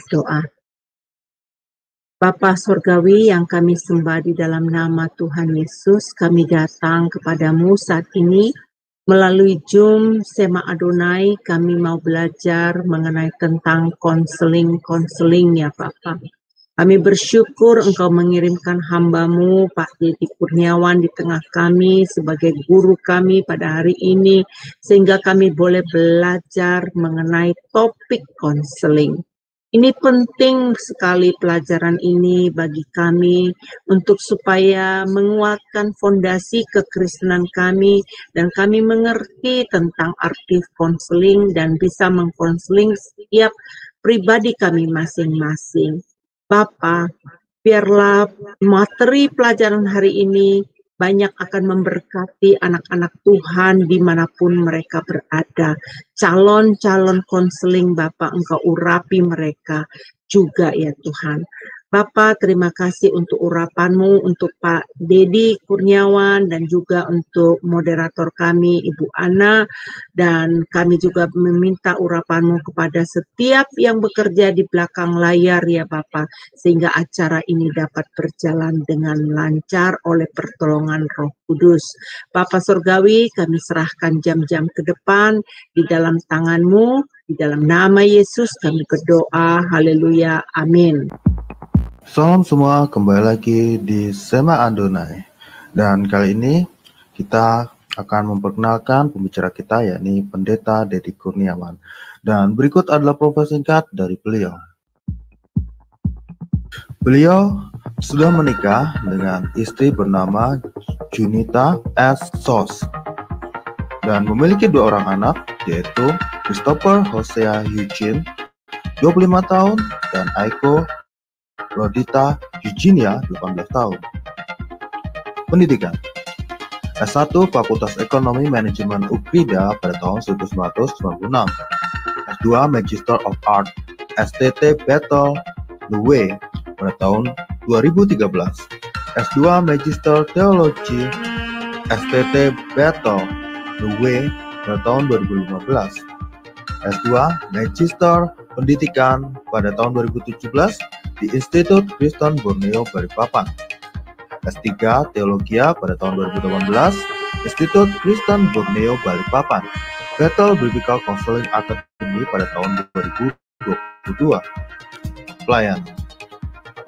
berdoa. Bapa Surgawi yang kami sembah di dalam nama Tuhan Yesus, kami datang kepadamu saat ini melalui Zoom Sema Adonai. Kami mau belajar mengenai tentang konseling ya Bapa. Kami bersyukur Engkau mengirimkan hamba-Mu Pak Dedi Kurniawan di tengah kami sebagai guru kami pada hari ini, sehingga kami boleh belajar mengenai topik konseling. Ini penting sekali pelajaran ini bagi kami untuk supaya menguatkan fondasi kekristenan kami dan kami mengerti tentang arti konseling dan bisa mengkonseling setiap pribadi kami masing-masing. Bapa, biarlah materi pelajaran hari ini banyak akan memberkati anak-anak Tuhan dimanapun mereka berada. Calon-calon konseling Bapak, Engkau urapi mereka juga ya Tuhan. Bapak, terima kasih untuk urapan-Mu, untuk Pak Dedi Kurniawan, dan juga untuk moderator kami, Ibu Ana, dan kami juga meminta urapan-Mu kepada setiap yang bekerja di belakang layar ya Bapak, sehingga acara ini dapat berjalan dengan lancar oleh pertolongan Roh Kudus. Bapa Surgawi, kami serahkan jam-jam ke depan di dalam tangan-Mu, di dalam nama Yesus kami berdoa, haleluya, amin. Salam semua, kembali lagi di Sema Adonai. Dan kali ini kita akan memperkenalkan pembicara kita, yakni Pendeta Dedi Kurniawan. Dan berikut adalah profil singkat dari beliau. Beliau sudah menikah dengan istri bernama Junita S. Sos dan memiliki 2 orang anak, yaitu Christopher Hosea Eugene, 25 tahun, dan Aiko Rodita Eugenia, 18 tahun. Pendidikan: S1 Fakultas Ekonomi Manajemen UPIDA pada tahun 1996, S2 Magister of Art STT Bethel Luwe pada tahun 2013, S2 Magister Teologi STT Bethel Luwe pada tahun 2015, S2 Magister Pendidikan pada tahun 2017 di Institut Kristen Borneo Balikpapan, S3 Teologia pada tahun 2018, Institut Kristen Borneo Balikpapan, Bethel Biblical Counseling Academy pada tahun 2022. Pelayan: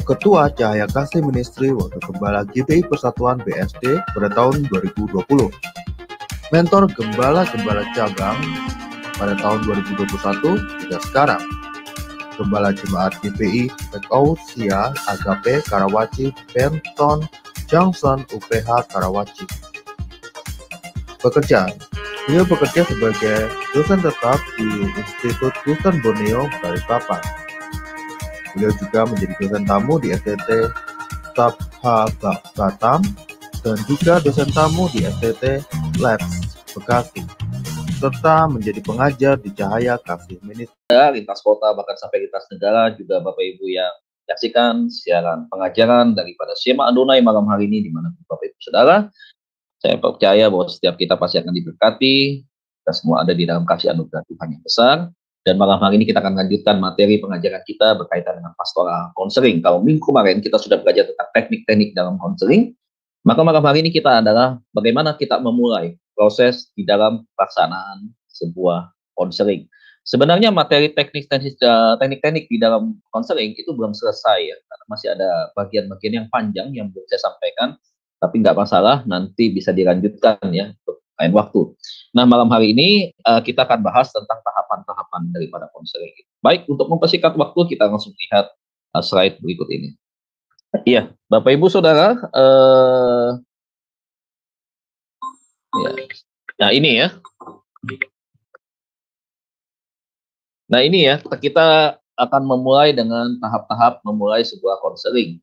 Ketua Cahaya Kasih Ministry Wakil Gembala GBI Persatuan BSD pada tahun 2020. Mentor Gembala-Gembala Cabang pada tahun 2021 hingga sekarang. Gembala Jemaat GBI Ekousia Agape Karawaci Benton Junction UPH Karawaci. Pekerjaan: beliau bekerja sebagai dosen tetap di Institut Kristen Borneo Balikpapan. Beliau juga menjadi dosen tamu di STT Tabha Batam dan juga dosen tamu di STT Labs Bekasi, serta menjadi pengajar di Cahaya Kasih Ministry lintas kota bahkan sampai lintas negara. Juga Bapak Ibu yang menyaksikan siaran pengajaran daripada Sema Adonai malam hari ini, di mana Bapak Ibu Saudara, saya percaya bahwa setiap kita pasti akan diberkati. Kita semua ada di dalam kasih anugerah Tuhan yang besar. Dan malam hari ini kita akan lanjutkan materi pengajaran kita berkaitan dengan pastoral konseling. Kalau minggu kemarin kita sudah belajar tentang teknik-teknik dalam konseling, maka malam hari ini kita adalah bagaimana kita memulai proses di dalam pelaksanaan sebuah konseling. Sebenarnya materi teknik-teknik di dalam konseling itu belum selesai ya, karena masih ada bagian-bagian yang panjang yang belum saya sampaikan, tapi nggak masalah, nanti bisa dilanjutkan ya untuk lain waktu. Nah, malam hari ini kita akan bahas tentang tahapan-tahapan daripada konseling. Baik, untuk mempersingkat waktu, kita langsung lihat slide berikut ini. Iya, Bapak Ibu Saudara, ya. Nah ini ya. Nah ini ya, kita akan memulai dengan tahap-tahap memulai sebuah konseling.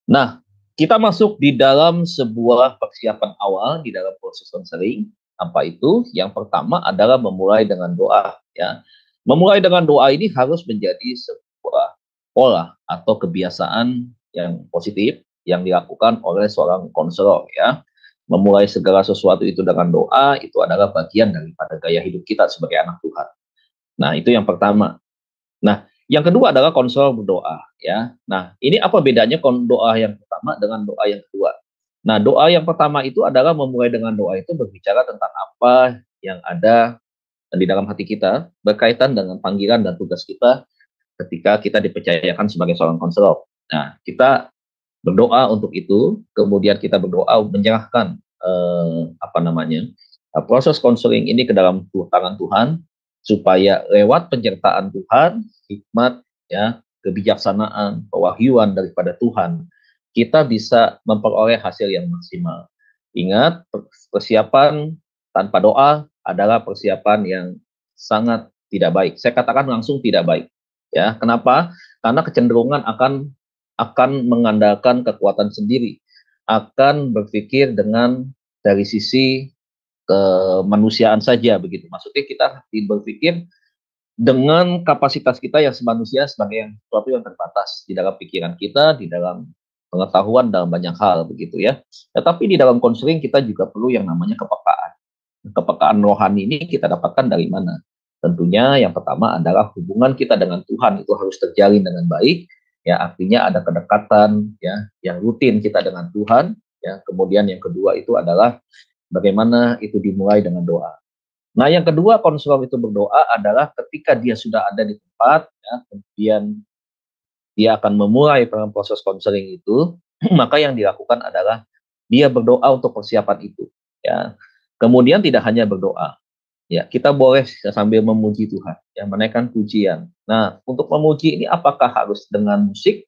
Nah, kita masuk di dalam sebuah persiapan awal di dalam proses konseling. Apa itu? Yang pertama adalah memulai dengan doa. Ya, memulai dengan doa ini harus menjadi sebuah pola atau kebiasaan yang positif yang dilakukan oleh seorang konselor. Ya, memulai segala sesuatu itu dengan doa itu adalah bagian daripada gaya hidup kita sebagai anak Tuhan. Nah, itu yang pertama. Nah, Yang kedua adalah konselor berdoa, ya. Nah, ini apa bedanya doa yang pertama dengan doa yang kedua? Nah, doa yang pertama itu adalah memulai dengan doa itu berbicara tentang apa yang ada di dalam hati kita berkaitan dengan panggilan dan tugas kita ketika kita dipercayakan sebagai seorang konselor. Nah, kita berdoa untuk itu, kemudian kita berdoa menyerahkan proses konseling ini ke dalam tangan Tuhan, supaya lewat penyertaan Tuhan, hikmat, ya, kebijaksanaan, pewahyuan daripada Tuhan, kita bisa memperoleh hasil yang maksimal. Ingat, persiapan tanpa doa adalah persiapan yang sangat tidak baik. Saya katakan langsung tidak baik. Ya, kenapa? Karena kecenderungan akan mengandalkan kekuatan sendiri, akan berpikir dari sisi kemanusiaan saja begitu. Maksudnya kita berpikir dengan kapasitas kita yang semanusia sebagai sesuatu yang terbatas di dalam pikiran kita, di dalam pengetahuan dalam banyak hal begitu ya. Tetapi di dalam konseling kita juga perlu yang namanya kepekaan. Kepekaan rohani ini kita dapatkan dari mana? Tentunya yang pertama adalah hubungan kita dengan Tuhan itu harus terjalin dengan baik. Ya, artinya ada kedekatan ya yang rutin kita dengan Tuhan. Ya, kemudian yang kedua itu adalah bagaimana itu dimulai dengan doa. Nah, yang kedua konselor itu berdoa adalah ketika dia sudah ada di tempat, ya, kemudian dia akan memulai proses konseling itu, maka yang dilakukan adalah dia berdoa untuk persiapan itu. Ya, kemudian tidak hanya berdoa, ya kita boleh sambil memuji Tuhan, ya menaikkan pujian. Nah, untuk memuji ini apakah harus dengan musik?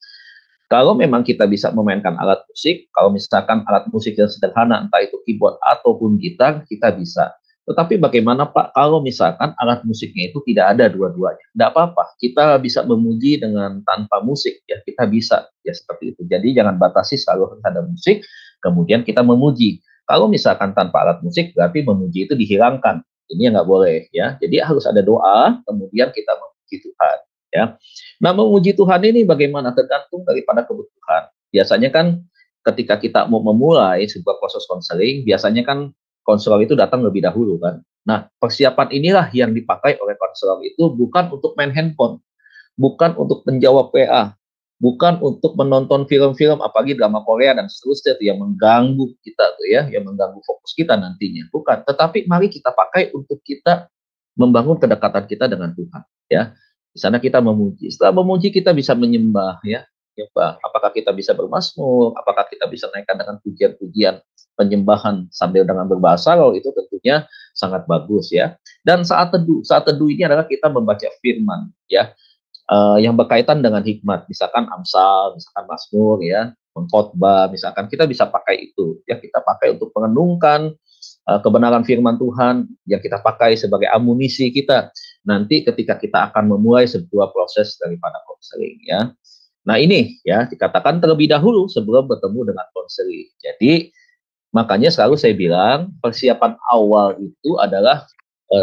Kalau memang kita bisa memainkan alat musik, kalau misalkan alat musik yang sederhana, entah itu keyboard ataupun gitar, kita bisa. Tetapi bagaimana Pak, kalau misalkan alat musiknya itu tidak ada dua-duanya? Tidak apa-apa, kita bisa memuji dengan tanpa musik, ya kita bisa, ya seperti itu. Jadi jangan batasi selalu harus ada musik, kemudian kita memuji. Kalau misalkan tanpa alat musik, berarti memuji itu dihilangkan. Ini yang nggak boleh, ya. Jadi harus ada doa, kemudian kita memuji Tuhan. Ya. Nah, memuji Tuhan ini bagaimana? Tergantung daripada kebutuhan. Biasanya kan ketika kita mau memulai sebuah proses konseling, biasanya kan konselor itu datang lebih dahulu kan. Nah, persiapan inilah yang dipakai oleh konselor itu bukan untuk main handphone, bukan untuk menjawab PA, bukan untuk menonton film-film apalagi drama Korea dan seterusnya yang mengganggu kita tuh ya, yang mengganggu fokus kita nantinya. Bukan, tetapi mari kita pakai untuk kita membangun kedekatan kita dengan Tuhan, ya. Di sana kita memuji. Setelah memuji kita bisa menyembah ya. Apakah kita bisa bermazmur? Apakah kita bisa naikkan dengan pujian-pujian penyembahan sambil dengan berbahasa roh, itu tentunya sangat bagus ya. Dan saat teduh ini adalah kita membaca firman ya. Yang berkaitan dengan hikmat, misalkan Amsal, misalkan Mazmur ya, khotbah, misalkan kita bisa pakai itu ya, kita pakai untuk mengenungkan kebenaran firman Tuhan yang kita pakai sebagai amunisi kita nanti ketika kita akan memulai sebuah proses daripada konseling ya. Nah ini ya dikatakan terlebih dahulu sebelum bertemu dengan konseling. Jadi makanya selalu saya bilang persiapan awal itu adalah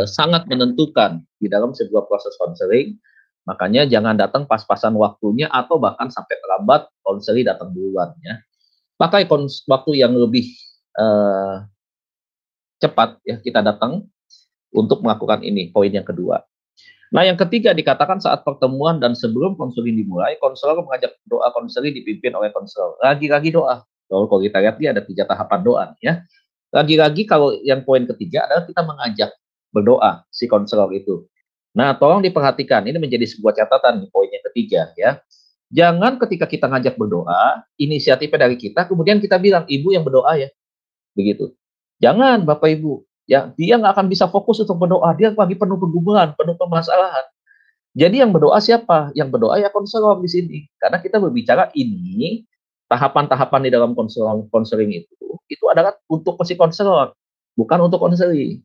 sangat menentukan di dalam sebuah proses konseling. Makanya jangan datang pas-pasan waktunya atau bahkan sampai terlambat konseling datang duluan ya. Pakai waktu yang lebih cepat ya kita datang untuk melakukan ini, poin yang kedua. Nah, yang ketiga dikatakan saat pertemuan dan sebelum konseling dimulai, konselor mengajak doa konseling dipimpin oleh konselor. Lagi-lagi doa. Kalau kita lihat dia ada 3 tahapan doa ya. Lagi-lagi kalau yang poin ketiga adalah kita mengajak berdoa si konselor itu. Nah, tolong diperhatikan, ini menjadi sebuah catatan di poin yang ketiga ya. Jangan ketika kita ngajak berdoa, inisiatifnya dari kita, kemudian kita bilang, ibu yang berdoa ya. Begitu. Jangan Bapak Ibu, ya dia nggak akan bisa fokus untuk berdoa, dia lagi penuh kegumulan, penuh permasalahan. Jadi yang berdoa siapa? Yang berdoa ya konselor di sini, karena kita berbicara ini tahapan-tahapan di dalam konseling itu adalah untuk si konselor, bukan untuk konseling.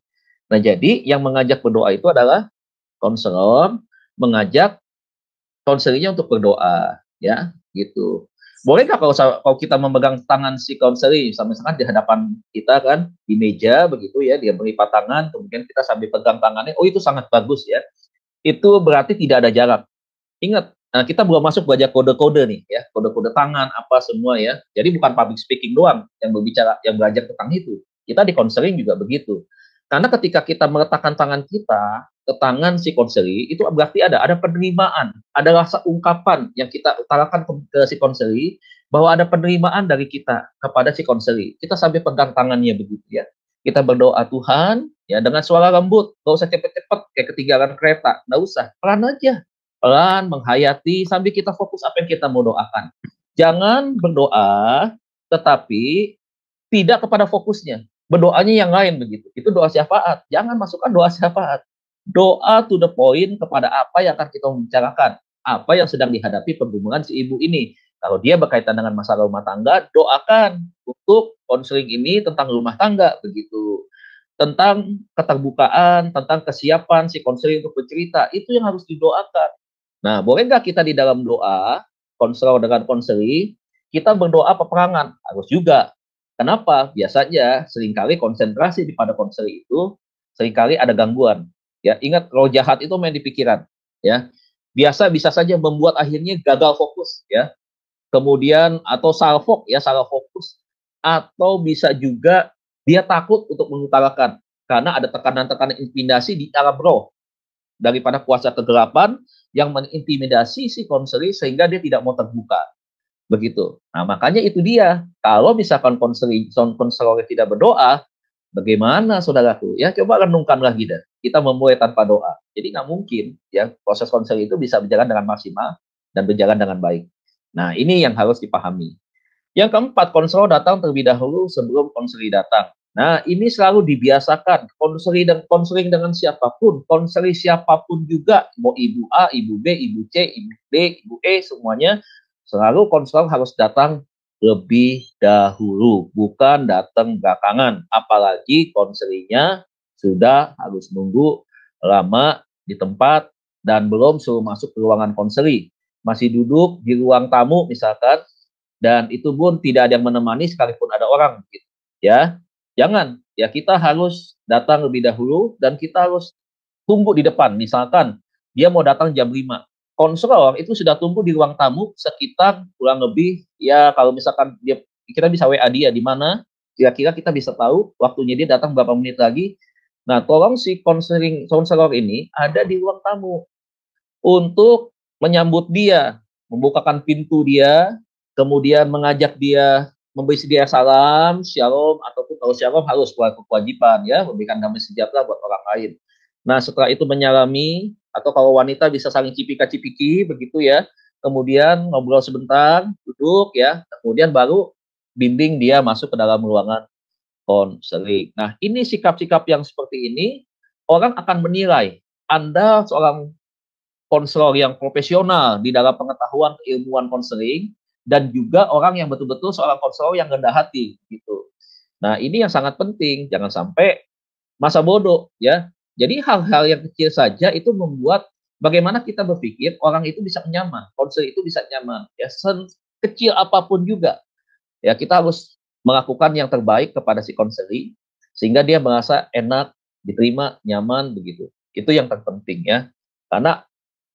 Nah jadi yang mengajak berdoa itu adalah konselor mengajak konselingnya untuk berdoa, ya gitu. Bolehkah kalau kita memegang tangan si konseling, misalkan di hadapan kita kan, di meja begitu ya, dia melipat tangan, kemudian kita sambil pegang tangannya, oh itu sangat bagus ya. Itu berarti tidak ada jarak. Ingat, kita belum masuk belajar kode-kode nih ya, kode-kode tangan, apa semua ya. Jadi bukan public speaking doang yang berbicara, yang belajar tentang itu. Kita di konseling juga begitu. Karena ketika kita meletakkan tangan kita, ke tangan si konseli, itu berarti ada penerimaan, ada rasa ungkapan yang kita utarakan ke si konseli, bahwa ada penerimaan dari kita kepada si konseli. Kita sampai pegang tangannya begitu ya. Kita berdoa, Tuhan, ya dengan suara lembut, gak usah cepet-cepet kayak ketinggalan kereta, gak usah, pelan aja, pelan, menghayati, sambil kita fokus apa yang kita mau doakan. Jangan berdoa, tetapi tidak kepada fokusnya, berdoanya yang lain begitu. Itu doa syafaat. Jangan masukkan doa syafaat. Doa to the point kepada apa yang akan kita bicarakan, apa yang sedang dihadapi pergumulan si ibu ini. Kalau dia berkaitan dengan masalah rumah tangga, doakan untuk konseling ini tentang rumah tangga begitu. Tentang keterbukaan, tentang kesiapan si konseling untuk bercerita, itu yang harus didoakan. Nah, boleh nggak kita di dalam doa, konselor dengan konseli, kita berdoa peperangan? Harus juga. Kenapa? Biasanya seringkali konsentrasi pada konseli itu, seringkali ada gangguan. Ya, ingat roh jahat itu main di pikiran, ya. Biasa bisa saja membuat akhirnya gagal fokus, ya. Kemudian atau salfok, ya, salah fokus, atau bisa juga dia takut untuk mengutarakan karena ada tekanan-tekanan intimidasi di dalam roh daripada kuasa kegelapan yang mengintimidasi si konseli sehingga dia tidak mau terbuka. Begitu. Nah, makanya itu dia. Kalau misalkan konselor tidak berdoa, bagaimana saudaraku? Ya, coba renungkan lagi dah. Kita memulai tanpa doa. Jadi nggak mungkin ya proses konseling itu bisa berjalan dengan maksimal dan berjalan dengan baik. Nah, ini yang harus dipahami. Yang keempat, konselor datang terlebih dahulu sebelum konseling datang. Nah, ini selalu dibiasakan. Konseling dengan siapapun, konseling siapapun juga, mau ibu A, ibu B, ibu C, ibu D, ibu E, semuanya selalu konselor harus datang lebih dahulu, bukan datang belakangan. Apalagi konselingnya sudah harus nunggu lama di tempat dan belum suruh masuk ke ruangan konseli. Masih duduk di ruang tamu misalkan, dan itu pun tidak ada yang menemani sekalipun ada orang. Gitu. Ya, jangan. Ya, kita harus datang lebih dahulu dan kita harus tunggu di depan. Misalkan dia mau datang jam 5. Konselor itu sudah tunggu di ruang tamu sekitar kurang lebih, ya kalau misalkan kita bisa WA dia di mana, kira-kira kita bisa tahu waktunya dia datang berapa menit lagi. Nah, tolong si konselor ini ada di ruang tamu untuk menyambut dia, membukakan pintu dia, kemudian mengajak dia, memberi dia salam, shalom, ataupun kalau shalom harus kewajiban ya, memberikan damai sejahtera buat orang lain. Nah, setelah itu menyalami, atau kalau wanita bisa saling cipika-cipiki begitu ya. Kemudian ngobrol sebentar, duduk ya. Kemudian baru bimbing dia masuk ke dalam ruangan konseling. Nah, ini sikap-sikap yang seperti ini orang akan menilai Anda seorang konselor yang profesional di dalam pengetahuan keilmuan konseling dan juga orang yang betul-betul seorang konselor yang rendah hati gitu. Nah, ini yang sangat penting, jangan sampai masa bodoh ya. Jadi hal-hal yang kecil saja itu membuat bagaimana kita berpikir orang itu bisa nyaman, konselor itu bisa nyaman. Ya, kecil apapun juga. Ya, kita harus melakukan yang terbaik kepada si konseli sehingga dia merasa enak, diterima, nyaman begitu. Itu yang terpenting ya. Karena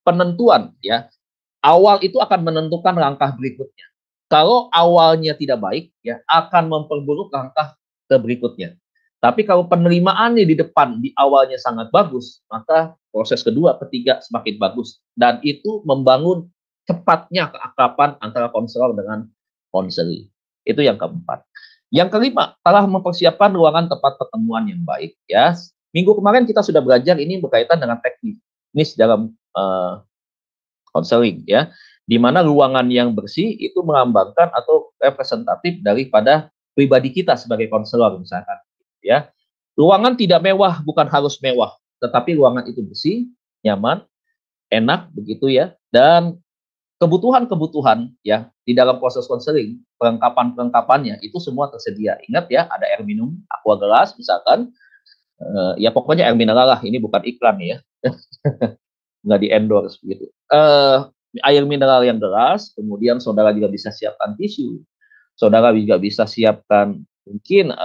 penentuan ya, awal itu akan menentukan langkah berikutnya. Kalau awalnya tidak baik ya, akan memperburuk langkah ke berikutnya. Tapi kalau penerimaannya di depan, di awalnya sangat bagus, maka proses kedua, ketiga semakin bagus. Dan itu membangun cepatnya keakraban antara konselor dengan konseli. Itu yang keempat. Yang kelima, telah mempersiapkan ruangan tempat pertemuan yang baik. Ya, minggu kemarin kita sudah belajar ini berkaitan dengan teknis dalam konseling. Ya, di mana ruangan yang bersih itu melambangkan atau representatif daripada pribadi kita sebagai konselor misalkan. Ya, ruangan tidak mewah, bukan harus mewah, tetapi ruangan itu bersih, nyaman, enak begitu ya, dan kebutuhan-kebutuhan ya di dalam proses konseling, perlengkapannya itu semua tersedia. Ingat ya, ada air minum, aqua gelas misalkan, ya pokoknya air mineral lah, ini bukan iklan ya, nggak di endorse begitu. Air mineral yang gelas, kemudian saudara juga bisa siapkan tisu, saudara juga bisa siapkan mungkin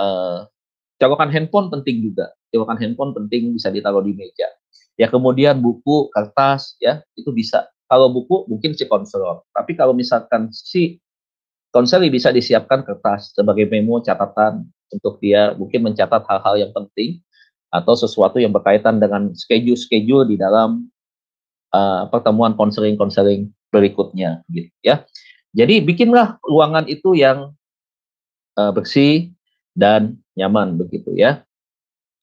colokan handphone penting juga. Colokan handphone penting bisa ditaruh di meja. Ya, kemudian buku, kertas, ya, itu bisa. Kalau buku mungkin si konselor. Tapi kalau misalkan si konseli bisa disiapkan kertas sebagai memo, catatan untuk dia mungkin mencatat hal-hal yang penting. atau sesuatu yang berkaitan dengan schedule di dalam pertemuan konseling berikutnya, gitu ya. Jadi bikinlah ruangan itu yang bersih dan nyaman, begitu ya.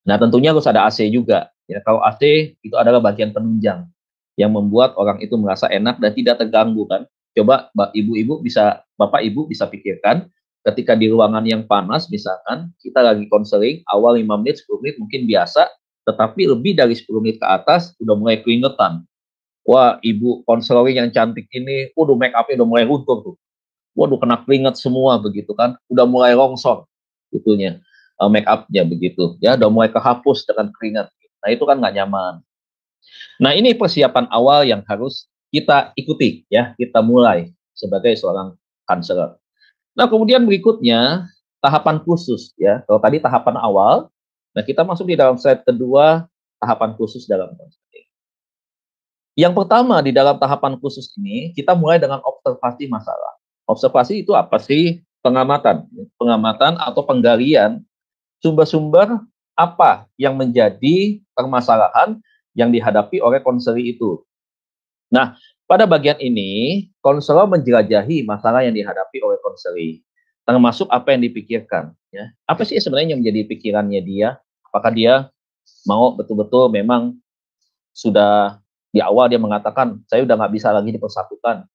Nah, tentunya harus ada AC juga. Ya, kalau AC itu adalah bagian penunjang yang membuat orang itu merasa enak dan tidak terganggu kan. Coba Bapak Ibu bisa pikirkan ketika di ruangan yang panas misalkan kita lagi konseling awal 5 menit 10 menit mungkin biasa, tetapi lebih dari 10 menit ke atas udah mulai keringetan. Wah, ibu konselor yang cantik ini, waduh make up-nya udah mulai runtuh tuh. Waduh kena keringet semua begitu kan, udah mulai longsor itunya make up-nya begitu ya, udah mulai kehapus dengan keringat. Nah, itu kan nggak nyaman. Nah, ini persiapan awal yang harus kita ikuti ya, kita mulai sebagai seorang konselor. Nah, kemudian berikutnya tahapan khusus ya. Kalau tadi tahapan awal, nah kita masuk di dalam slide kedua, tahapan khusus dalam konseling. Yang pertama di dalam tahapan khusus ini, kita mulai dengan observasi masalah. Observasi itu apa sih? Pengamatan atau penggalian sumber-sumber apa yang menjadi permasalahan yang dihadapi oleh konseli itu. Nah, pada bagian ini, konselor menjelajahi masalah yang dihadapi oleh konseli, termasuk apa yang dipikirkan. Ya. Apa sih sebenarnya yang menjadi pikirannya dia? Apakah dia mau betul-betul memang sudah di awal dia mengatakan, saya udah nggak bisa lagi dipersatukan.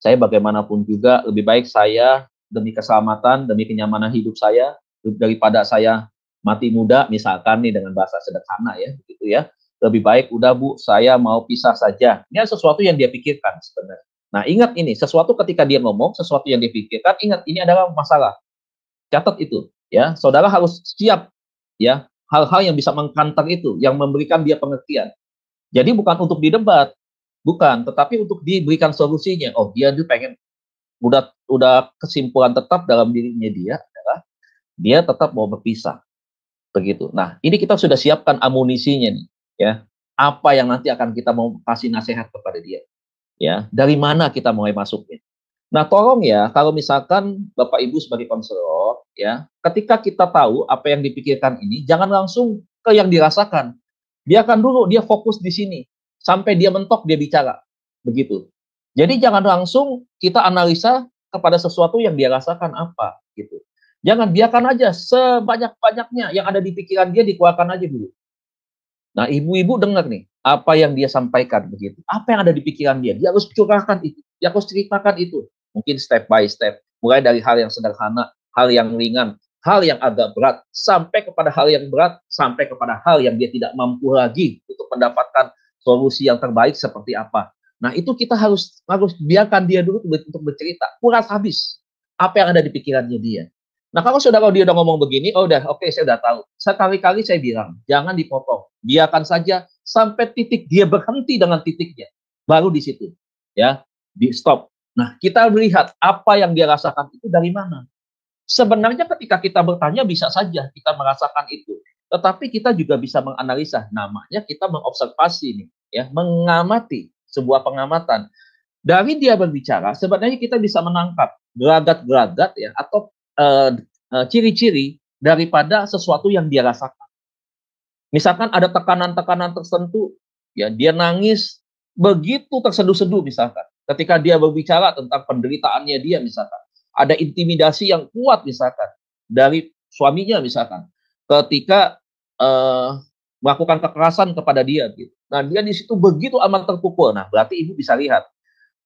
Saya bagaimanapun juga lebih baik saya demi keselamatan, demi kenyamanan hidup saya, daripada saya mati muda, misalkan nih dengan bahasa sederhana ya, gitu ya. Lebih baik udah Bu, saya mau pisah saja. Ini sesuatu yang dia pikirkan sebenarnya. Nah, ingat ini, sesuatu ketika dia ngomong, sesuatu yang dipikirkan, ingat ini adalah masalah. Catat itu, ya. Saudara harus siap, ya, hal-hal yang bisa mengkanter itu, yang memberikan dia pengertian. Jadi bukan untuk didebat, bukan, tetapi untuk diberikan solusinya. Oh, dia pengen udah kesimpulan tetap dalam dirinya dia adalah dia tetap mau berpisah. Begitu. Nah, ini kita sudah siapkan amunisinya nih, ya. Apa yang nanti akan kita mau kasih nasihat kepada dia. Ya, dari mana kita mulai masuknya. Nah, tolong ya, kalau misalkan Bapak Ibu sebagai konselor, ya, ketika kita tahu apa yang dipikirkan ini, jangan langsung ke yang dirasakan. Biarkan dulu dia fokus di sini sampai dia mentok dia bicara. Begitu. Jadi jangan langsung kita analisa kepada sesuatu yang dia rasakan apa gitu. Jangan, biarkan aja sebanyak-banyaknya yang ada di pikiran dia dikeluarkan aja dulu. Nah, ibu-ibu dengar nih apa yang dia sampaikan begitu. Apa yang ada di pikiran dia harus curahkan itu. Dia harus ceritakan itu. Mungkin step by step, mulai dari hal yang sederhana, hal yang ringan, hal yang agak berat, sampai kepada hal yang berat, sampai kepada hal yang dia tidak mampu lagi untuk mendapatkan solusi yang terbaik seperti apa. Nah, itu kita harus biarkan dia dulu untuk bercerita, kuras habis apa yang ada di pikirannya dia. Nah, kalau dia udah ngomong begini, oh udah, oke, saya udah tahu. Sekali-kali saya bilang, jangan dipotong, biarkan saja sampai titik dia berhenti dengan titiknya, baru di situ, ya, di stop. Nah, kita melihat apa yang dia rasakan itu dari mana. Sebenarnya ketika kita bertanya bisa saja kita merasakan itu. Tetapi kita juga bisa menganalisa. Namanya kita mengobservasi nih, ya, mengamati sebuah pengamatan. Dari dia berbicara, sebenarnya kita bisa menangkap gelagat-gelagat ya atau ciri-ciri daripada sesuatu yang dia rasakan. Misalkan ada tekanan-tekanan tertentu, ya dia nangis begitu terseduh-seduh misalkan. Ketika dia berbicara tentang penderitaannya dia misalkan. Ada intimidasi yang kuat misalkan dari suaminya misalkan ketika melakukan kekerasan kepada dia gitu. Nah, dia di situ begitu amat terpukul. Nah, berarti ibu bisa lihat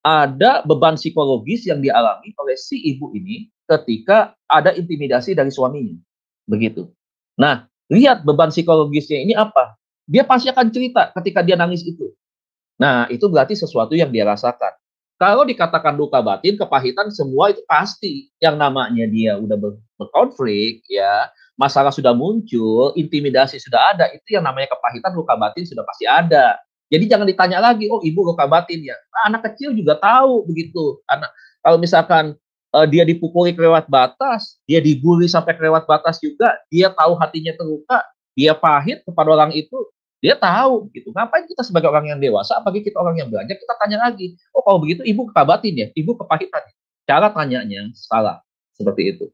ada beban psikologis yang dialami oleh si ibu ini ketika ada intimidasi dari suaminya. Begitu. Nah, lihat beban psikologisnya ini apa? Dia pasti akan cerita ketika dia nangis itu. Nah, itu berarti sesuatu yang dia rasakan. Kalau dikatakan luka batin, kepahitan, semua itu pasti. Yang namanya dia udah berkonflik, ya, masalah sudah muncul, intimidasi sudah ada, itu yang namanya kepahitan, luka batin sudah pasti ada. Jadi jangan ditanya lagi, oh ibu luka batin ya. Nah, anak kecil juga tahu begitu. Kalau misalkan dia dipukuli kelewat batas, dia dibully sampai kelewat batas juga, dia tahu hatinya terluka, dia pahit kepada orang itu, dia tahu gitu. Ngapain kita sebagai orang yang dewasa, apalagi kita orang yang belajar, kita tanya lagi. Oh, kalau begitu ibu kebatin ya, ibu kepahitan. Cara tanyanya salah seperti itu.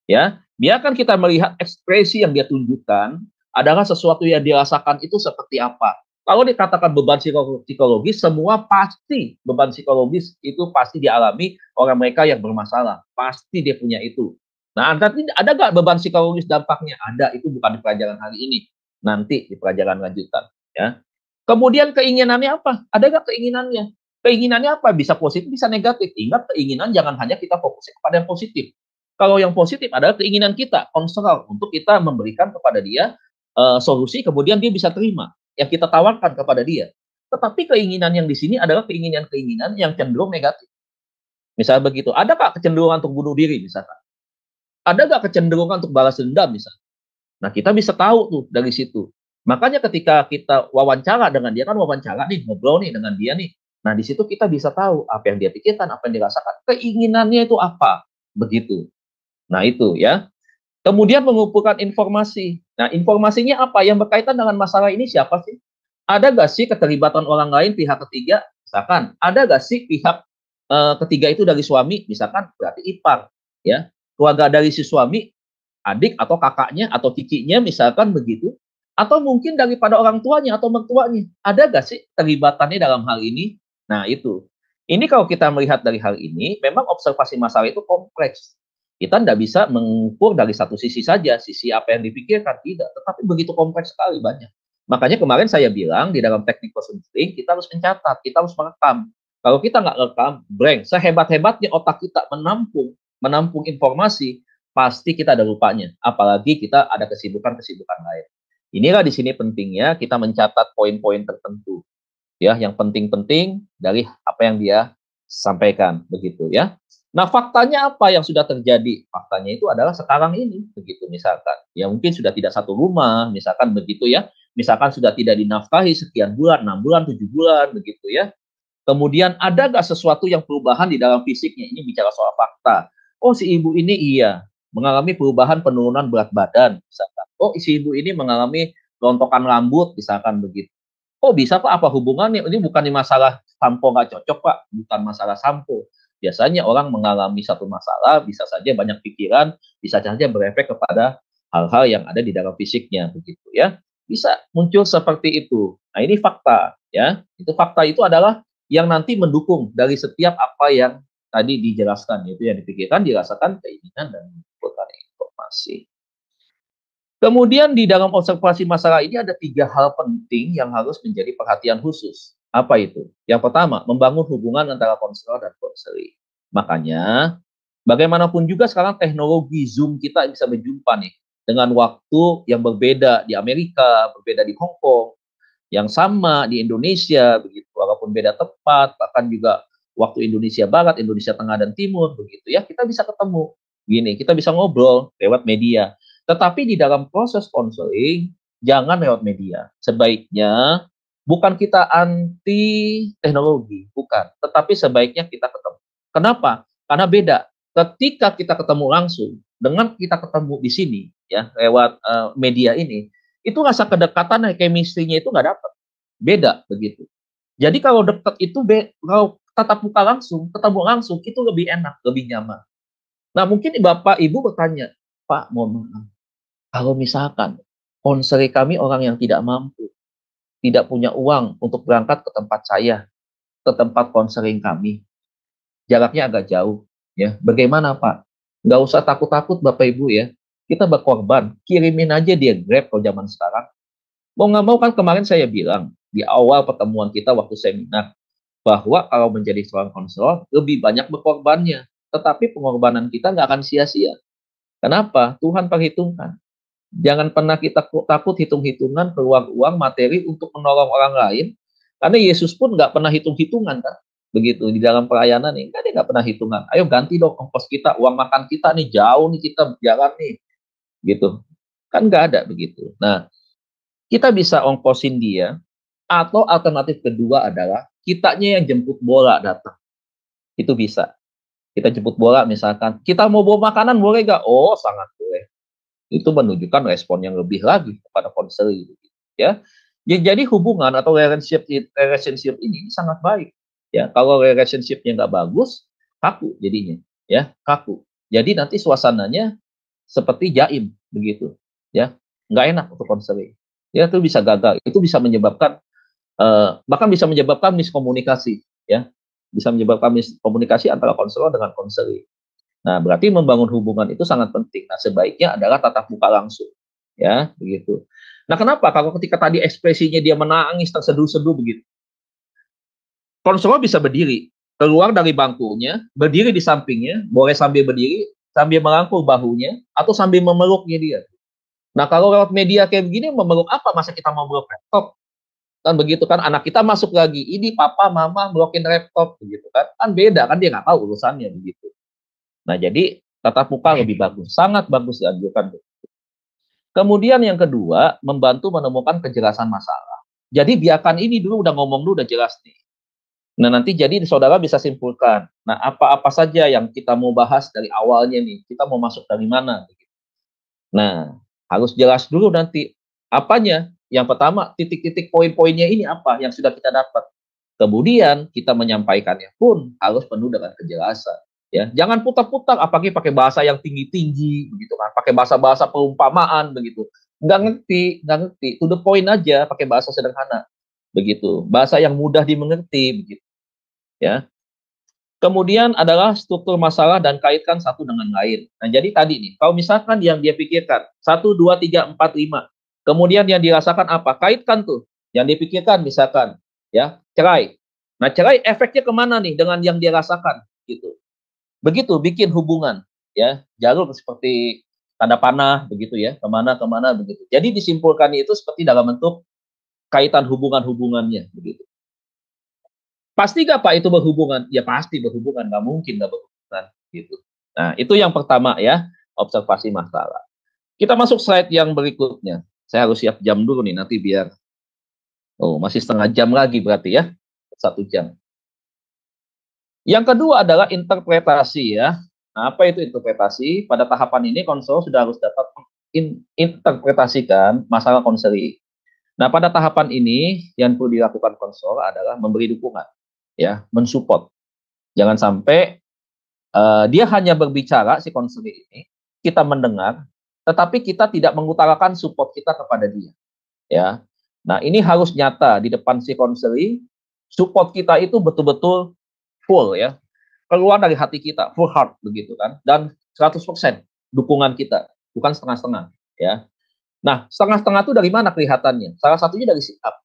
Ya, biarkan kita melihat ekspresi yang dia tunjukkan, Adakah sesuatu yang dirasakan itu seperti apa? Kalau dikatakan beban psikologis, semua pasti beban psikologis itu pasti dialami oleh mereka yang bermasalah. Pasti dia punya itu. Nah, nanti ada nggak beban psikologis dampaknya? Ada, itu bukan di pelajaran hari ini. Nanti di pelajaran lanjutan. Ya. Kemudian keinginannya apa? Ada nggak keinginannya? Keinginannya apa? Bisa positif, bisa negatif. Ingat, keinginan jangan hanya kita fokus kepada yang positif. Kalau yang positif adalah keinginan kita, konselor, untuk kita memberikan kepada dia solusi, kemudian dia bisa terima yang kita tawarkan kepada dia. Tetapi keinginan yang di sini adalah keinginan-keinginan yang cenderung negatif. Misalnya begitu. Adakah kecenderungan untuk bunuh diri misalkan? Ada nggak kecenderungan untuk balas dendam misalnya? Nah, kita bisa tahu tuh dari situ. Makanya ketika kita wawancara dengan dia, kan wawancara nih, ngobrol nih dengan dia nih. Nah, di situ kita bisa tahu apa yang dia pikirkan, apa yang dirasakan. Keinginannya itu apa. Begitu. Nah, itu ya. Kemudian mengumpulkan informasi. Nah, informasinya apa? Yang berkaitan dengan masalah ini siapa sih? Ada nggak sih keterlibatan orang lain, pihak ketiga? Misalkan, ada nggak sih pihak ketiga itu dari suami? Misalkan, berarti ipar. Ya, keluarga dari si suami, adik atau kakaknya atau cicinya, misalkan begitu. Atau mungkin daripada orang tuanya atau mertuanya. Ada nggak sih keterlibatannya dalam hal ini? Nah, itu. Ini kalau kita melihat dari hal ini, memang observasi masalah itu kompleks. Kita tidak bisa mengukur dari satu sisi saja, sisi apa yang dipikirkan, tidak. Tetapi begitu kompleks sekali, banyak. Makanya kemarin saya bilang, di dalam teknik counseling, kita harus mencatat, kita harus merekam. Kalau kita nggak rekam, blank. Sehebat-hebatnya otak kita menampung informasi, pasti kita ada lupanya. Apalagi kita ada kesibukan-kesibukan lain. Inilah di sini pentingnya kita mencatat poin-poin tertentu. Ya, yang penting-penting dari apa yang dia sampaikan, begitu ya. Nah, faktanya apa yang sudah terjadi? Faktanya itu adalah sekarang ini, begitu misalkan. Ya mungkin sudah tidak satu rumah, misalkan begitu ya. Misalkan sudah tidak dinafkahi sekian bulan, 6 bulan, 7 bulan, begitu ya. Kemudian ada nggak sesuatu yang perubahan di dalam fisiknya? Ini bicara soal fakta. Oh, si ibu ini iya, mengalami perubahan penurunan berat badan, misalkan. Oh, si ibu ini mengalami rontokan rambut, misalkan begitu. Oh, bisa Pak, apa hubungannya? Ini bukan masalah sampo nggak cocok, Pak. Bukan masalah sampo. Biasanya orang mengalami satu masalah, bisa saja banyak pikiran, bisa saja berefek kepada hal-hal yang ada di dalam fisiknya, begitu ya. Bisa muncul seperti itu. Nah, ini fakta, ya. Itu fakta itu adalah yang nanti mendukung dari setiap apa yang tadi dijelaskan, yaitu yang dipikirkan, dirasakan, keinginan, dan mengumpulkan informasi. Kemudian di dalam observasi masalah ini ada 3 hal penting yang harus menjadi perhatian khusus. Apa itu? Yang pertama, membangun hubungan antara konselor dan konseli. Makanya, bagaimanapun juga sekarang teknologi Zoom kita bisa berjumpa nih dengan waktu yang berbeda di Amerika, berbeda di Hong Kong, yang sama di Indonesia, begitu. Walaupun beda tempat, bahkan juga waktu Indonesia Barat, Indonesia Tengah dan Timur, begitu ya, kita bisa ketemu. Gini, kita bisa ngobrol lewat media. Tetapi di dalam proses konseling, jangan lewat media. Sebaiknya bukan kita anti teknologi, bukan. Tetapi sebaiknya kita ketemu. Kenapa? Karena beda. Ketika kita ketemu langsung, dengan kita ketemu di sini, ya lewat media ini, itu rasa kedekatan, chemistry-nya itu nggak dapat. Beda begitu. Jadi kalau dekat itu, kalau tatap muka langsung, ketemu langsung, itu lebih enak, lebih nyaman. Nah, mungkin Bapak Ibu bertanya, Pak, mohon maaf, kalau misalkan konselor kami orang yang tidak mampu, tidak punya uang untuk berangkat ke tempat saya, ke tempat konseling kami, jaraknya agak jauh, ya. Bagaimana Pak? Nggak usah takut-takut Bapak Ibu ya. Kita berkorban, kirimin aja dia Grab kalau zaman sekarang. Mau nggak mau kan kemarin saya bilang di awal pertemuan kita waktu seminar bahwa kalau menjadi seorang konselor lebih banyak berkorbannya, tetapi pengorbanan kita nggak akan sia-sia. Kenapa? Tuhan perhitungkan. Jangan pernah kita takut hitung-hitungan keluar uang materi untuk menolong orang lain, karena Yesus pun nggak pernah hitung-hitungan kan, begitu di dalam pelayanan nih, kan dia nggak pernah hitungan. Ayo ganti dong ongkos kita, uang makan kita nih jauh nih kita berjalan nih, gitu kan nggak ada begitu. Nah, kita bisa ongkosin dia, atau alternatif kedua adalah kitanya yang jemput bola datang, itu bisa. Kita jemput bola misalkan, kita mau bawa makanan boleh nggak? Oh sangat boleh. Itu menunjukkan respon yang lebih lagi kepada konseling, ya. Jadi hubungan atau relationship ini sangat baik, ya. Kalau relationship-nya nggak bagus, kaku jadinya, ya, kaku. Jadi nanti suasananya seperti jaim, begitu, ya. nggak enak untuk konseling. Ya, itu bisa gagal. Itu bisa menyebabkan bahkan bisa menyebabkan miskomunikasi, ya. Bisa menyebabkan miskomunikasi antara konselor dengan konseling. Nah, berarti membangun hubungan itu sangat penting. Nah, sebaiknya adalah tatap muka langsung, ya, begitu. Nah, kenapa? Kalau ketika tadi ekspresinya dia menangis, terseduh-seduh begitu, konselor bisa berdiri, keluar dari bangkunya, berdiri di sampingnya, boleh sambil berdiri, sambil merangkul bahunya, atau sambil memeluknya dia. Nah, kalau lewat media kayak begini, memeluk apa? Masa kita mau meluk laptop? Kan begitu kan, anak kita masuk lagi, ini papa, mama melokin laptop, begitu kan. Kan beda, kan dia nggak tahu urusannya, begitu. Nah, jadi tatap muka lebih bagus, sangat bagus dianjurkan. Kemudian yang kedua, membantu menemukan kejelasan masalah. Jadi biarkan ini dulu, udah ngomong dulu, udah jelas nih. Nah, nanti jadi saudara bisa simpulkan, nah apa-apa saja yang kita mau bahas dari awalnya nih, kita mau masuk dari mana. Nah, harus jelas dulu nanti apanya. Yang pertama, titik-titik poin-poinnya ini apa yang sudah kita dapat. Kemudian kita menyampaikannya pun harus penuh dengan kejelasan. Ya, jangan putar-putar, apalagi pakai bahasa yang tinggi-tinggi, begitu kan? Pakai bahasa-bahasa perumpamaan, begitu. Nggak ngerti. To the point aja, pakai bahasa sederhana, begitu. Bahasa yang mudah dimengerti, begitu. Ya. Kemudian adalah struktur masalah dan kaitkan satu dengan lain. Nah, jadi tadi nih, kalau misalkan yang dia pikirkan 1, 2, 3, 4, 5, kemudian yang dirasakan apa? Kaitkan tuh. Yang dipikirkan misalkan, ya, cerai. Nah, cerai efeknya kemana nih dengan yang dia rasakan, gitu. Begitu, bikin hubungan, ya, jalur seperti tanda panah, begitu ya, kemana, begitu. Jadi disimpulkan itu seperti dalam bentuk kaitan hubungan-hubungannya, begitu. Pasti nggak Pak itu berhubungan? Ya pasti berhubungan, nggak mungkin nggak berhubungan gitu. Nah, itu yang pertama ya, observasi masalah. Kita masuk slide yang berikutnya. Saya harus siap jam dulu nih nanti biar, masih setengah jam lagi berarti ya, 1 jam. Yang kedua adalah interpretasi ya. Nah, apa itu interpretasi? Pada tahapan ini konselor sudah harus dapat menginterpretasikan masalah konseling. Nah, pada tahapan ini yang perlu dilakukan konselor adalah memberi dukungan, ya, mensupport. Jangan sampai dia hanya berbicara si konseling ini, kita mendengar, tetapi kita tidak mengutarakan support kita kepada dia, ya. Nah, ini harus nyata di depan si konseling, support kita itu betul-betul full ya, keluar dari hati kita, full heart begitu kan, dan 100% dukungan kita, bukan setengah-setengah, ya. Nah, setengah-setengah itu dari mana kelihatannya? Salah satunya dari sikap.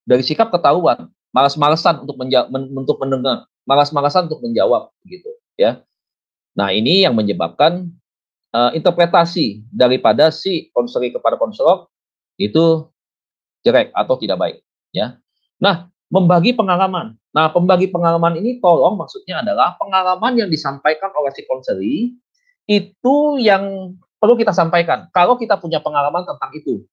Dari sikap ketahuan, malas-malasan untuk mendengar, malas-malasan untuk menjawab, gitu, ya. Nah, ini yang menyebabkan interpretasi daripada si konseling kepada konselor itu jelek atau tidak baik, ya. Nah, membagi pengalaman. Nah, pembagi pengalaman ini tolong maksudnya adalah pengalaman yang disampaikan oleh si konseling itu yang perlu kita sampaikan. Kalau kita punya pengalaman tentang itu,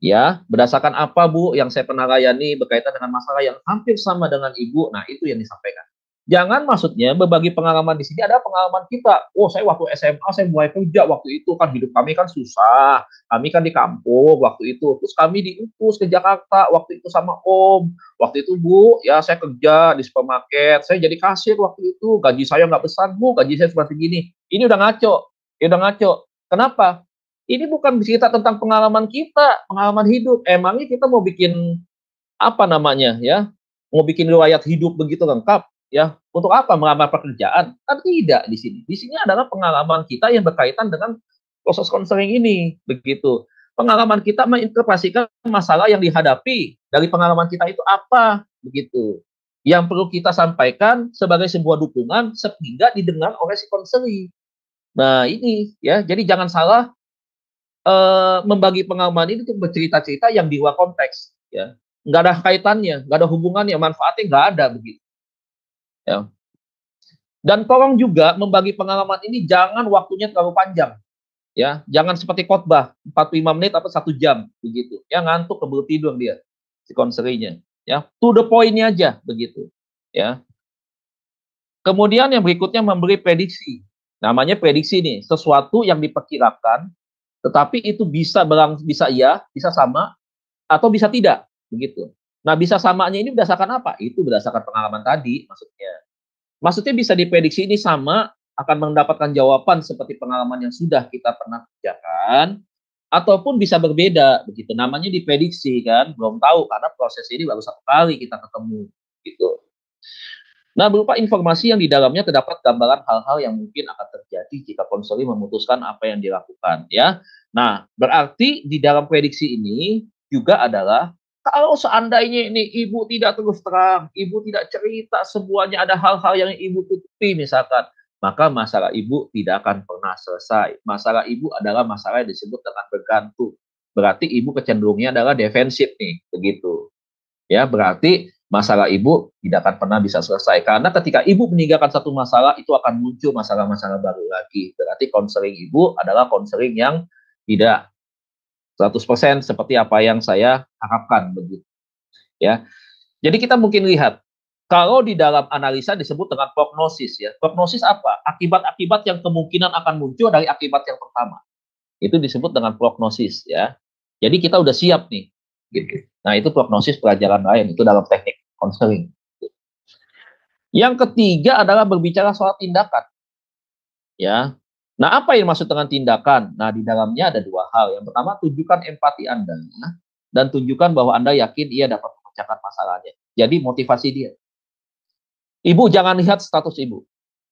ya, berdasarkan apa Bu yang saya pernah layani berkaitan dengan masalah yang hampir sama dengan Ibu, nah itu yang disampaikan. Jangan maksudnya berbagi pengalaman di sini ada pengalaman kita. Oh, saya waktu SMA saya mulai kerja waktu itu kan hidup kami kan susah. Kami kan di kampung waktu itu. Terus kami diutus ke Jakarta waktu itu sama Om. Waktu itu Bu, ya saya kerja di supermarket. Saya jadi kasir waktu itu. Gaji saya nggak besar Bu, gaji saya cuma segini. Ini udah ngaco. Udah ngaco. Kenapa? Ini bukan cerita tentang pengalaman kita, pengalaman hidup. Emangnya kita mau bikin apa namanya ya? Mau bikin riwayat hidup begitu lengkap? Ya, untuk apa melamar pekerjaan? Kan tidak di sini. Di sini adalah pengalaman kita yang berkaitan dengan proses konseling ini, begitu. Pengalaman kita menginterpretasikan masalah yang dihadapi dari pengalaman kita itu apa, begitu. Yang perlu kita sampaikan sebagai sebuah dukungan sehingga didengar oleh si konseling. Nah, ini ya, jadi jangan salah membagi pengalaman ini untuk bercerita-cerita yang di luar konteks, ya. Nggak ada kaitannya, nggak ada hubungannya, manfaatnya nggak ada begitu. Ya. Dan tolong juga membagi pengalaman ini jangan waktunya terlalu panjang, ya. Jangan seperti khotbah 45 menit atau 1 jam begitu. Ya ngantuk keburu tidur dia si konselingnya, ya. To the point-nya aja begitu, ya. Kemudian yang berikutnya memberi prediksi. Namanya prediksi nih, sesuatu yang diperkirakan tetapi itu bisa bisa iya, bisa sama atau bisa tidak, begitu. Nah, bisa samanya ini berdasarkan apa? Itu berdasarkan pengalaman tadi maksudnya. Maksudnya bisa diprediksi ini sama, akan mendapatkan jawaban seperti pengalaman yang sudah kita pernah kerjakan, ataupun bisa berbeda begitu. Namanya diprediksi kan, belum tahu karena proses ini baru 1 kali kita ketemu gitu. Nah, berupa informasi yang di dalamnya terdapat gambaran hal-hal yang mungkin akan terjadi jika konseling memutuskan apa yang dilakukan ya. Nah, berarti di dalam prediksi ini juga adalah kalau seandainya ini ibu tidak terus terang, ibu tidak cerita semuanya, ada hal-hal yang ibu tutupi misalkan, maka masalah ibu tidak akan pernah selesai. Masalah ibu adalah masalah yang disebut dengan bergantung. Berarti ibu kecenderungannya adalah defensif nih, begitu. Ya, berarti masalah ibu tidak akan pernah bisa selesai. Karena ketika ibu meninggalkan satu masalah, itu akan muncul masalah-masalah baru lagi. Berarti konseling ibu adalah konseling yang tidak 100% seperti apa yang saya harapkan begitu. Ya. Jadi kita mungkin lihat kalau di dalam analisa disebut dengan prognosis ya. Prognosis apa? Akibat-akibat yang kemungkinan akan muncul dari akibat yang pertama. Itu disebut dengan prognosis ya. Jadi kita udah siap nih. Gitu. Nah, itu prognosis pelajaran lain, itu dalam teknik konseling. Yang ketiga adalah berbicara soal tindakan. Ya. Nah, apa yang maksud dengan tindakan? Nah, di dalamnya ada 2 hal. Yang pertama, tunjukkan empati Anda dan tunjukkan bahwa Anda yakin ia dapat memecahkan masalahnya. Jadi motivasi dia. Ibu jangan lihat status ibu.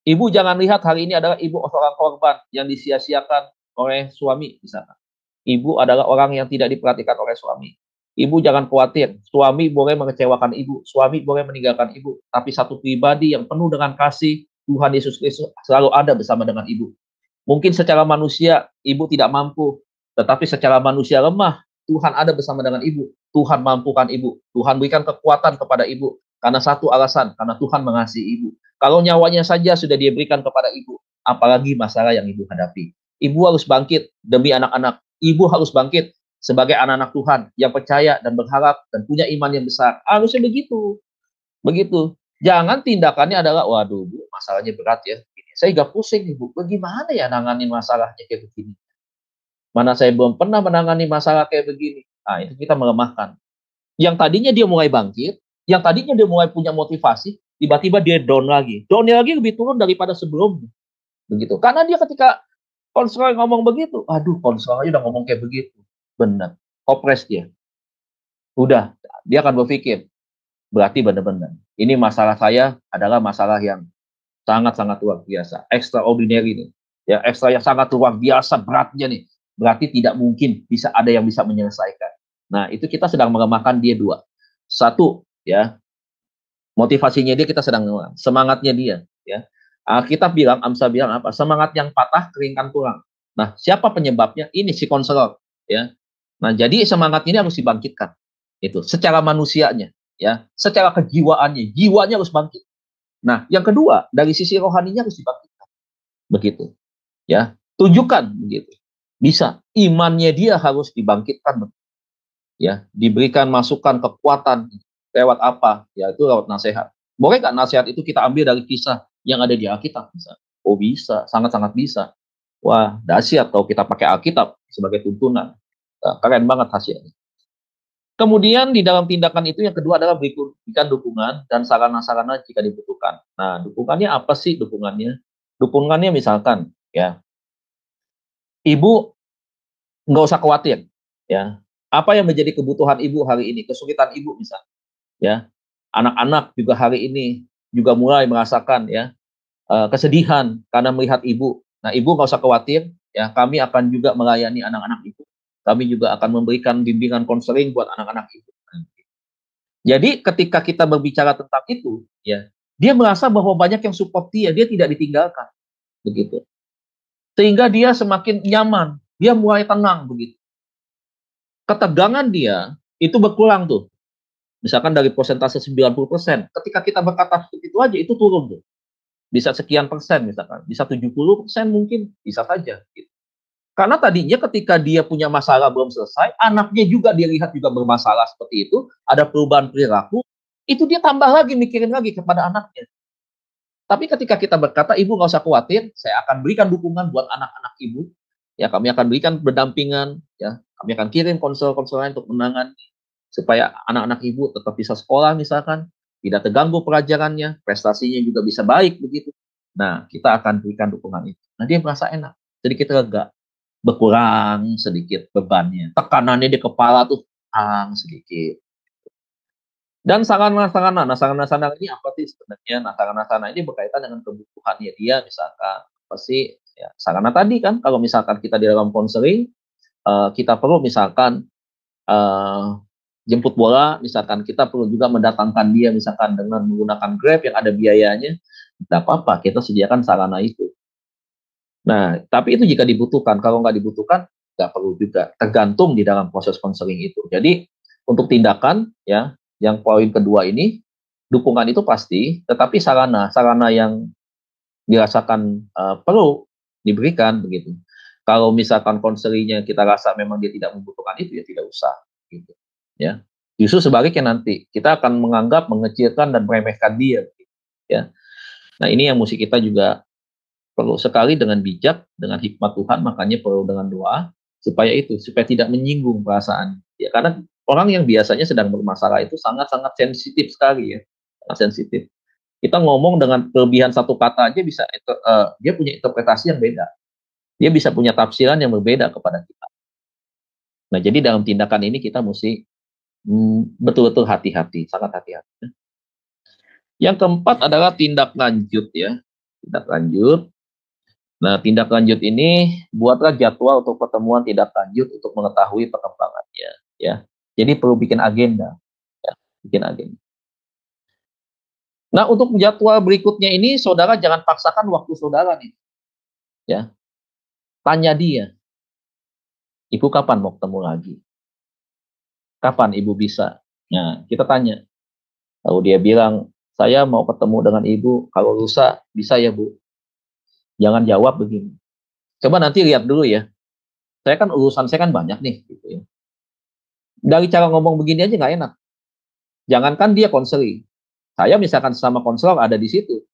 Ibu jangan lihat hari ini adalah ibu seorang korban yang disia-siakan oleh suami misalkan. Ibu adalah orang yang tidak diperhatikan oleh suami. Ibu jangan khawatir, suami boleh mengecewakan ibu, suami boleh meninggalkan ibu, tapi satu pribadi yang penuh dengan kasih, Tuhan Yesus Kristus selalu ada bersama dengan ibu. Mungkin secara manusia, ibu tidak mampu, tetapi secara manusia lemah, Tuhan ada bersama dengan ibu. Tuhan mampukan ibu, Tuhan berikan kekuatan kepada ibu, karena satu alasan, karena Tuhan mengasihi ibu. Kalau nyawanya saja sudah dia berikan kepada ibu, apalagi masalah yang ibu hadapi. Ibu harus bangkit demi anak-anak, ibu harus bangkit sebagai anak-anak Tuhan yang percaya dan berharap dan punya iman yang besar. Harusnya begitu. Begitu. Jangan tindakannya adalah, waduh Bu, masalahnya berat ya. Saya gak pusing nih Bu, bagaimana ya nanganin masalahnya kayak begini. Mana saya belum pernah menangani masalah kayak begini. Nah, itu kita melemahkan. Yang tadinya dia mulai bangkit, yang tadinya dia mulai punya motivasi, tiba-tiba dia down lagi. Down-nya lagi lebih turun daripada sebelumnya. Begitu. Karena dia ketika konselor ngomong begitu, aduh konselor aja udah ngomong kayak begitu. Benar, opres dia. Udah, dia akan berpikir, berarti benar-benar. Ini masalah saya adalah masalah yang sangat-sangat luar biasa, extraordinary nih. Ya, ekstra yang sangat luar biasa beratnya nih. Berarti tidak mungkin bisa ada yang bisa menyelesaikan. Nah, itu kita sedang melemahkan dia 2. 1, ya, motivasinya dia kita sedang melemahkan, semangatnya dia, ya. Kita bilang, Amsa bilang apa? Semangat yang patah keringkan tulang. Nah, siapa penyebabnya? Ini si konselor, ya. Nah, jadi semangat ini harus dibangkitkan. Itu secara manusianya, ya, secara kejiwaannya, jiwanya harus bangkit. Nah, yang kedua, dari sisi rohaninya harus dibangkitkan. Begitu. Ya, tunjukkan begitu. Bisa, imannya dia harus dibangkitkan. Ya, diberikan masukan kekuatan lewat apa? Ya, itu lewat nasihat. Boleh nggak nasihat itu kita ambil dari kisah yang ada di Alkitab misalnya? Oh, bisa, sangat-sangat bisa. Wah, dahsyat kalau kita pakai Alkitab sebagai tuntunan. Keren banget hasilnya. Kemudian di dalam tindakan itu yang kedua adalah berikan dukungan dan sarana-sarana jika dibutuhkan. Nah, dukungannya apa sih dukungannya? Dukungannya misalkan, ya, ibu nggak usah khawatir, ya. Apa yang menjadi kebutuhan ibu hari ini? Kesulitan ibu misalnya, ya. Anak-anak juga hari ini juga mulai merasakan, ya, kesedihan karena melihat ibu. Nah, ibu nggak usah khawatir, ya. Kami akan juga melayani anak-anak ibu. Kami juga akan memberikan bimbingan konseling buat anak-anak ibu. Jadi ketika kita berbicara tentang itu, ya, dia merasa bahwa banyak yang support dia tidak ditinggalkan, begitu. Sehingga dia semakin nyaman, dia mulai tenang begitu. Ketegangan dia itu berkurang tuh. Misalkan dari persentase 90%, ketika kita berkata seperti itu aja itu turun tuh. Bisa sekian persen misalkan, bisa 70% mungkin, bisa saja gitu. Karena tadinya ketika dia punya masalah belum selesai, anaknya juga dia lihat juga bermasalah seperti itu, ada perubahan perilaku, itu dia tambah lagi, mikirin lagi kepada anaknya. Tapi ketika kita berkata, ibu nggak usah khawatir, saya akan berikan dukungan buat anak-anak ibu, ya kami akan berikan berdampingan, ya kami akan kirim konselor-konselor untuk menangani, supaya anak-anak ibu tetap bisa sekolah misalkan, tidak terganggu pelajarannya, prestasinya juga bisa baik begitu. Nah, kita akan berikan dukungan itu. Nah, dia merasa enak, sedikit lega. berkurang sedikit bebannya. Tekanannya di kepala tuh kurang sedikit. Dan sarana-sarana, nah sarana-sarana ini apa sih sebenarnya? Nah sarana-sarana ini berkaitan dengan kebutuhannya dia, misalkan apa sih? Ya, sarana tadi kan, kalau misalkan kita di dalam konseling, kita perlu misalkan jemput bola, misalkan kita perlu juga mendatangkan dia, misalkan dengan menggunakan Grab yang ada biayanya, tidak apa-apa, kita sediakan sarana itu. Nah, tapi itu jika dibutuhkan, kalau nggak dibutuhkan, nggak perlu juga, tergantung di dalam proses konseling itu. Jadi, untuk tindakan, ya, yang poin kedua ini, dukungan itu pasti, tetapi sarana yang dirasakan perlu diberikan, begitu. Kalau misalkan konselingnya kita rasa memang dia tidak membutuhkan itu, ya tidak usah, gitu. Ya, justru sebaliknya nanti kita akan menganggap, mengecilkan dan meremehkan dia, ya. Nah ini yang mesti kita juga perlu sekali dengan bijak, dengan hikmat Tuhan, makanya perlu dengan doa supaya tidak menyinggung perasaan. Ya karena orang yang biasanya sedang bermasalah itu sangat-sangat sensitif sekali, ya, sangat sensitif. Kita ngomong dengan kelebihan satu kata aja bisa dia punya interpretasi yang beda, dia bisa punya tafsiran yang berbeda kepada kita. Nah jadi dalam tindakan ini kita mesti betul-betul hati-hati, sangat hati-hati. Yang keempat adalah tindak lanjut, ya. Tindak lanjut. Nah, tindak lanjut ini buatlah jadwal untuk pertemuan tindak lanjut untuk mengetahui perkembangannya, ya. Jadi perlu bikin agenda, ya, bikin agenda. Nah, untuk jadwal berikutnya ini saudara jangan paksakan waktu saudara nih. Ya. Tanya dia. Ibu kapan mau ketemu lagi? Kapan ibu bisa? Nah, kita tanya. Lalu dia bilang, saya mau ketemu dengan ibu, kalau lusa bisa ya bu? Jangan jawab begini. Coba nanti lihat dulu ya. Urusan saya kan banyak nih. Gitu ya. Dari cara ngomong begini aja nggak enak. Jangankan dia konseling. Saya misalkan sama konselor ada di situ.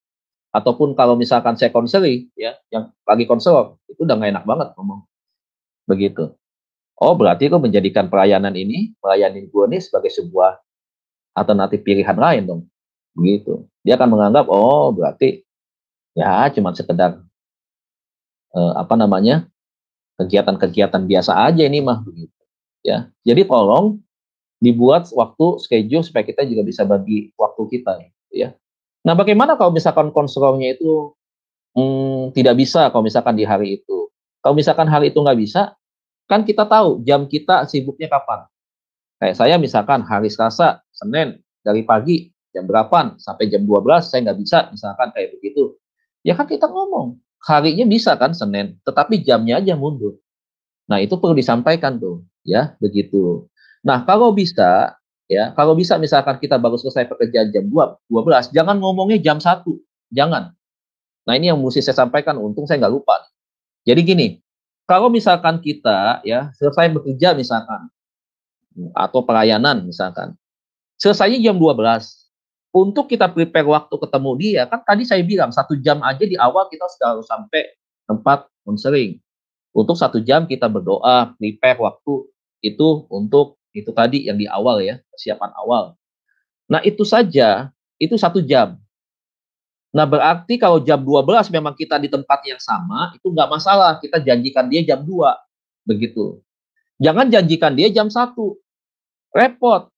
Ataupun kalau misalkan saya konseling, ya, yang lagi konselor, itu udah nggak enak banget ngomong. Begitu. Oh, berarti kok menjadikan melayani gue nih sebagai sebuah alternatif pilihan lain dong. Begitu. Dia akan menganggap, oh berarti ya cuma sekedar kegiatan-kegiatan biasa aja ini mah begitu. Ya. Jadi tolong dibuat waktu schedule supaya kita juga bisa bagi waktu kita, ya. Nah, bagaimana kalau misalkan konselornya itu tidak bisa kalau misalkan di hari itu? Kalau misalkan hari itu nggak bisa, kan kita tahu jam kita sibuknya kapan. Kayak saya misalkan hari Selasa, Senin, dari pagi jam berapa sampai jam 12 saya nggak bisa, misalkan kayak begitu. Ya kan kita ngomong, harinya bisa kan Senin, tetapi jamnya aja mundur. Nah itu perlu disampaikan tuh, ya begitu. Nah kalau bisa misalkan kita baru selesai pekerjaan jam 12, jangan ngomongnya jam 1, jangan. Nah ini yang mesti saya sampaikan, untung saya nggak lupa. Jadi gini, kalau misalkan kita ya selesai bekerja misalkan atau pelayanan misalkan, selesainya jam 12. Untuk kita prepare waktu ketemu dia, kan tadi saya bilang 1 jam aja di awal kita sudah harus sampai tempat konseling. Untuk 1 jam kita berdoa, prepare waktu itu untuk itu tadi yang di awal ya, persiapan awal. Nah itu saja, itu 1 jam. Nah, berarti kalau jam 12 memang kita di tempat yang sama, itu nggak masalah. Kita janjikan dia jam 2. Begitu. Jangan janjikan dia jam 1. Repot.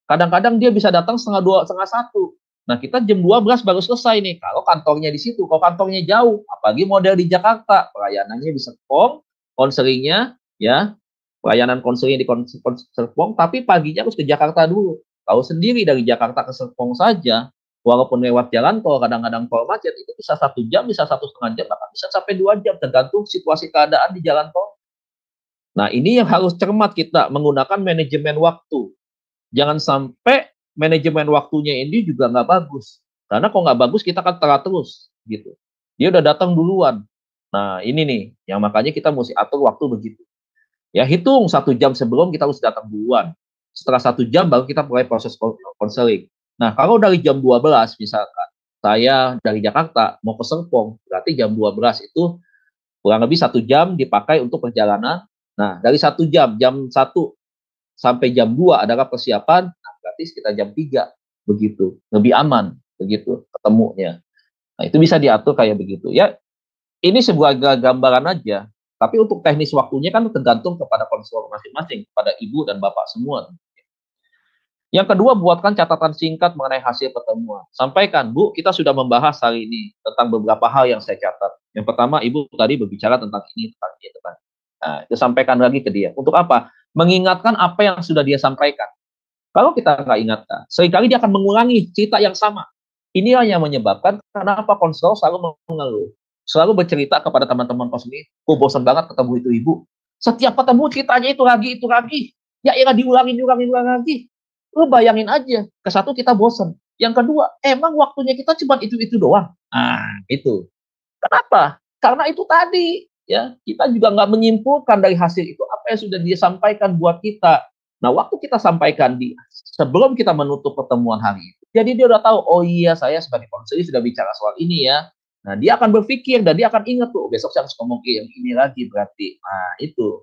Kadang-kadang dia bisa datang setengah 2, setengah 1. Nah, kita jam 12 baru selesai nih. Kalau kantornya di situ, kalau kantornya jauh, apalagi model di Jakarta, pelayanannya di Serpong, konselingnya, ya, pelayanan konseling di Serpong, tapi paginya harus ke Jakarta dulu. Kalau sendiri dari Jakarta ke Serpong saja, walaupun lewat jalan tol, kadang-kadang tol macet, itu bisa 1 jam, bisa 1,5 jam, bahkan bisa sampai 2 jam, tergantung situasi keadaan di jalan tol. Nah, ini yang harus cermat kita, menggunakan manajemen waktu. Jangan sampai manajemen waktunya ini juga nggak bagus. Karena kalau nggak bagus, kita akan telat terus. Gitu. Dia udah datang duluan. Nah, ini nih, yang makanya kita mesti atur waktu begitu. Ya, hitung 1 jam sebelum kita harus datang duluan. Setelah 1 jam, baru kita mulai proses konseling. Nah, kalau dari jam 12 misalkan, saya dari Jakarta mau ke Serpong, berarti jam 12 itu kurang lebih 1 jam dipakai untuk perjalanan. Nah, dari 1 jam 1 sampai jam 2 adalah persiapan, nah berarti sekitar jam 3, begitu. Lebih aman, begitu, ketemunya. Nah, itu bisa diatur kayak begitu. Ya, ini sebuah gambaran aja. Tapi untuk teknis waktunya kan tergantung kepada konselor masing-masing, kepada ibu dan bapak semua. Yang kedua, buatkan catatan singkat mengenai hasil pertemuan. Sampaikan, Bu, kita sudah membahas hari ini tentang beberapa hal yang saya catat. Yang pertama, Ibu tadi berbicara tentang ini, tentang ini, tentang ini. Nah, itu sampaikan lagi ke dia. Untuk apa? Mengingatkan apa yang sudah dia sampaikan. Kalau kita nggak ingatkan, seringkali dia akan mengulangi cerita yang sama. Inilah yang menyebabkan kenapa konselor selalu mengeluh. Selalu bercerita kepada teman-teman konselor, kok bosan banget ketemu itu ibu. Setiap ketemu ceritanya itu lagi. Ya elah diulangi lagi. Lu bayangin aja, ke satu kita bosan. Yang kedua, emang waktunya kita cuma itu doang. Nah, itu. Kenapa? Karena itu tadi, ya kita juga nggak menyimpulkan dari hasil itu apa yang sudah dia sampaikan buat kita. Nah, waktu kita sampaikan sebelum kita menutup pertemuan hari itu, jadi dia udah tahu, oh iya saya sebagai konselor sudah bicara soal ini ya. Nah, dia akan berpikir dan dia akan ingat tuh, besok saya harus ngomong yang ini lagi berarti. Nah, itu.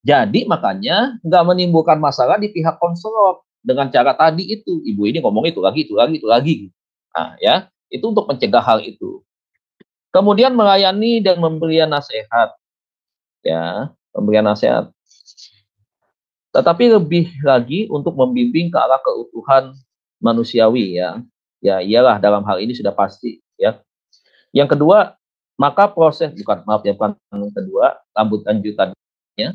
Jadi makanya nggak menimbulkan masalah di pihak konselor dengan cara tadi itu. Ibu ini ngomong itu lagi. Nah, ya, itu untuk mencegah hal itu. Kemudian melayani dan memberikan nasihat. Ya, pemberian nasihat. Tetapi lebih lagi untuk membimbing ke arah keutuhan manusiawi ya. Ya, iyalah dalam hal ini sudah pasti ya. Yang kedua, maka proses bukan kedua, lanjutannya.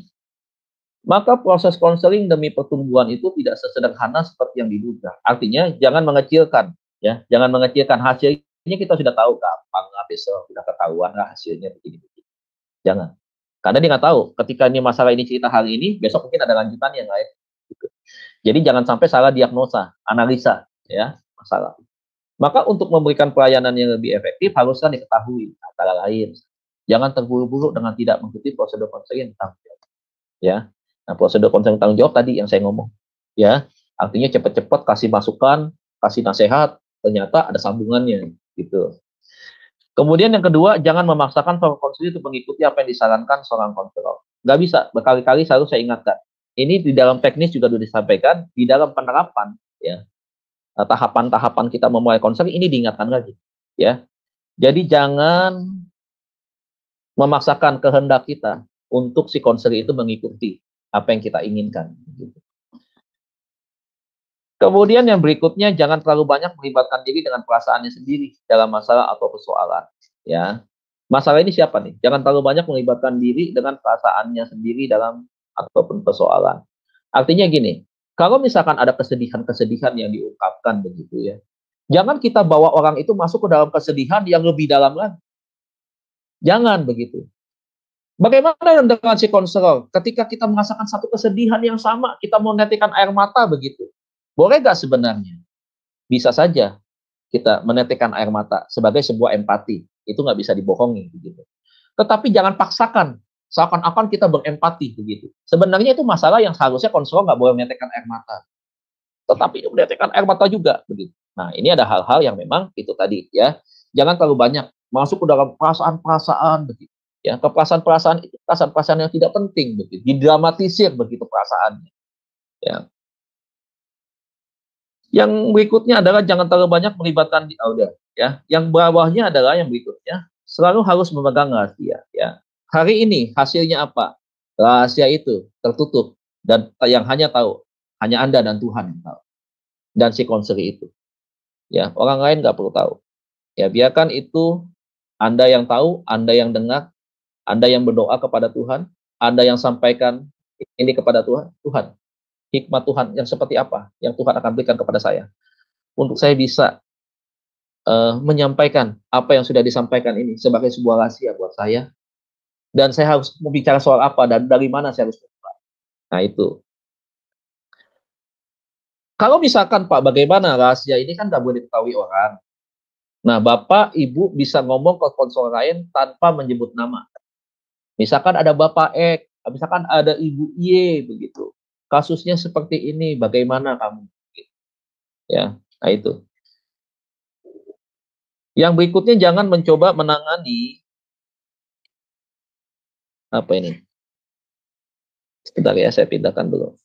Maka proses konseling demi pertumbuhan itu tidak sesederhana seperti yang diduga. Artinya jangan mengecilkan, ya, jangan mengecilkan hasilnya kita sudah tahu gampang lah besok sudah ketahuan lah hasilnya begini. Jangan, karena dia nggak tahu ketika ini masalah ini cerita hari ini, besok mungkin ada lanjutan yang lain. Gitu. Jadi jangan sampai salah diagnosa, analisa, ya masalah. Maka untuk memberikan pelayanan yang lebih efektif haruslah diketahui antara lain, jangan terburu-buru dengan tidak mengikuti prosedur konseling tanggung jawab, ya. Nah, prosedur konseling tanggung jawab tadi yang saya ngomong, ya, artinya cepat-cepat kasih masukan, kasih nasihat, ternyata ada sambungannya, gitu. Kemudian yang kedua, jangan memaksakan seorang konselor untuk mengikuti apa yang disarankan seorang konselor. Nggak bisa, berkali-kali selalu saya ingatkan. Ini di dalam teknis juga sudah disampaikan, di dalam penerapan, ya, tahapan-tahapan kita memulai konseling ini diingatkan lagi, ya. Jadi jangan memaksakan kehendak kita untuk si konselor itu mengikuti apa yang kita inginkan. Kemudian yang berikutnya, jangan terlalu banyak melibatkan diri dengan perasaannya sendiri dalam masalah atau persoalan. Ya, masalah ini siapa nih? Jangan terlalu banyak melibatkan diri dengan perasaannya sendiri dalam ataupun persoalan. Artinya gini, kalau misalkan ada kesedihan-kesedihan yang diungkapkan begitu ya, jangan kita bawa orang itu masuk ke dalam kesedihan yang lebih dalam lagi. Jangan begitu. Bagaimana dengan si konselor? Ketika kita merasakan satu kesedihan yang sama, kita mau netikkan air mata begitu. Boleh nggak sebenarnya? Bisa saja kita menetikkan air mata sebagai sebuah empati. Itu nggak bisa dibohongi begitu. Tetapi jangan paksakan, seakan-akan kita berempati begitu. Sebenarnya itu masalah yang seharusnya konselor nggak boleh menetikkan air mata. Tetapi menetikkan air mata juga begitu. Nah, ini ada hal-hal yang memang itu tadi ya. Jangan terlalu banyak masuk ke dalam perasaan-perasaan begitu. Ya, perasaan-perasaan itu perasaan-perasaan yang tidak penting begitu, didramatisir begitu perasaannya. Ya. Yang berikutnya adalah jangan terlalu banyak melibatkan ya. Yang bawahnya adalah yang berikutnya, selalu harus memegang rahasia, ya. Hari ini hasilnya apa? Rahasia itu tertutup dan yang hanya tahu hanya Anda dan Tuhan yang tahu. Dan si konselor itu. Ya, orang lain nggak perlu tahu. Ya, biarkan itu Anda yang tahu, Anda yang dengar, Anda yang berdoa kepada Tuhan, Anda yang sampaikan ini kepada Tuhan, hikmat Tuhan yang seperti apa yang Tuhan akan berikan kepada saya untuk saya bisa menyampaikan apa yang sudah disampaikan ini sebagai sebuah rahasia buat saya, dan saya harus berbicara soal apa dan dari mana saya harus berbicara. Nah itu. Kalau misalkan Pak, bagaimana rahasia ini kan nggak boleh diketahui orang. Nah, Bapak, Ibu bisa ngomong ke konselor lain tanpa menyebut nama. Misalkan ada Bapak X, misalkan ada Ibu Y, begitu. Kasusnya seperti ini, bagaimana kamu? Ya, nah itu. Yang berikutnya, jangan mencoba menangani apa ini? Sebentar ya, saya pindahkan dulu.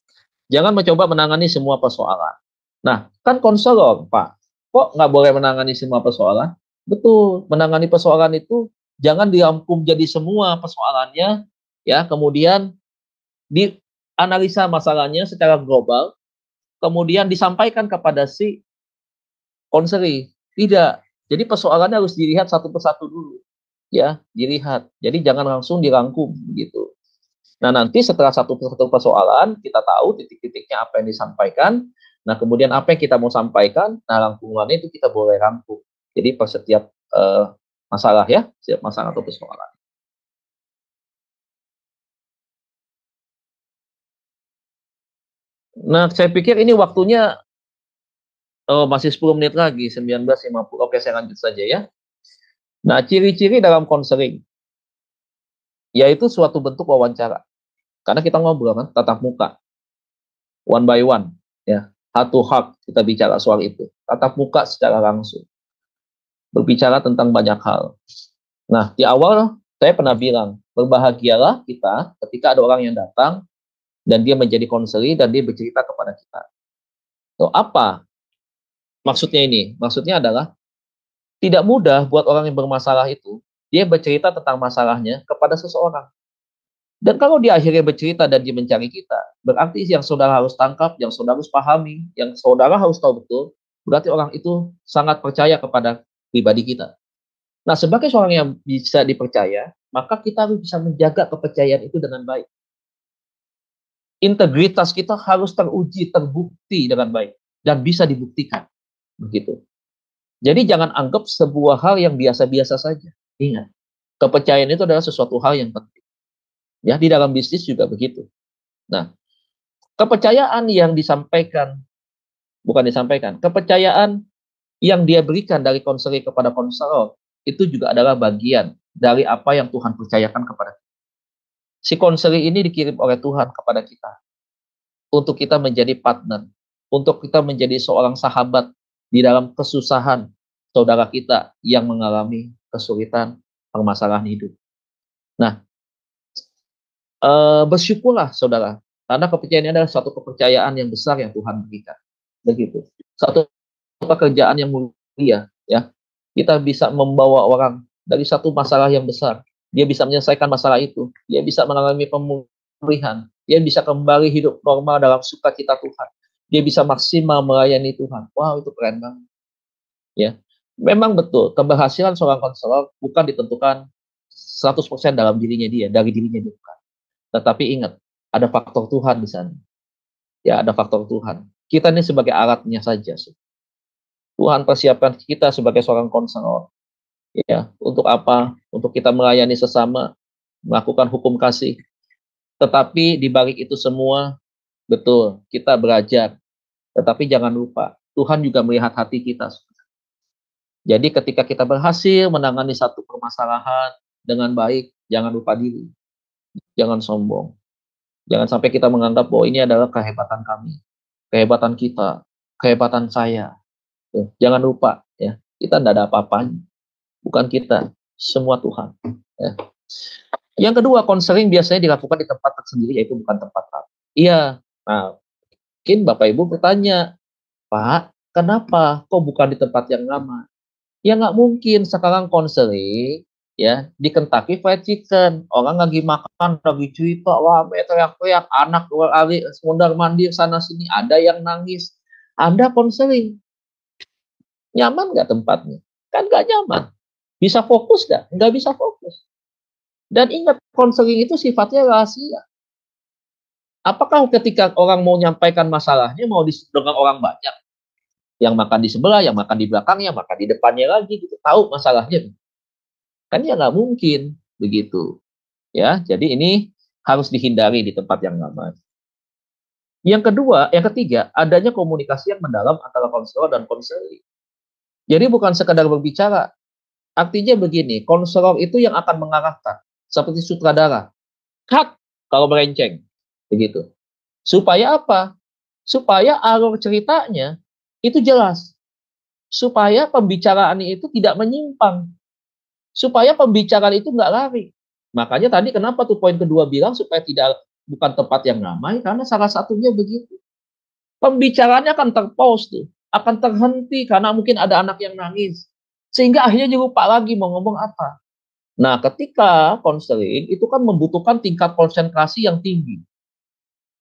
Jangan mencoba menangani semua persoalan. Nah, kan konselor, Pak, kok nggak boleh menangani semua persoalan? Betul, menangani persoalan itu jangan dirangkum jadi semua persoalannya ya, kemudian dianalisa masalahnya secara global, kemudian disampaikan kepada si konseli. Tidak. Jadi persoalannya harus dilihat satu persatu dulu, ya, dilihat. Jadi jangan langsung dirangkum gitu. Nah, nanti setelah satu persatu persoalan, kita tahu titik-titiknya apa yang disampaikan. Nah, kemudian apa yang kita mau sampaikan, nah rangkumannya itu kita boleh rangkum. Jadi per setiap masalah ya, setiap masalah atau persoalan. Nah, saya pikir ini waktunya masih 10 menit lagi, 19.50. Oke, saya lanjut saja ya. Nah, ciri-ciri dalam konseling, yaitu suatu bentuk wawancara. Karena kita ngobrol kan, tatap muka, one by one, ya, heart to heart kita bicara soal itu, tatap muka secara langsung, berbicara tentang banyak hal. Nah, di awal saya pernah bilang, berbahagialah kita ketika ada orang yang datang dan dia menjadi konseli dan dia bercerita kepada kita. So, apa maksudnya ini? Maksudnya adalah tidak mudah buat orang yang bermasalah itu, dia bercerita tentang masalahnya kepada seseorang. Dan kalau dia akhirnya bercerita dan dia mencari kita, berarti yang saudara harus tangkap, yang saudara harus pahami, yang saudara harus tahu betul, berarti orang itu sangat percaya kepada pribadi kita. Nah, sebagai seorang yang bisa dipercaya, maka kita harus bisa menjaga kepercayaan itu dengan baik. Integritas kita harus teruji, terbukti dengan baik, dan bisa dibuktikan. Begitu. Jadi jangan anggap sebuah hal yang biasa-biasa saja. Ingat, kepercayaan itu adalah sesuatu hal yang penting. Ya, di dalam bisnis juga begitu. Nah, kepercayaan yang kepercayaan yang dia berikan dari konselor kepada konselor, itu juga adalah bagian dari apa yang Tuhan percayakan kepada kita. Si konselor ini dikirim oleh Tuhan kepada kita, untuk kita menjadi partner, untuk kita menjadi seorang sahabat di dalam kesusahan saudara kita yang mengalami kesulitan, permasalahan hidup. Nah, bersyukurlah saudara, karena kepercayaan ini adalah suatu kepercayaan yang besar yang Tuhan berikan. Begitu. Satu pekerjaan yang mulia, ya. Kita bisa membawa orang dari satu masalah yang besar. Dia bisa menyelesaikan masalah itu. Dia bisa mengalami pemulihan. Dia bisa kembali hidup normal dalam sukacita Tuhan. Dia bisa maksimal melayani Tuhan. Wow, itu keren banget. Ya. Memang betul, keberhasilan seorang konselor bukan ditentukan 100% dalam dirinya dia, dari dirinya dia bukan. Tetapi ingat, ada faktor Tuhan di sana. Ya, ada faktor Tuhan. Kita ini sebagai alatnya saja. Tuhan persiapkan kita sebagai seorang konselor. Ya, untuk apa? Untuk kita melayani sesama, melakukan hukum kasih. Tetapi di balik itu semua, betul, kita belajar. Tetapi jangan lupa, Tuhan juga melihat hati kita. Jadi ketika kita berhasil menangani satu permasalahan dengan baik, jangan lupa diri. Jangan sombong. Jangan sampai kita menganggap bahwa ini adalah kehebatan kami, kehebatan kita, kehebatan saya. Jangan lupa, ya, kita tidak ada apa-apanya. Bukan kita, semua Tuhan. Ya. Yang kedua, konseling biasanya dilakukan di tempat tersendiri, yaitu bukan tempat ramai. Iya, nah, mungkin Bapak Ibu bertanya, Pak, kenapa kok bukan di tempat yang ramai? Ya nggak mungkin sekarang konseling ya di Kentucky Fried Chicken, orang lagi makan, lagi cerita, wah teriak-teriak, anak lari mondar-mandir sana sini, ada yang nangis. Anda konseling, nyaman nggak tempatnya? Kan nggak nyaman. Bisa fokus nggak? Nggak bisa fokus. Dan ingat, konseling itu sifatnya rahasia. Apakah ketika orang mau menyampaikan masalahnya mau dengan orang banyak? Yang makan di sebelah, yang makan di belakangnya, makan di depannya lagi, gitu. Tahu masalahnya. Kan ya nggak mungkin begitu. Ya, jadi ini harus dihindari di tempat yang ramai. Yang ketiga, adanya komunikasi yang mendalam antara konselor dan konseli. Jadi bukan sekedar berbicara. Artinya begini, konselor itu yang akan mengarahkan, seperti sutradara. Cut kalau melenceng, begitu. Supaya apa? Supaya alur ceritanya itu jelas. Supaya pembicaraan itu tidak menyimpang. Supaya pembicaraan itu nggak lari. Makanya tadi kenapa tuh poin kedua bilang supaya bukan tempat yang ramai, karena salah satunya begitu. Pembicaraannya akan terpause tuh, akan terhenti karena mungkin ada anak yang nangis. Sehingga akhirnya dia lupa lagi mau ngomong apa. Nah, ketika konseling itu kan membutuhkan tingkat konsentrasi yang tinggi.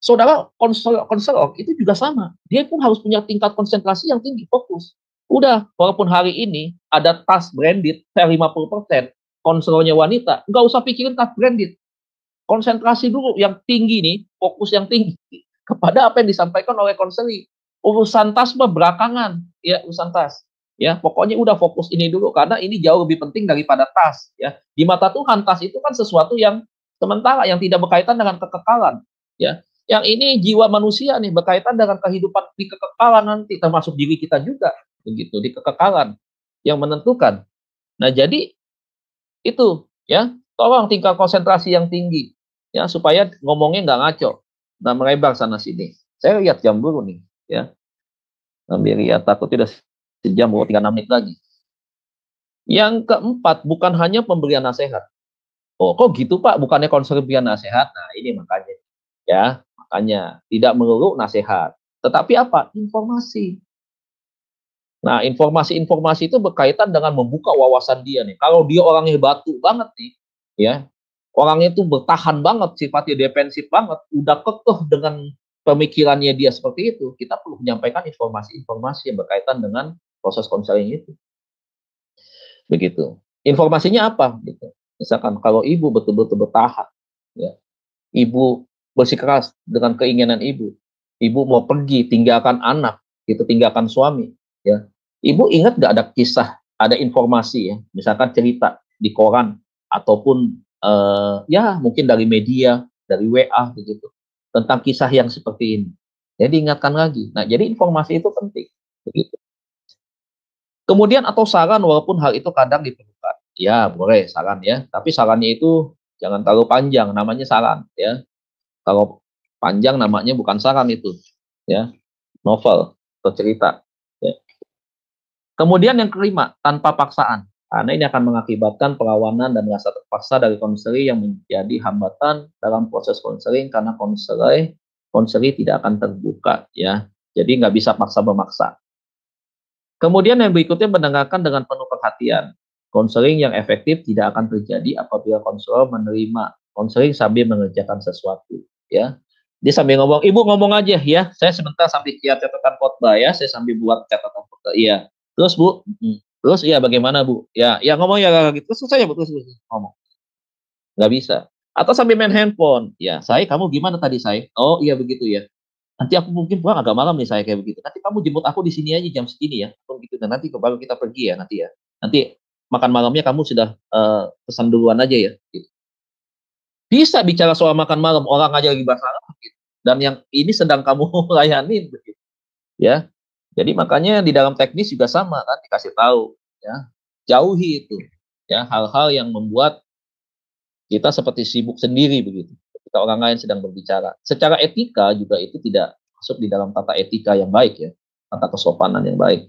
Saudara, konselor itu juga sama. Dia pun harus punya tingkat konsentrasi yang tinggi, fokus. Udah, walaupun hari ini ada tas branded, saya 50%, konselornya wanita, nggak usah pikirin tas branded. Konsentrasi dulu yang tinggi nih, fokus yang tinggi kepada apa yang disampaikan oleh konseling. Urusan tas mah belakangan, ya urusan tas. Ya, pokoknya udah fokus ini dulu karena ini jauh lebih penting daripada tas, ya. Di mata Tuhan tas itu kan sesuatu yang sementara yang tidak berkaitan dengan kekekalan, ya. Yang ini jiwa manusia nih berkaitan dengan kehidupan di kekekalan nanti termasuk diri kita juga begitu di kekekalan yang menentukan. Nah, jadi itu ya, tolong tingkat konsentrasi yang tinggi ya supaya ngomongnya nggak ngaco, nggak melebar sana sini. Saya lihat jam dulu nih ya. Ambil lihat takut tidak sejam, mau 36 menit lagi. Yang keempat, bukan hanya pemberian nasihat. Oh, kok gitu Pak? Bukannya konseling pemberian nasihat? Nah, ini makanya ya, makanya tidak melulu nasihat. Tetapi apa? Informasi. Nah, informasi-informasi itu berkaitan dengan membuka wawasan dia nih. Kalau dia orangnya batu banget nih, ya, orangnya itu bertahan banget, sifatnya defensif banget, udah kekeh dengan pemikirannya dia seperti itu, kita perlu menyampaikan informasi-informasi yang berkaitan dengan proses konseling itu. Begitu. Informasinya apa? Gitu. Misalkan kalau ibu betul-betul bertahan, ya, ibu bersikeras dengan keinginan ibu mau pergi tinggalkan anak, gitu, tinggalkan suami, ya. Ibu ingat nggak ada kisah, ada informasi ya, misalkan cerita di koran ataupun ya mungkin dari media, dari WA begitu, tentang kisah yang seperti ini. Jadi ingatkan lagi. Nah, jadi informasi itu penting, begitu. Kemudian atau saran walaupun hal itu kadang diperlukan. Ya, boleh saran ya, tapi sarannya itu jangan terlalu panjang, namanya saran ya. Kalau panjang namanya bukan saran itu, ya, novel atau cerita. Ya. Kemudian yang kelima, tanpa paksaan. Karena ini akan mengakibatkan perlawanan dan rasa terpaksa dari konseling yang menjadi hambatan dalam proses konseling karena konseling tidak akan terbuka, ya. Jadi nggak bisa paksa memaksa. Kemudian yang berikutnya mendengarkan dengan penuh perhatian. Konseling yang efektif tidak akan terjadi apabila konselor menerima konseling sambil mengerjakan sesuatu, ya. Dia sambil ngomong, ibu ngomong aja ya, saya sebentar sambil lihat catatan khotbah ya, saya sambil buat catatan khotbah, iya. Terus bu, terus iya bagaimana bu? Ya, ya ngomong ya gitu, terus saya terus ngomong, nggak bisa. Atau sambil main handphone, ya saya kamu gimana tadi saya? Oh iya begitu ya. Nanti aku mungkin pulang agak malam nih saya kayak begitu. Nanti kamu jemput aku di sini aja jam segini ya, atau gitu. Dan nanti baru kita pergi ya nanti ya. Nanti makan malamnya kamu sudah pesan duluan aja ya. Gitu. Bisa bicara soal makan malam, orang aja lagi bahas gitu. Dan yang ini sedang kamu layani, begitu. Ya. Jadi makanya di dalam teknis juga sama kan, dikasih tahu, ya. Jauhi itu, ya, hal-hal yang membuat kita seperti sibuk sendiri begitu. Ketika orang lain sedang berbicara. Secara etika juga itu tidak masuk di dalam tata etika yang baik ya, tata kesopanan yang baik.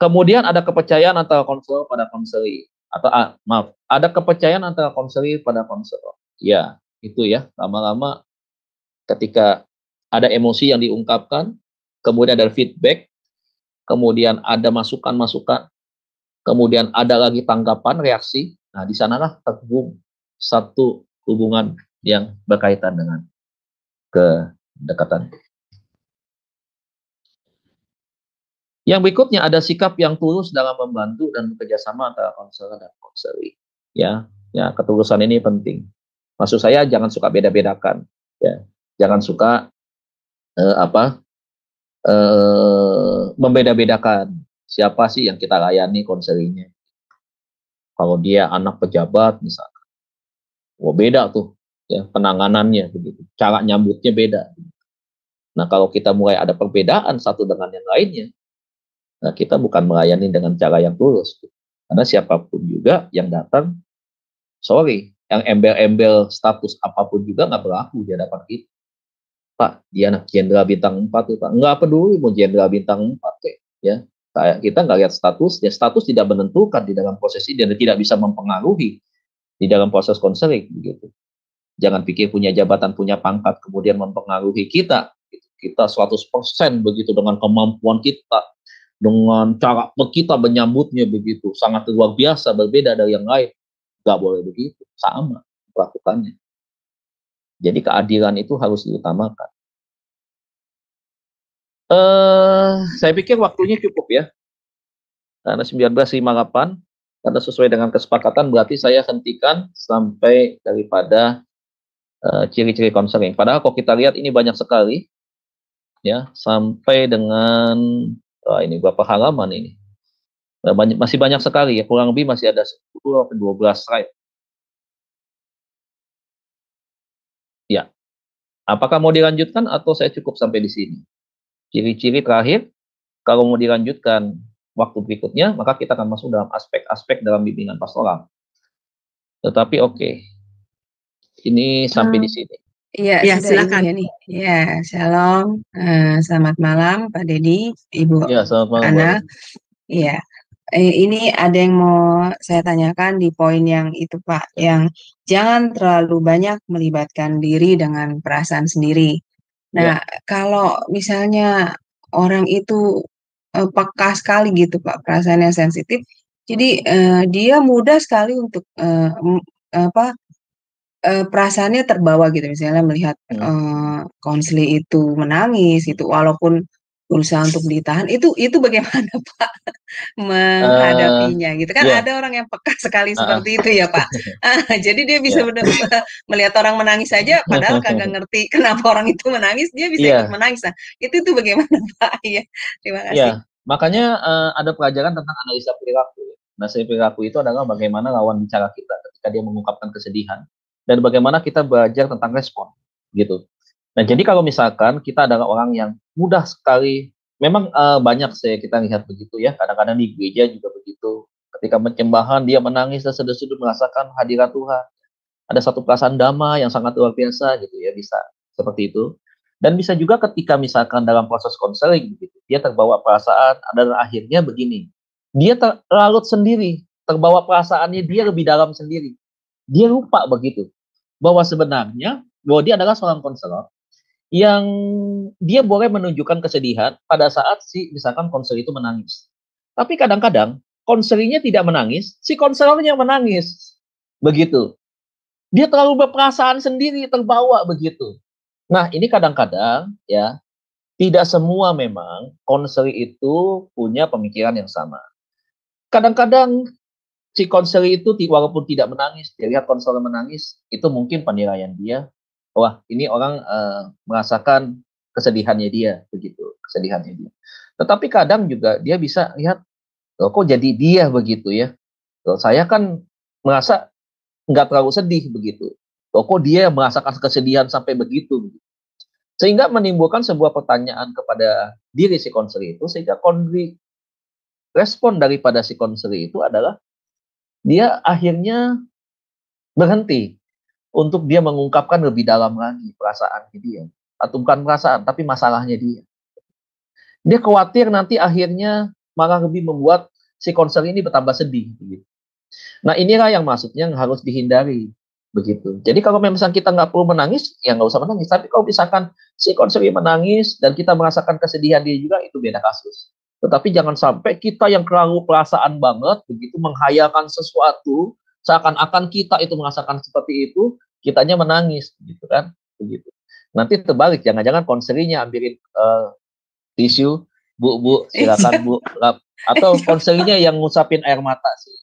Kemudian ada kepercayaan antara konselor pada konseli atau maaf, ada kepercayaan antara konseli pada konselor. Ya, itu ya, lama-lama ketika ada emosi yang diungkapkan, kemudian ada feedback, kemudian ada masukan-masukan, kemudian ada lagi tanggapan, reaksi. Nah, di sanalah terhubung satu hubungan yang berkaitan dengan kedekatan. Yang berikutnya ada sikap yang tulus dalam membantu dan bekerjasama antara konselor dan konseli. Ya, ya ketulusan ini penting. Maksud saya jangan suka beda-bedakan. Ya, jangan suka membeda-bedakan siapa sih yang kita layani konselinya. Kalau dia anak pejabat misalnya, beda tuh ya penanganannya begitu, cara nyambutnya beda. Nah kalau kita mulai ada perbedaan satu dengan yang lainnya, nah kita bukan melayani dengan cara yang tulus. Karena siapapun juga yang datang, sorry, yang embel-embel status apapun juga nggak berlaku di hadapan kita. Pak, dia anak jenderal bintang 4 tuh Pak. Nggak peduli mau jenderal bintang 4 ya. Kita nggak lihat status, ya status tidak menentukan di dalam proses ini dan tidak bisa mempengaruhi di dalam proses konseling begitu. Jangan pikir punya jabatan, punya pangkat kemudian mempengaruhi kita. Kita 100% begitu dengan kemampuan kita dengan cara kita menyambutnya begitu sangat luar biasa, berbeda dari yang lain. Nggak boleh begitu, sama perlakukannya. Jadi keadilan itu harus diutamakan. Saya pikir waktunya cukup ya, karena 19.58, karena sesuai dengan kesepakatan berarti saya hentikan sampai daripada ciri-ciri konseling. Padahal kalau kita lihat ini banyak sekali, ya, sampai dengan ini berapa halaman ini? Masih banyak sekali ya, kurang lebih masih ada 10 atau 12 slide. Ya, apakah mau dilanjutkan atau saya cukup sampai di sini? Ciri-ciri terakhir, kalau mau dilanjutkan waktu berikutnya, maka kita akan masuk dalam aspek-aspek dalam bimbingan pastoral. Tetapi oke. Ini sampai di sini. Iya, Ya, sudah silakan. Ibu Yani. Ya, shalom. Selamat malam Pak Dedi, Ibu Ya, selamat malam, Bu. Ana. Iya. Ini ada yang mau saya tanyakan di poin yang itu Pak, yang jangan terlalu banyak melibatkan diri dengan perasaan sendiri. Nah, kalau misalnya orang itu peka sekali gitu Pak, perasaannya sensitif, jadi dia mudah sekali untuk perasaannya terbawa gitu, misalnya melihat konseli itu menangis itu, walaupun berusaha untuk ditahan, itu bagaimana Pak menghadapinya gitu kan? Ya. Ada orang yang peka sekali seperti itu ya Pak. Jadi dia bisa Ya. melihat orang menangis saja, padahal kagak ngerti kenapa orang itu menangis, dia bisa ikut menangis. Nah, itu bagaimana Pak? Iya, terima kasih. Ya, makanya ada pelajaran tentang analisa perilaku. Analisa perilaku itu adalah bagaimana lawan bicara kita ketika dia mengungkapkan kesedihan, dan bagaimana kita belajar tentang respon, gitu. Nah, jadi kalau misalkan kita adalah orang yang mudah sekali, memang banyak kita lihat begitu ya, kadang-kadang di gereja juga begitu. Ketika penyembahan dia menangis dan sedih-sedih merasakan hadirat Tuhan. Ada satu perasaan damai yang sangat luar biasa gitu ya, bisa seperti itu. Dan bisa juga ketika misalkan dalam proses konseling gitu, dia terbawa perasaan dan akhirnya begini. Dia terlarut sendiri, terbawa perasaannya dia lebih dalam sendiri. Dia lupa begitu bahwa sebenarnya bahwa dia adalah seorang konselor yang dia boleh menunjukkan kesedihan pada saat si misalkan konselor itu menangis. Tapi kadang-kadang konselornya tidak menangis, si konselornya menangis. Begitu. Dia terlalu berperasaan sendiri, terbawa begitu. Nah, ini kadang-kadang ya, tidak semua memang konseli itu punya pemikiran yang sama. Kadang-kadang si konseli itu walaupun tidak menangis, dia lihat konselor menangis, itu mungkin penilaian dia, wah ini orang merasakan kesedihannya dia, begitu, kesedihannya dia. Tetapi kadang juga dia bisa lihat, kok jadi dia begitu ya. Saya kan merasa nggak terlalu sedih begitu. Kok dia merasakan kesedihan sampai begitu. Sehingga menimbulkan sebuah pertanyaan kepada diri si konseli itu, sehingga respon daripada si konseli itu adalah dia akhirnya berhenti untuk dia mengungkapkan lebih dalam lagi perasaannya dia. Atau bukan perasaan, tapi masalahnya dia. Dia khawatir nanti akhirnya malah lebih membuat si konseli ini bertambah sedih. Begitu. Nah, inilah yang maksudnya yang harus dihindari, begitu. Jadi kalau misalkan kita nggak perlu menangis, ya nggak usah menangis. Tapi kalau misalkan si konseli menangis dan kita merasakan kesedihan dia juga, itu beda kasus. Tetapi jangan sampai kita yang terlalu perasaan banget, begitu menghayalkan sesuatu, seakan-akan kita itu merasakan seperti itu, kitanya menangis, gitu kan? Begitu. Nanti terbalik, jangan-jangan konselinya ambilin tisu, bu, silakan bu, atau konselinya yang ngusapin air mata sih.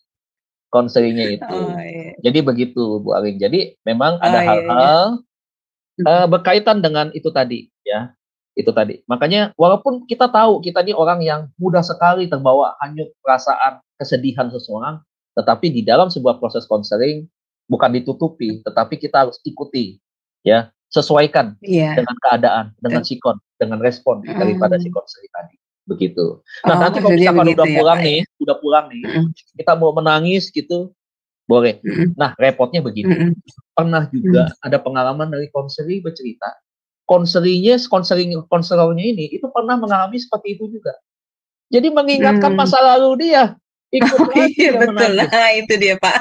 Konselingnya itu. Iya. Jadi begitu Bu Aring. Jadi memang ada hal-hal berkaitan dengan itu tadi ya. Itu tadi. Makanya walaupun kita tahu kita ini orang yang mudah sekali terbawa hanyut perasaan kesedihan seseorang, tetapi di dalam sebuah proses konseling bukan ditutupi, tetapi kita harus ikuti ya, sesuaikan dengan keadaan, dengan sikon, dengan respon daripada si konseling tadi. Begitu. Nah, nanti kalau misalkan udah pulang nih, kita mau menangis gitu, boleh. Nah, repotnya begini. Pernah juga ada pengalaman dari konseli bercerita, konselornya ini itu pernah mengalami seperti itu juga. Jadi mengingatkan masa lalu dia, ikut lagi dia menangis. Nah, itu dia Pak.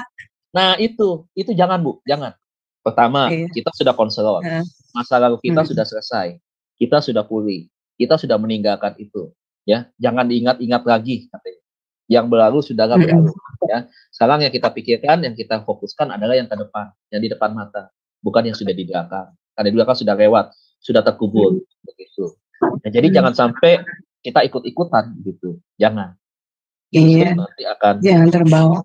Nah, itu jangan Bu, jangan. Pertama, kita sudah konselor, masa lalu kita sudah selesai, kita sudah pulih, kita sudah meninggalkan itu. ya, jangan diingat-ingat lagi katanya. Yang berlalu sudahlah berlalu, ya. Sekarang yang kita pikirkan, yang kita fokuskan adalah yang ke depan, yang di depan mata, bukan yang sudah di belakang. Karena di belakang sudah lewat, sudah terkubur, begitu. Nah, jadi jangan sampai kita ikut-ikutan gitu, jangan. Iya, Nanti akan, jangan terbawa.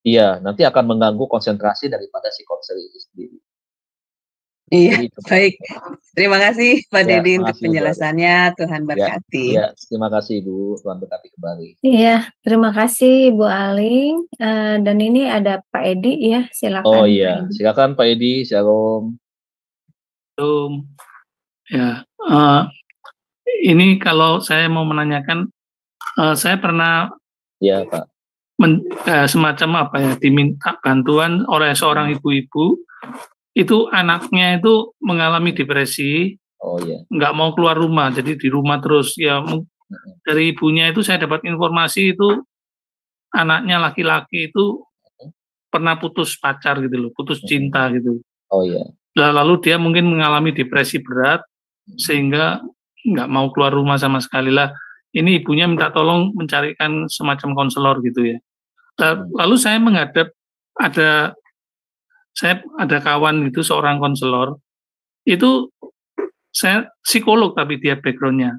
iya, nanti akan mengganggu konsentrasi daripada si konselor itu sendiri. Iya, Jadi, baik. Terima kasih Pak Ya, Dedi untuk makasih, Bu penjelasannya. Tuhan berkati. Ya, terima kasih Bu, Tuhan berkati kembali. Iya, terima kasih Bu Aling. Dan ini ada Pak Edi ya, silakan. Oh Pak iya, Edi. silakan Pak Edi, shalom. Shalom. Ya, ini kalau saya mau menanyakan, saya pernah Ya Pak. semacam apa ya, diminta bantuan oleh seorang ibu-ibu, itu anaknya itu mengalami depresi, Oh iya. nggak mau keluar rumah, jadi di rumah terus. Ya, dari ibunya itu saya dapat informasi itu anaknya laki-laki itu pernah putus pacar gitu loh, putus cinta gitu. Oh iya. Lalu dia mungkin mengalami depresi berat sehingga nggak mau keluar rumah sama sekali lah. Ini ibunya minta tolong mencarikan semacam konselor gitu ya. Lalu saya menghadap ada kawan itu, seorang konselor itu, saya psikolog tapi dia backgroundnya.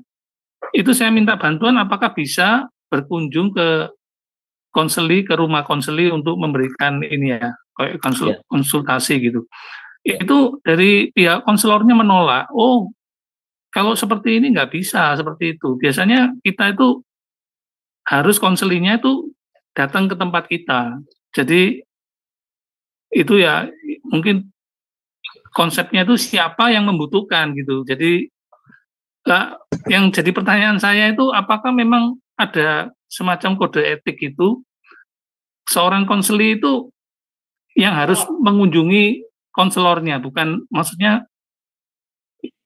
Itu saya minta bantuan apakah bisa berkunjung ke rumah konseli untuk memberikan ini ya, kayak konsultasi gitu. Itu dari pihak konselornya menolak. Oh, kalau seperti ini nggak bisa seperti itu. Biasanya kita itu harus konselinya itu datang ke tempat kita. Jadi itu ya mungkin konsepnya itu siapa yang membutuhkan gitu. Jadi yang jadi pertanyaan saya itu apakah memang ada semacam kode etik itu seorang konseli itu yang harus mengunjungi konselornya, bukan maksudnya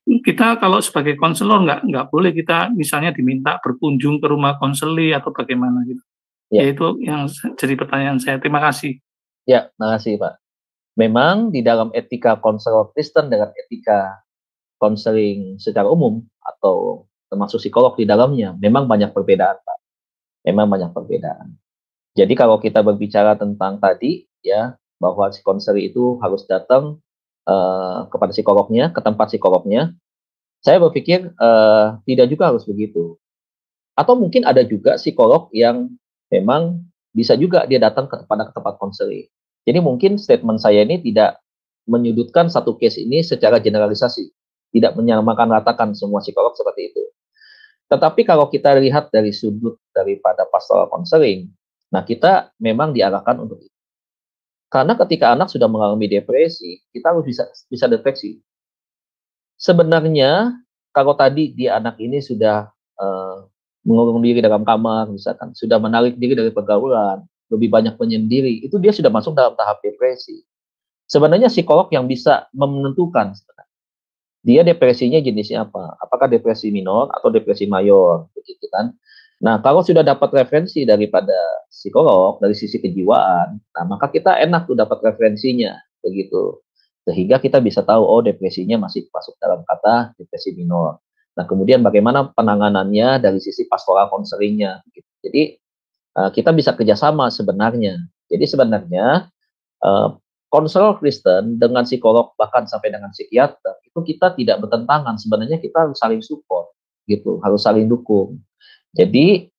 kita kalau sebagai konselor nggak boleh kita misalnya diminta berkunjung ke rumah konseli atau bagaimana gitu. Ya itu yang jadi pertanyaan saya. Terima kasih. Ya, terima kasih Pak. Memang di dalam etika konselor Kristen dengan etika konseling secara umum atau termasuk psikolog di dalamnya memang banyak perbedaan Pak. Memang banyak perbedaan. Jadi kalau kita berbicara tentang tadi ya bahwa si konselor itu harus datang kepada psikolognya, ke tempat psikolognya, saya berpikir tidak juga harus begitu. Atau mungkin ada juga psikolog yang memang bisa juga dia datang kepada tempat konseling. Jadi mungkin statement saya ini tidak menyudutkan satu case ini secara generalisasi, tidak menyamakan ratakan semua psikolog seperti itu. Tetapi kalau kita lihat dari sudut daripada pastoral counseling, nah kita memang diarahkan untuk itu. Karena ketika anak sudah mengalami depresi, kita harus bisa deteksi. Sebenarnya kalau tadi dia anak ini sudah mengurung diri dalam kamar, misalkan sudah menarik diri dari pergaulan, lebih banyak menyendiri, itu dia sudah masuk dalam tahap depresi. Sebenarnya psikolog yang bisa menentukan sebenarnya dia depresinya jenisnya apa, apakah depresi minor atau depresi mayor, begitu kan? Nah, kalau sudah dapat referensi daripada psikolog dari sisi kejiwaan, nah maka kita enak tuh dapat referensinya, begitu. Sehingga kita bisa tahu, oh depresinya masih masuk dalam kata depresi minor. Nah, kemudian bagaimana penanganannya dari sisi pastoral counselingnya. Gitu. Jadi, kita bisa kerjasama sebenarnya. Jadi sebenarnya, konselor Kristen dengan psikolog bahkan sampai dengan psikiater, itu kita tidak bertentangan. Sebenarnya kita harus saling support, gitu, harus saling dukung. Jadi,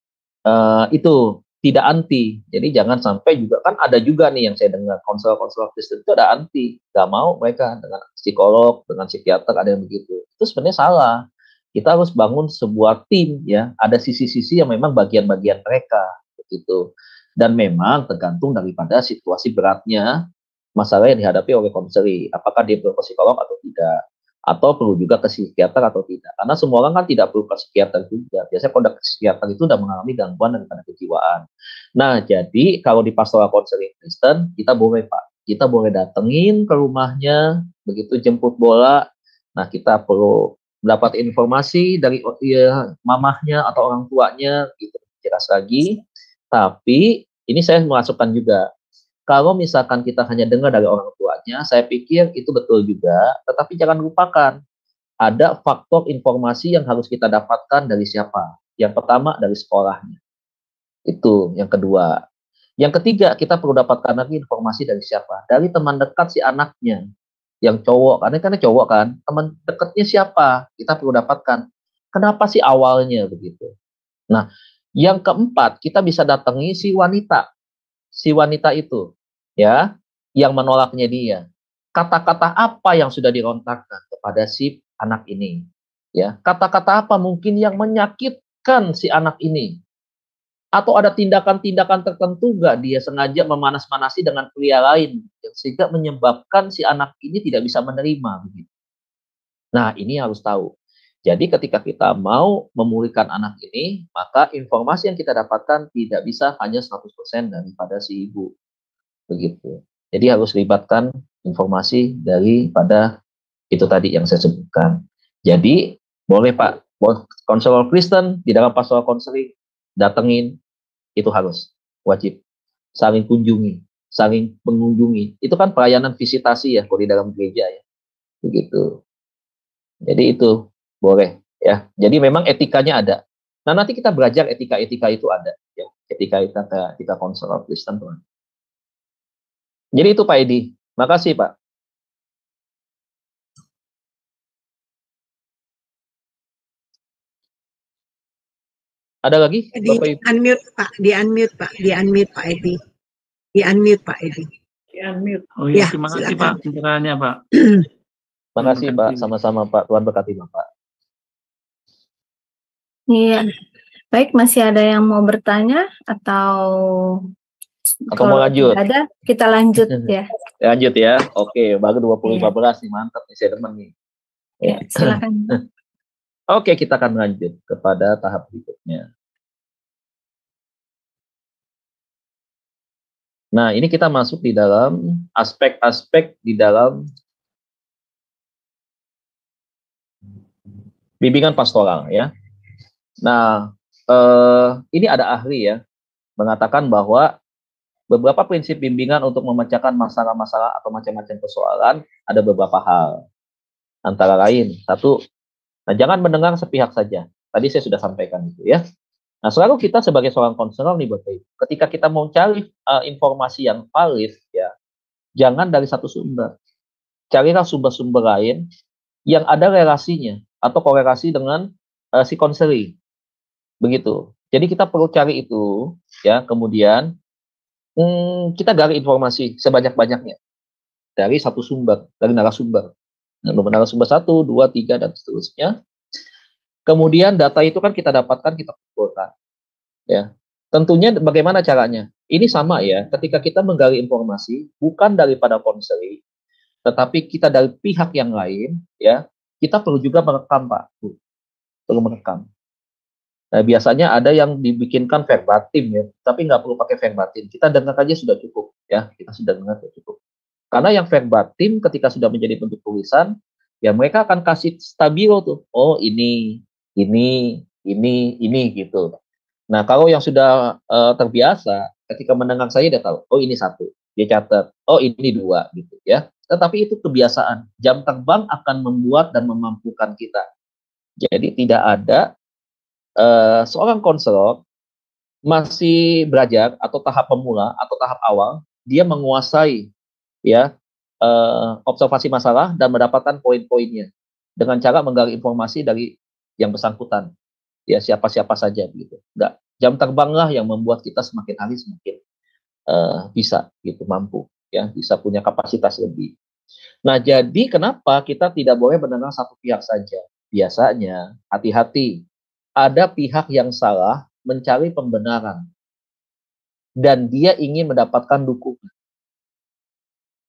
itu tidak anti. Jadi jangan sampai juga, kan ada juga nih yang saya dengar, konselor-konselor Kristen itu ada anti. Gak mau mereka dengan psikolog, dengan psikiater, ada yang begitu. Itu sebenarnya salah. Kita harus bangun sebuah tim ya, ada sisi-sisi yang memang bagian-bagian mereka begitu. Dan memang tergantung daripada situasi beratnya masalah yang dihadapi oleh konseli, apakah dia perlu ke psikolog atau tidak, atau perlu juga ke psikiater atau tidak. Karena semua orang kan tidak perlu ke psikiater juga. Biasanya kalau ke psikiater itu sudah mengalami gangguan daripada kejiwaan. Nah, jadi kalau di pastoral counseling Kristen, kita boleh Pak, kita boleh datengin ke rumahnya, begitu jemput bola. Nah, kita perlu mendapat informasi dari mamahnya atau orang tuanya, gitu jelas lagi. Tapi ini saya masukkan juga, kalau misalkan kita hanya dengar dari orang tuanya, saya pikir itu betul juga, tetapi jangan lupakan ada faktor informasi yang harus kita dapatkan dari siapa, Yang pertama dari sekolahnya. Itu yang kedua. Yang ketiga, kita perlu dapatkan lagi informasi dari siapa? Dari teman dekat si anaknya. Yang cowok, karena cowok kan, teman dekatnya siapa? Kita perlu dapatkan. Kenapa sih awalnya begitu? Nah, yang keempat, kita bisa datangi si wanita. Si wanita itu, ya, yang menolaknya dia. Kata-kata apa yang sudah dirontakkan kepada si anak ini? Ya, kata-kata apa mungkin yang menyakitkan si anak ini? Atau ada tindakan-tindakan tertentu nggak dia sengaja memanas-manasi dengan pria lain sehingga menyebabkan si anak ini tidak bisa menerima begitu. Nah, ini harus tahu. Jadi ketika kita mau memulihkan anak ini, maka informasi yang kita dapatkan tidak bisa hanya 100% daripada si ibu. Begitu. Jadi harus libatkan informasi daripada itu tadi yang saya sebutkan. Jadi boleh Pak, konselor Kristen di dalam pastoral konseling datengin, itu harus wajib, saling kunjungi, saling mengunjungi. Itu kan pelayanan visitasi ya kalau di dalam gereja ya, begitu. Jadi itu boleh ya. Jadi memang etikanya ada. Nah, nanti kita belajar etika-etika itu ada ya, etika konselor Kristen tuh. Jadi itu Pak Edi. Makasih Pak. Ada lagi? Di unmute Pak, di unmute Pak Edi. Di unmute Pak Edi. Oh iya, Ya, terima kasih silakan. Pak pencerahannya Pak. Terima kasih Pak, sama-sama Pak. Tuhan berkati Bapak. Iya. Baik, masih ada yang mau bertanya atau mau lanjut? Ada, kita lanjut ya. Lanjut ya. Oke, baru 2015 nih, mantap nih, saya demen nih. Ya, silakan. Oke, kita akan lanjut kepada tahap berikutnya. Nah, ini kita masuk di dalam aspek-aspek di dalam bimbingan pastoral ya. Nah, ini ada ahli ya mengatakan bahwa beberapa prinsip bimbingan untuk memecahkan masalah-masalah atau macam-macam persoalan ada beberapa hal. Antara lain, satu, nah jangan mendengar sepihak saja. Tadi saya sudah sampaikan itu ya. Nah, selalu kita sebagai seorang konselor nih Bapak Ibu, ketika kita mau cari informasi yang valid ya, jangan dari satu sumber. Carilah sumber-sumber lain yang ada relasinya atau korelasi dengan si konseling. Begitu. Jadi kita perlu cari itu ya, kemudian kita gali informasi sebanyak-banyaknya dari satu sumber, dari narasumber. Nah, narasumber 1, 2, 3 dan seterusnya. Kemudian data itu kan kita dapatkan, kita kumpulkan. Ya. Tentunya bagaimana caranya? Ini sama ya, ketika kita menggali informasi bukan daripada konseling, tetapi kita dari pihak yang lain, ya, kita perlu juga merekam, Pak. Perlu merekam. Nah, biasanya ada yang dibikinkan verbatim ya, tapi nggak perlu pakai verbatim. Kita dengar aja sudah cukup, ya. Kita sudah dengar sudah cukup. Karena yang verbatim ketika sudah menjadi bentuk tulisan, ya mereka akan kasih stabilo tuh. Oh, ini gitu. Nah, kalau yang sudah terbiasa, ketika mendengar saya dia tahu, oh ini satu, dia catat, oh ini dua, gitu ya. Tetapi itu kebiasaan. Jam terbang akan membuat dan memampukan kita. Jadi tidak ada seorang konselor masih belajar atau tahap pemula atau tahap awal, dia menguasai ya observasi masalah dan mendapatkan poin-poinnya dengan cara menggali informasi dari yang bersangkutan. Ya siapa-siapa saja gitu. Enggak, jam terbanglah yang membuat kita semakin hari semakin bisa gitu, mampu ya, bisa punya kapasitas lebih. Nah, jadi kenapa kita tidak boleh mendengar satu pihak saja? Biasanya hati-hati, ada pihak yang salah mencari pembenaran dan dia ingin mendapatkan dukungan.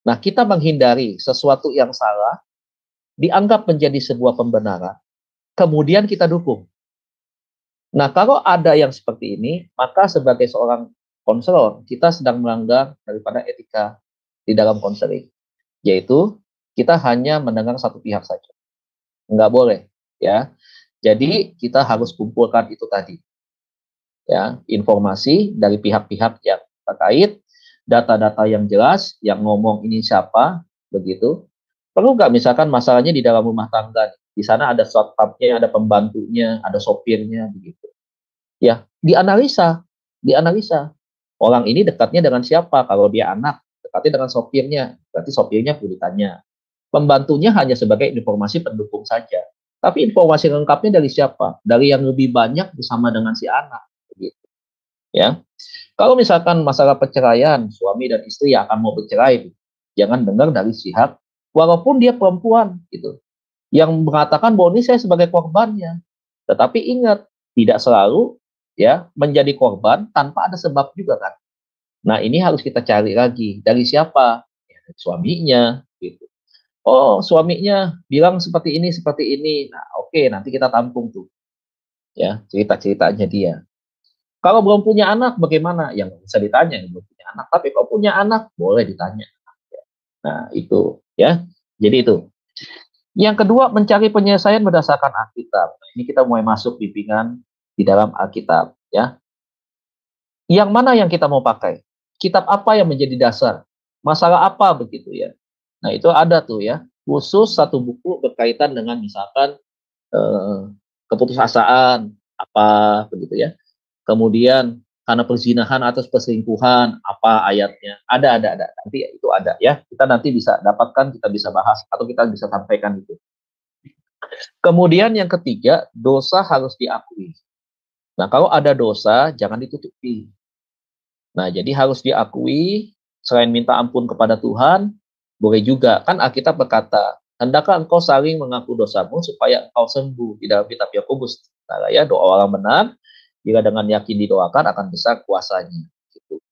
Nah, kita menghindari sesuatu yang salah dianggap menjadi sebuah pembenaran, kemudian kita dukung. Nah, kalau ada yang seperti ini, maka sebagai seorang konselor, kita sedang melanggar daripada etika di dalam konseling, yaitu kita hanya mendengar satu pihak saja. Nggak boleh, ya. Jadi, kita harus kumpulkan itu tadi. Ya, informasi dari pihak-pihak yang terkait, data-data yang jelas, yang ngomong ini siapa, begitu. Perlu nggak misalkan masalahnya di dalam rumah tangga, di sana ada satpamnya, ada pembantunya, ada sopirnya, begitu. Ya, dianalisa, dianalisa. Orang ini dekatnya dengan siapa? Kalau dia anak, dekatnya dengan sopirnya, berarti sopirnya perlu ditanya. Pembantunya hanya sebagai informasi pendukung saja. Tapi informasi lengkapnya dari siapa? Dari yang lebih banyak bersama dengan si anak. Begitu. Ya, kalau misalkan masalah perceraian, suami dan istri yang akan mau bercerai, jangan dengar dari pihak, walaupun dia perempuan, gitu, yang mengatakan bahwa ini saya sebagai korbannya. Tetapi ingat, tidak selalu ya menjadi korban tanpa ada sebab juga kan. Nah ini harus kita cari lagi dari siapa? Ya, dari suaminya, gitu. Oh suaminya bilang seperti ini, seperti ini. Nah oke, nanti kita tampung tuh, ya cerita-ceritanya dia. Kalau belum punya anak bagaimana? Yang bisa ditanya, belum punya anak. Tapi kalau punya anak boleh ditanya. Nah itu ya. Jadi itu. Yang kedua, mencari penyelesaian berdasarkan Alkitab. Nah, ini kita mulai masuk bimbingan di dalam Alkitab, ya. Yang mana yang kita mau pakai? Kitab apa yang menjadi dasar? Masalah apa begitu ya? Nah, itu ada tuh ya. Khusus satu buku berkaitan dengan misalkan keputusasaan apa begitu ya. Kemudian karena perzinahan atau perselingkuhan apa ayatnya? Ada. Nanti itu ada ya. Kita nanti bisa dapatkan, kita bisa bahas atau kita bisa sampaikan itu. Kemudian yang ketiga, dosa harus diakui. Nah, kalau ada dosa, jangan ditutupi. Nah, jadi harus diakui, selain minta ampun kepada Tuhan, boleh juga. Kan Alkitab berkata, hendaklah engkau saling mengaku dosamu supaya engkau sembuh. Di dalam kitab Yakobus, nah, ya, doa orang benar, jika dengan yakin didoakan akan besar kuasanya. Gitu.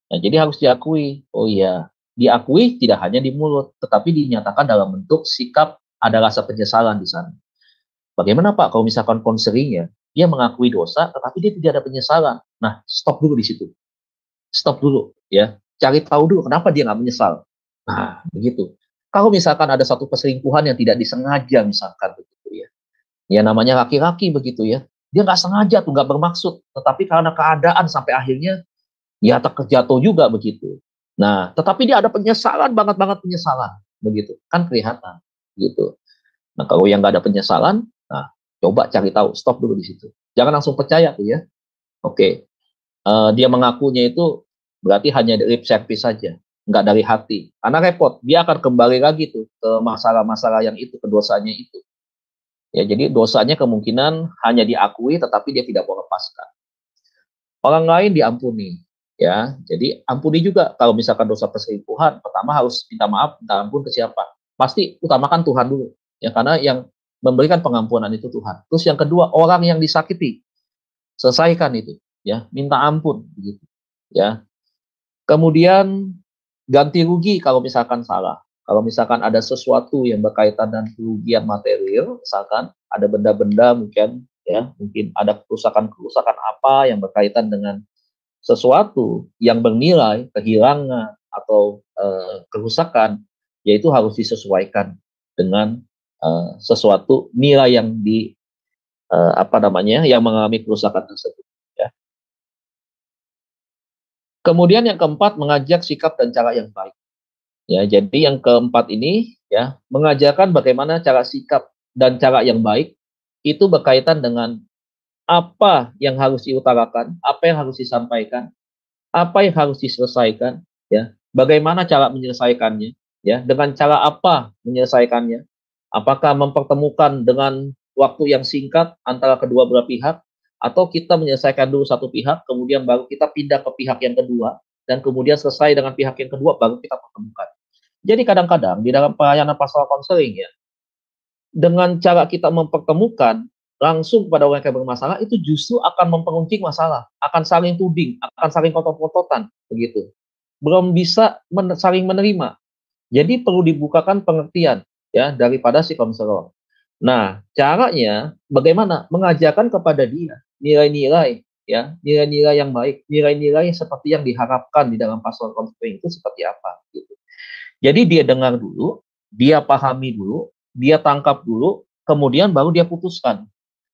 Nah, jadi harus diakui. Oh iya, diakui tidak hanya di mulut, tetapi dinyatakan dalam bentuk sikap, ada rasa penyesalan di sana. Bagaimana Pak kalau misalkan konselingnya dia mengakui dosa tetapi dia tidak ada penyesalan? Nah, stop dulu di situ. Stop dulu ya. Cari tahu dulu kenapa dia nggak menyesal. Nah, begitu. Kalau misalkan ada satu perselingkuhan yang tidak disengaja misalkan begitu ya. Ya namanya laki-laki begitu ya. Dia nggak sengaja tuh, nggak bermaksud, tetapi karena keadaan sampai akhirnya ya terjatuh juga begitu. Nah, tetapi dia ada penyesalan, banget penyesalan begitu. Kan kelihatan gitu. Nah, kalau yang nggak ada penyesalan, nah, coba cari tahu, stop dulu di situ. Jangan langsung percaya tuh ya. Oke, dia mengakunya itu berarti hanya lip service saja, nggak dari hati. Karena repot, dia akan kembali lagi tuh ke masalah-masalah yang itu, ke dosanya itu. Ya, jadi dosanya kemungkinan hanya diakui, tetapi dia tidak mau lepaskan. Orang lain diampuni, ya. Jadi ampuni juga. Kalau misalkan dosa perselingkuhan, pertama harus minta maaf, minta ampun ke siapa? Pasti utamakan Tuhan dulu. Ya, karena yang memberikan pengampunan itu Tuhan. Terus yang kedua, orang yang disakiti, selesaikan itu, ya, minta ampun, begitu, ya. Kemudian ganti rugi kalau misalkan salah. Kalau misalkan ada sesuatu yang berkaitan dengan kerugian material, misalkan ada benda-benda mungkin, ya, mungkin ada kerusakan-kerusakan apa yang berkaitan dengan sesuatu yang bernilai, kehilangan atau kerusakan, yaitu harus disesuaikan dengan sesuatu nilai yang yang mengalami kerusakan tersebut. Ya. Kemudian yang keempat, mengajak sikap dan cara yang baik. Ya, jadi yang keempat ini ya mengajarkan bagaimana cara sikap dan cara yang baik itu berkaitan dengan apa yang harus diutarakan, apa yang harus disampaikan, apa yang harus diselesaikan, ya, bagaimana cara menyelesaikannya, ya, dengan cara apa menyelesaikannya. Apakah mempertemukan dengan waktu yang singkat antara kedua belah pihak, atau kita menyelesaikan dulu satu pihak, kemudian baru kita pindah ke pihak yang kedua, dan kemudian selesai dengan pihak yang kedua, baru kita pertemukan. Jadi kadang-kadang di dalam pelayanan pastoral konseling ya, dengan cara kita mempertemukan langsung kepada orang yang bermasalah, itu justru akan memperuncing masalah, akan saling tuding, akan saling kotot-kototan, begitu. Belum bisa saling menerima. Jadi perlu dibukakan pengertian ya daripada si konselor. Nah, caranya bagaimana? Mengajarkan kepada dia nilai-nilai ya, nilai-nilai yang baik, nilai-nilai seperti yang diharapkan di dalam pastoral konseling itu seperti apa gitu. Jadi dia dengar dulu, dia pahami dulu, dia tangkap dulu, kemudian baru dia putuskan.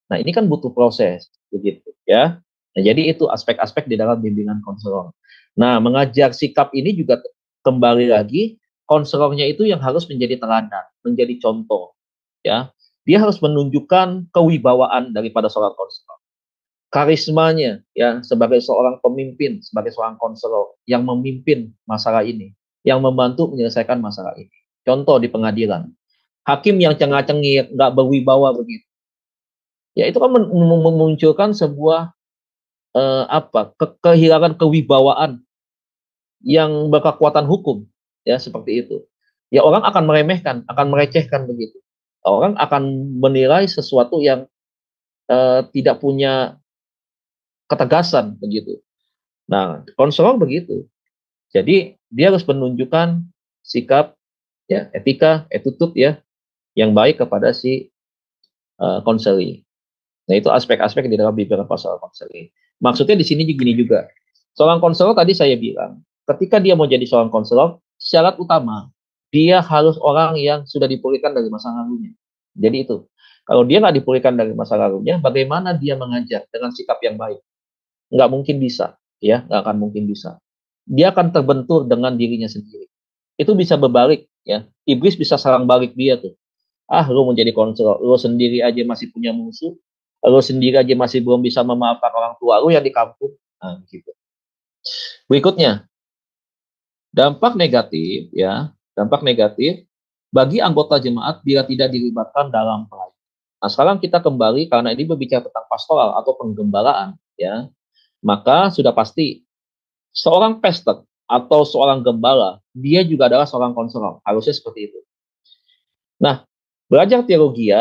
Nah, ini kan butuh proses begitu ya. Nah, jadi itu aspek-aspek di dalam bimbingan konselor. Nah, mengajar sikap ini juga kembali lagi konselornya itu yang harus menjadi teladan, menjadi contoh, ya. Dia harus menunjukkan kewibawaan daripada seorang konselor. karismanya ya sebagai seorang pemimpin, sebagai seorang konselor yang memimpin masalah ini, yang membantu menyelesaikan masalah ini. Contoh di pengadilan, hakim yang cengah-cengir, nggak berwibawa begitu. Ya itu kan memunculkan sebuah kehilangan kewibawaan yang berkekuatan hukum, ya seperti itu. Ya orang akan meremehkan, akan merecehkan begitu. Orang akan menilai sesuatu yang tidak punya ketegasan begitu. Nah, konselor begitu. Jadi dia harus menunjukkan sikap ya, etika, attitude ya yang baik kepada si konseli. Nah, itu aspek-aspek di dalam beberapa soal konseli. Maksudnya di sini gini juga. Seorang konselor tadi saya bilang, ketika dia mau jadi seorang konselor, syarat utama dia harus orang yang sudah dipulihkan dari masa lalunya. Jadi itu. Kalau dia nggak dipulihkan dari masa lalunya, bagaimana dia mengajar dengan sikap yang baik? Nggak mungkin bisa, ya, nggak akan mungkin bisa. Dia akan terbentur dengan dirinya sendiri. Itu bisa berbalik, ya. Iblis bisa serang balik dia tuh. Lu mau jadi konselor, lu sendiri aja masih punya musuh, lu sendiri aja masih belum bisa memaafkan orang tua lu yang di kampung. Nah, gitu. Berikutnya, dampak negatif, ya, dampak negatif bagi anggota jemaat bila tidak dilibatkan dalam pelayanan. Nah, sekarang kita kembali karena ini berbicara tentang pastoral atau penggembalaan, ya. Maka sudah pasti seorang pastor atau seorang gembala, dia juga adalah seorang konselor. Harusnya seperti itu. Nah, belajar teologi,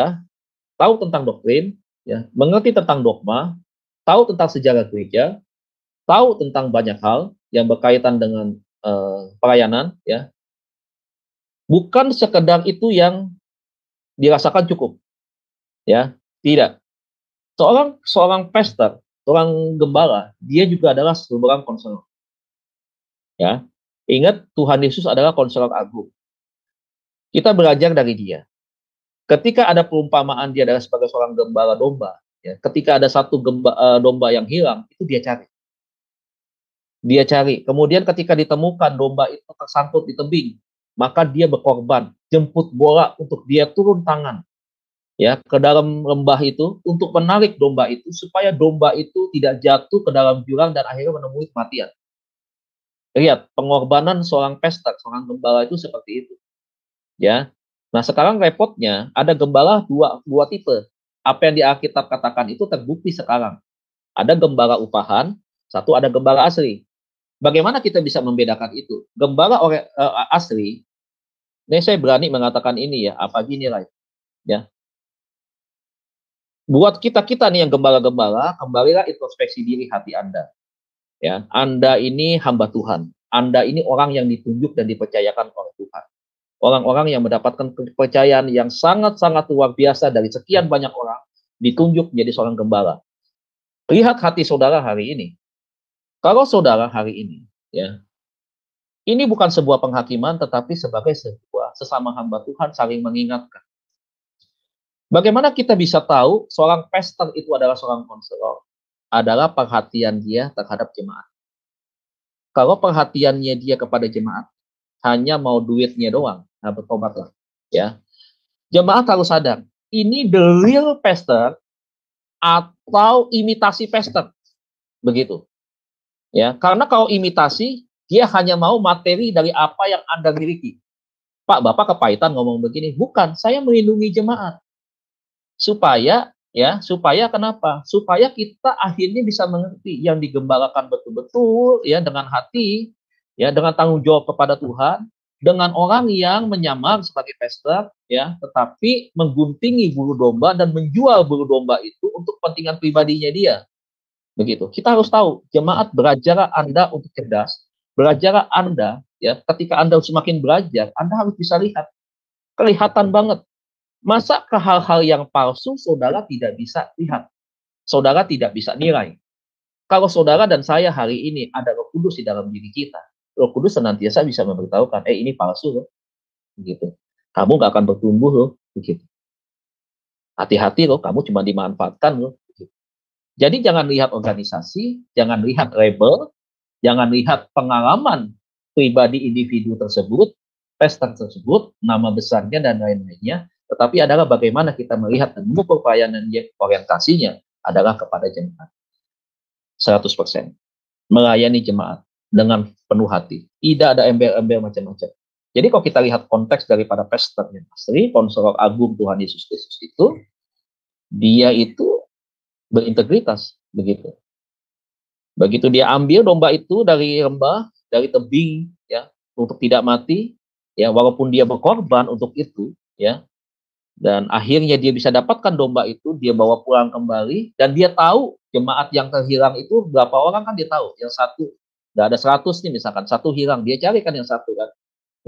tahu tentang doktrin, ya, mengerti tentang dogma, tahu tentang sejarah gereja, tahu tentang banyak hal yang berkaitan dengan pelayanan, ya. Bukan sekedar itu yang dirasakan cukup, ya, tidak. Seorang pastor, seorang gembala, dia juga adalah seorang konselor. Ya, ingat Tuhan Yesus adalah konselor agung. Kita belajar dari dia. Ketika ada perumpamaan dia adalah sebagai seorang gembala domba, ya, ketika ada satu domba yang hilang, itu dia cari. Dia cari. Kemudian ketika ditemukan domba itu tersangkut di tebing, maka dia berkorban, jemput bola untuk dia turun tangan, ya, ke dalam lembah itu untuk menarik domba itu supaya domba itu tidak jatuh ke dalam jurang dan akhirnya menemui kematian. Lihat, pengorbanan seorang pastor, seorang gembala itu seperti itu. Ya. Nah, sekarang repotnya ada gembala dua tipe. Apa yang di Alkitab katakan itu terbukti sekarang. Ada gembala upahan, satu ada gembala asli. Bagaimana kita bisa membedakan itu? Gembala asli, ini saya berani mengatakan ini ya, apa gini lah, ya. Buat kita nih yang gembala-gembala, kembalilah introspeksi diri hati Anda. Ya, Anda ini hamba Tuhan. Anda ini orang yang ditunjuk dan dipercayakan oleh Tuhan. Orang-orang yang mendapatkan kepercayaan yang sangat-sangat luar biasa dari sekian banyak orang ditunjuk menjadi seorang gembala. Lihat hati saudara hari ini. Kalau saudara hari ini, ya, ini bukan sebuah penghakiman, tetapi sebagai sebuah sesama hamba Tuhan saling mengingatkan. Bagaimana kita bisa tahu seorang pastor itu adalah seorang konselor? Adalah perhatian dia terhadap jemaat. Kalau perhatiannya dia kepada jemaat hanya mau duitnya doang, nah bertobatlah, ya. Jemaat harus sadar, ini the real pastor atau imitasi pastor, begitu. Ya, karena kalau imitasi, dia hanya mau materi dari apa yang Anda miliki. Pak, Bapak kepahitan ngomong begini. Bukan, saya melindungi jemaat. Supaya kenapa? Supaya kita akhirnya bisa mengerti yang digembalakan betul-betul, ya, dengan hati, ya, dengan tanggung jawab kepada Tuhan, dengan orang yang menyamar sebagai pastor, ya, tetapi mengguntingi bulu domba dan menjual bulu domba itu untuk kepentingan pribadinya dia. Begitu. Kita harus tahu, jemaat, belajarlah Anda untuk cerdas, belajarlah Anda, ya, ketika Anda semakin belajar, Anda harus bisa lihat. Kelihatan banget. Masa ke hal-hal yang palsu saudara tidak bisa lihat? Saudara tidak bisa nilai. Kalau saudara dan saya hari ini ada Roh Kudus di dalam diri kita, Roh Kudus senantiasa bisa memberitahukan, ini palsu loh. Begitu. Kamu gak akan bertumbuh loh. Begitu. Hati-hati loh, kamu cuma dimanfaatkan loh. Jadi jangan lihat organisasi, jangan lihat label, jangan lihat pengalaman pribadi individu tersebut, pastor tersebut, nama besarnya dan lain-lainnya, tetapi adalah bagaimana kita melihat dan mengukur pelayanan orientasinya adalah kepada jemaat. 100%. Melayani jemaat dengan penuh hati. Tidak ada ember-ember macam-macam. Jadi kalau kita lihat konteks daripada pastornya Sri, konselor agung Tuhan Yesus Kristus itu, dia itu berintegritas, begitu. Begitu dia ambil domba itu dari lembah, dari tebing, ya, untuk tidak mati, ya, walaupun dia berkorban untuk itu, ya, dan akhirnya dia bisa dapatkan domba itu, dia bawa pulang kembali, dan dia tahu jemaat yang terhilang itu berapa orang kan dia tahu, yang satu, nggak ada 100 nih misalkan, satu hilang, dia carikan yang satu kan,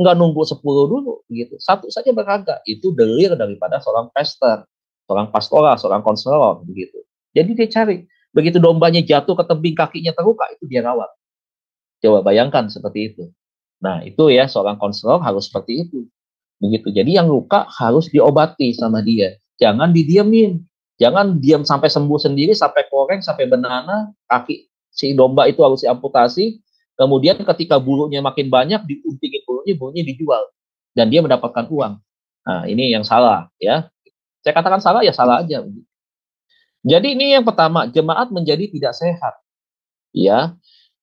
nggak nunggu 10 dulu, gitu, satu saja berharga, itu delir daripada seorang pastor, seorang pastoral, seorang konselor, begitu. Jadi dia cari, begitu dombanya jatuh ke tebing, kakinya terluka, itu dia rawat. Coba bayangkan seperti itu. Nah, itu ya, seorang konselor harus seperti itu. Begitu. Jadi yang luka harus diobati sama dia. Jangan didiemin. Jangan diam sampai sembuh sendiri, sampai koreng, sampai benana, kaki si domba itu harus diamputasi. Kemudian ketika bulunya makin banyak, diuntingin bulunya dijual. Dan dia mendapatkan uang. Nah, ini yang salah, ya. Saya katakan salah, ya salah aja. Jadi ini yang pertama, jemaat menjadi tidak sehat. Ya.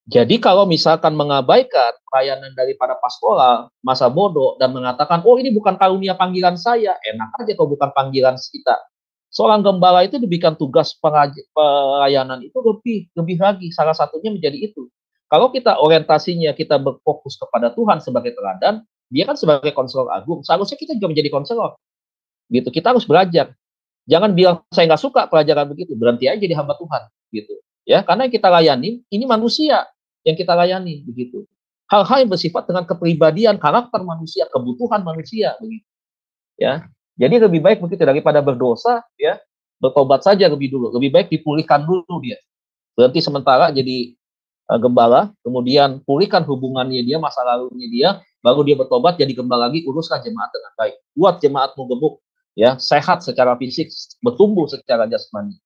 Jadi kalau misalkan mengabaikan pelayanan daripada pastoral, masa bodoh, dan mengatakan, oh ini bukan karunia panggilan saya, enak aja kalau bukan panggilan kita. Seorang gembala itu diberikan tugas pelayanan itu lebih lagi, salah satunya menjadi itu. Kalau kita orientasinya, kita berfokus kepada Tuhan sebagai teladan, dia kan sebagai konselor agung, seharusnya kita juga menjadi konselor. Gitu, kita harus belajar. Jangan bilang, saya nggak suka pelajaran begitu, berhenti aja jadi hamba Tuhan. Gitu. Ya, karena yang kita layani ini manusia yang kita layani, begitu. Hal-hal yang bersifat dengan kepribadian, karakter manusia, kebutuhan manusia, begitu. Ya, jadi lebih baik begitu daripada berdosa, ya, bertobat saja lebih dulu. Lebih baik dipulihkan dulu dia. Berhenti sementara jadi gembala, kemudian pulihkan hubungannya dia, masa lalunya dia, baru dia bertobat jadi gembala lagi, uruskan jemaat dengan baik. Buat jemaatmu gemuk, ya, sehat secara fisik, bertumbuh secara jasmani.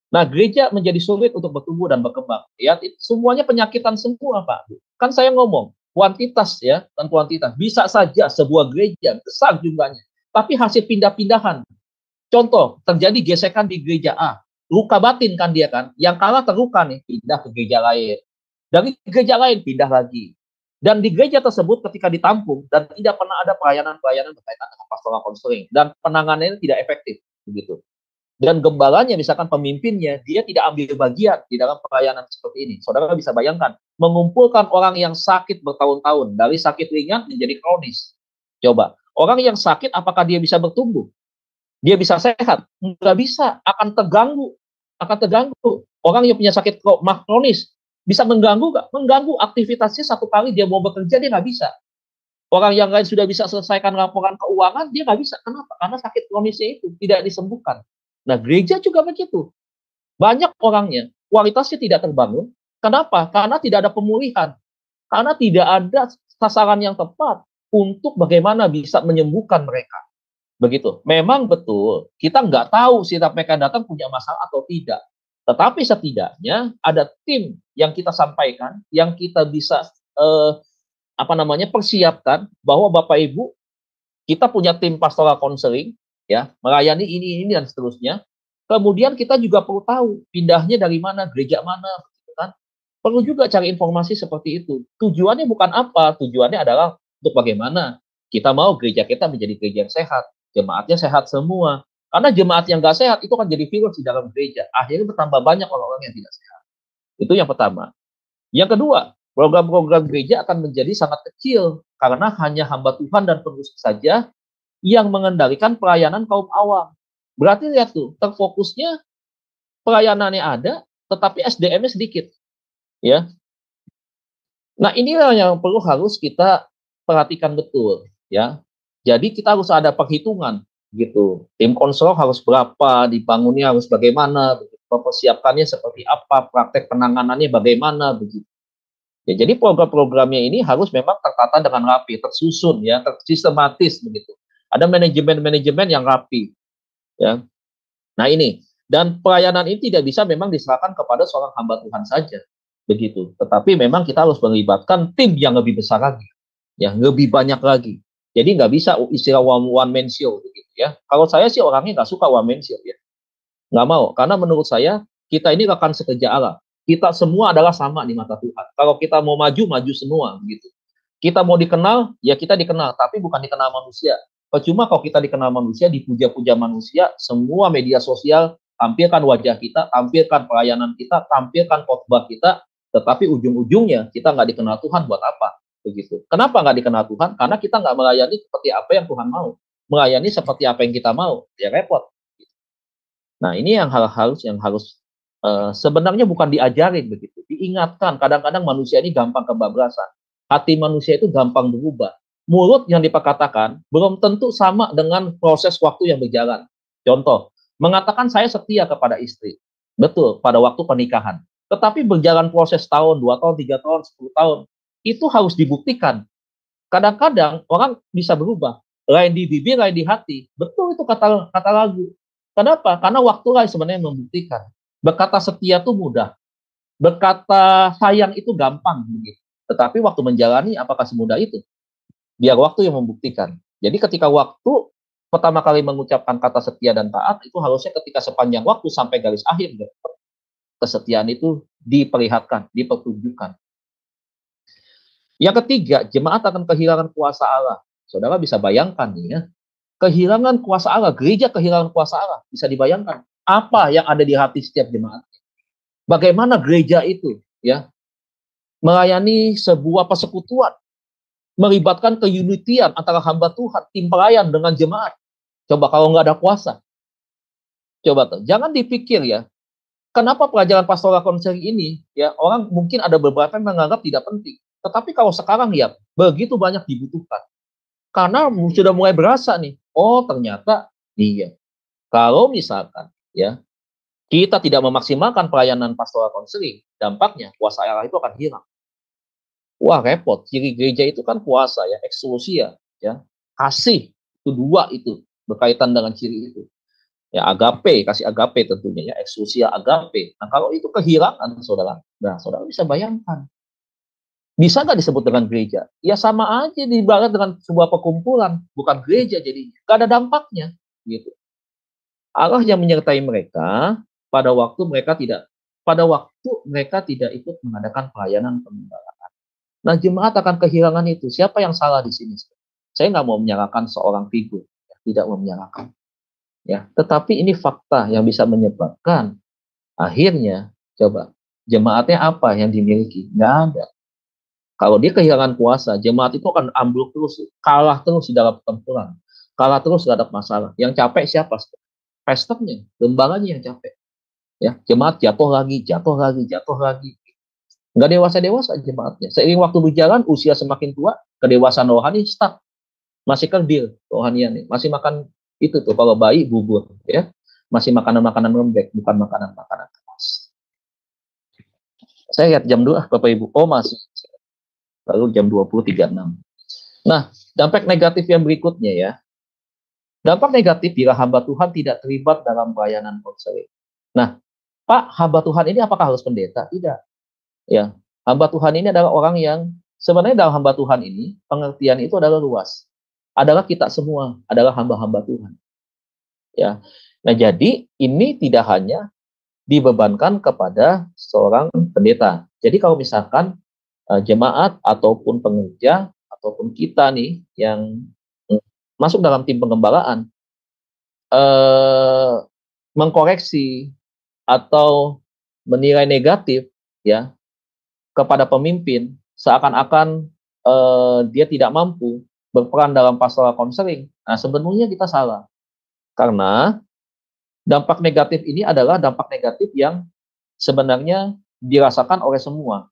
Nah, gereja menjadi sulit untuk bertumbuh dan berkembang. Ya, semuanya penyakitan semua, Pak. Kan saya ngomong, kuantitas ya, dan kuantitas. Bisa saja sebuah gereja besar jumlahnya, tapi hasil pindah-pindahan. Contoh, terjadi gesekan di gereja A. Luka batin kan dia kan, yang kalah terluka nih, pindah ke gereja lain. Dari gereja lain pindah lagi. Dan di gereja tersebut ketika ditampung dan tidak pernah ada pelayanan-pelayanan berkaitan dengan pastoral konseling dan penanganannya tidak efektif, begitu. Dan gembalanya, misalkan pemimpinnya, dia tidak ambil bagian di dalam pelayanan seperti ini. Saudara bisa bayangkan, mengumpulkan orang yang sakit bertahun-tahun, dari sakit ringan menjadi kronis. Coba, orang yang sakit, apakah dia bisa bertumbuh? Dia bisa sehat? Nggak bisa, akan terganggu. Orang yang punya sakit kronis, bisa mengganggu nggak? Mengganggu aktivitasnya, satu kali dia mau bekerja, dia nggak bisa. Orang yang lain sudah bisa selesaikan laporan keuangan, dia nggak bisa. Kenapa? Karena sakit kronisnya itu tidak disembuhkan. Nah, gereja juga begitu. Banyak orangnya, kualitasnya tidak terbangun. Kenapa? Karena tidak ada pemulihan. Karena tidak ada sasaran yang tepat untuk bagaimana bisa menyembuhkan mereka. Begitu. Memang betul, kita nggak tahu setiap mereka datang punya masalah atau tidak. Tetapi setidaknya ada tim yang kita sampaikan, yang kita bisa persiapkan bahwa Bapak Ibu, kita punya tim pastoral counseling, ya, melayani ini dan seterusnya. Kemudian kita juga perlu tahu pindahnya dari mana, gereja mana, gitu kan. Perlu juga cari informasi seperti itu. Tujuannya bukan apa, tujuannya adalah untuk bagaimana kita mau gereja kita menjadi gereja yang sehat, jemaatnya sehat semua. Karena jemaat yang nggak sehat itu kan jadi virus di dalam gereja. Akhirnya bertambah banyak orang-orang yang tidak sehat. Itu yang pertama. Yang kedua, program-program gereja akan menjadi sangat kecil karena hanya hamba Tuhan dan pengurus saja yang mengendalikan pelayanan kaum awam. Berarti lihat tuh, terfokusnya pelayanannya ada, tetapi SDM-nya sedikit. Ya. Nah, inilah yang harus kita perhatikan betul. Ya. Jadi kita harus ada perhitungan. Gitu. Tim konselor harus berapa, dibangunnya harus bagaimana, persiapannya seperti apa, praktek penanganannya bagaimana, begitu. Ya, jadi program-programnya ini harus memang tertata dengan rapi, tersusun, ya, sistematis, begitu. Ada manajemen-manajemen yang rapi, ya. Nah ini, dan pelayanan ini tidak bisa memang diserahkan kepada seorang hamba Tuhan saja, begitu. Tetapi memang kita harus melibatkan tim yang lebih besar lagi, ya, lebih banyak lagi. Jadi nggak bisa istilah one man show, begitu ya. Kalau saya sih orangnya nggak suka one man show, ya, nggak mau, karena menurut saya kita ini rekan sekerja Allah. Kita semua adalah sama di mata Tuhan. Kalau kita mau maju, maju semua gitu. Kita mau dikenal, ya kita dikenal, tapi bukan dikenal manusia. Percuma kalau kita dikenal manusia, dipuja-puja manusia, semua media sosial tampilkan wajah kita, tampilkan pelayanan kita, tampilkan khotbah kita, tetapi ujung-ujungnya kita nggak dikenal Tuhan buat apa? Begitu. Kenapa nggak dikenal Tuhan? Karena kita nggak melayani seperti apa yang Tuhan mau. Melayani seperti apa yang kita mau, ya repot. Nah, ini yang hal-hal yang harus sebenarnya bukan diajarin begitu, diingatkan. Kadang-kadang manusia ini gampang kebablasan. Hati manusia itu gampang berubah. Mulut yang diperkatakan belum tentu sama dengan proses waktu yang berjalan. Contoh, mengatakan saya setia kepada istri. Betul, pada waktu pernikahan. Tetapi berjalan proses tahun, 2 tahun, 3 tahun, 10 tahun, itu harus dibuktikan. Kadang-kadang orang bisa berubah. Lain di bibir, lain di hati. Betul itu kata lagu. Kenapa? Karena waktulah sebenarnya membuktikan. Berkata setia itu mudah. Berkata sayang itu gampang. Begitu. Tetapi waktu menjalani apakah semudah itu? Biar waktu yang membuktikan. Jadi ketika waktu pertama kali mengucapkan kata setia dan taat, itu harusnya ketika sepanjang waktu sampai garis akhir. Kesetiaan itu diperlihatkan, dipertunjukkan. Yang ketiga, jemaat akan kehilangan kuasa Allah. Saudara bisa bayangkan ya. Kehilangan kuasa Allah, gereja kehilangan kuasa Allah. Bisa dibayangkan apa yang ada di hati setiap jemaat. Bagaimana gereja itu ya melayani sebuah persekutuan, melibatkan keunitian antara hamba Tuhan, tim pelayan dengan jemaat. Coba kalau nggak ada kuasa. Coba tuh, jangan dipikir ya, kenapa pelajaran pastoral konseling ini ya orang mungkin ada beberapa yang menganggap tidak penting. Tetapi kalau sekarang ya begitu banyak dibutuhkan. Karena sudah mulai berasa nih, oh ternyata iya. Kalau misalkan ya kita tidak memaksimalkan pelayanan pastoral konseling, dampaknya kuasa Allah itu akan hilang. Wah repot. Ciri gereja itu kan kuasa ya, eksklusia ya, kasih itu dua itu berkaitan dengan ciri itu. Ya agape, kasih agape tentunya ya, eksklusia agape. Nah kalau itu kehilangan saudara, nah saudara bisa bayangkan. Bisa nggak disebut dengan gereja? Ya sama aja dibarat dengan sebuah perkumpulan, bukan gereja jadinya. Nggak ada dampaknya, gitu. Allah yang menyertai mereka pada waktu mereka tidak ikut mengadakan pelayanan pengembala. Nah jemaat akan kehilangan itu. Siapa yang salah di sini? Saya nggak mau menyalahkan seorang figur, ya, tidak mau menyalahkan. Ya, tetapi ini fakta yang bisa menyebabkan akhirnya coba jemaatnya apa yang dimiliki? Nggak ada. Kalau dia kehilangan kuasa, jemaat itu akan ambruk terus, kalah terus di dalam pertempuran, kalah terus terhadap masalah. Yang capek siapa? Pastornya, lembaganya yang capek. Ya, jemaat jatuh lagi. Nggak dewasa jemaatnya. Seiring waktu berjalan, usia semakin tua, kedewasaan rohani stuck. Masih kerdil rohaniannya, masih makan itu tuh kalau bayi bubur, ya, masih makanan-makanan lembek, bukan makanan-makanan keras. Saya lihat jam 2, Bapak Ibu, oh masih. Lalu jam 20.36. Nah, dampak negatif yang berikutnya ya. Dampak negatif bila hamba Tuhan tidak terlibat dalam pelayanan konseling. Nah, Pak, hamba Tuhan ini apakah harus pendeta? Tidak. Ya, hamba Tuhan ini adalah orang yang sebenarnya dalam hamba Tuhan ini pengertian itu adalah luas. Adalah kita semua, adalah hamba-hamba Tuhan. Ya. Nah, jadi ini tidak hanya dibebankan kepada seorang pendeta. Jadi kalau misalkan jemaat ataupun pengerja ataupun kita nih yang masuk dalam tim pengembalaan mengkoreksi atau menilai negatif ya kepada pemimpin seakan-akan dia tidak mampu berperan dalam pastoral konseling. Nah, sebenarnya kita salah. Karena dampak negatif ini adalah dampak negatif yang sebenarnya dirasakan oleh semua.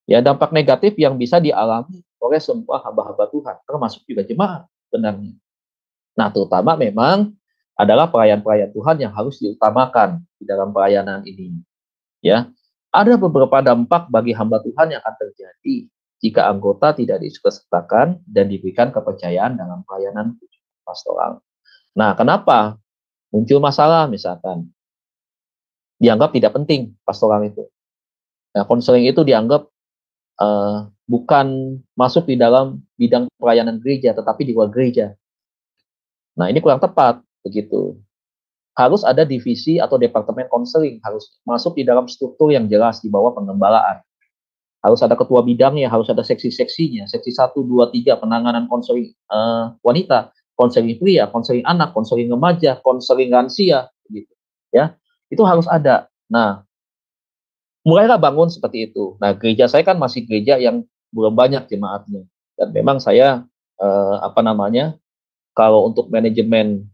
Ya, dampak negatif yang bisa dialami oleh semua hamba-hamba Tuhan, termasuk juga jemaat benarnya. Nah, terutama memang adalah pelayan-pelayan Tuhan yang harus diutamakan di dalam pelayanan ini. Ya, ada beberapa dampak bagi hamba Tuhan yang akan terjadi jika anggota tidak diikutsertakan dan diberikan kepercayaan dalam pelayanan pastoral. Nah, kenapa muncul masalah misalkan dianggap tidak penting pastoral itu? Nah, konseling itu dianggap bukan masuk di dalam bidang pelayanan gereja, tetapi di luar gereja. Nah, ini kurang tepat, begitu. harus ada divisi atau departemen konseling, harus masuk di dalam struktur yang jelas di bawah pengembalaan. Harus ada ketua bidangnya, harus ada seksi-seksinya, seksi 1, 2, 3, penanganan konseling wanita, konseling pria, konseling anak, konseling remaja, konseling lansia, gitu. Ya, itu harus ada. Nah, mulailah bangun seperti itu. Nah, gereja saya kan masih gereja yang belum banyak jemaatnya, dan memang saya kalau untuk manajemen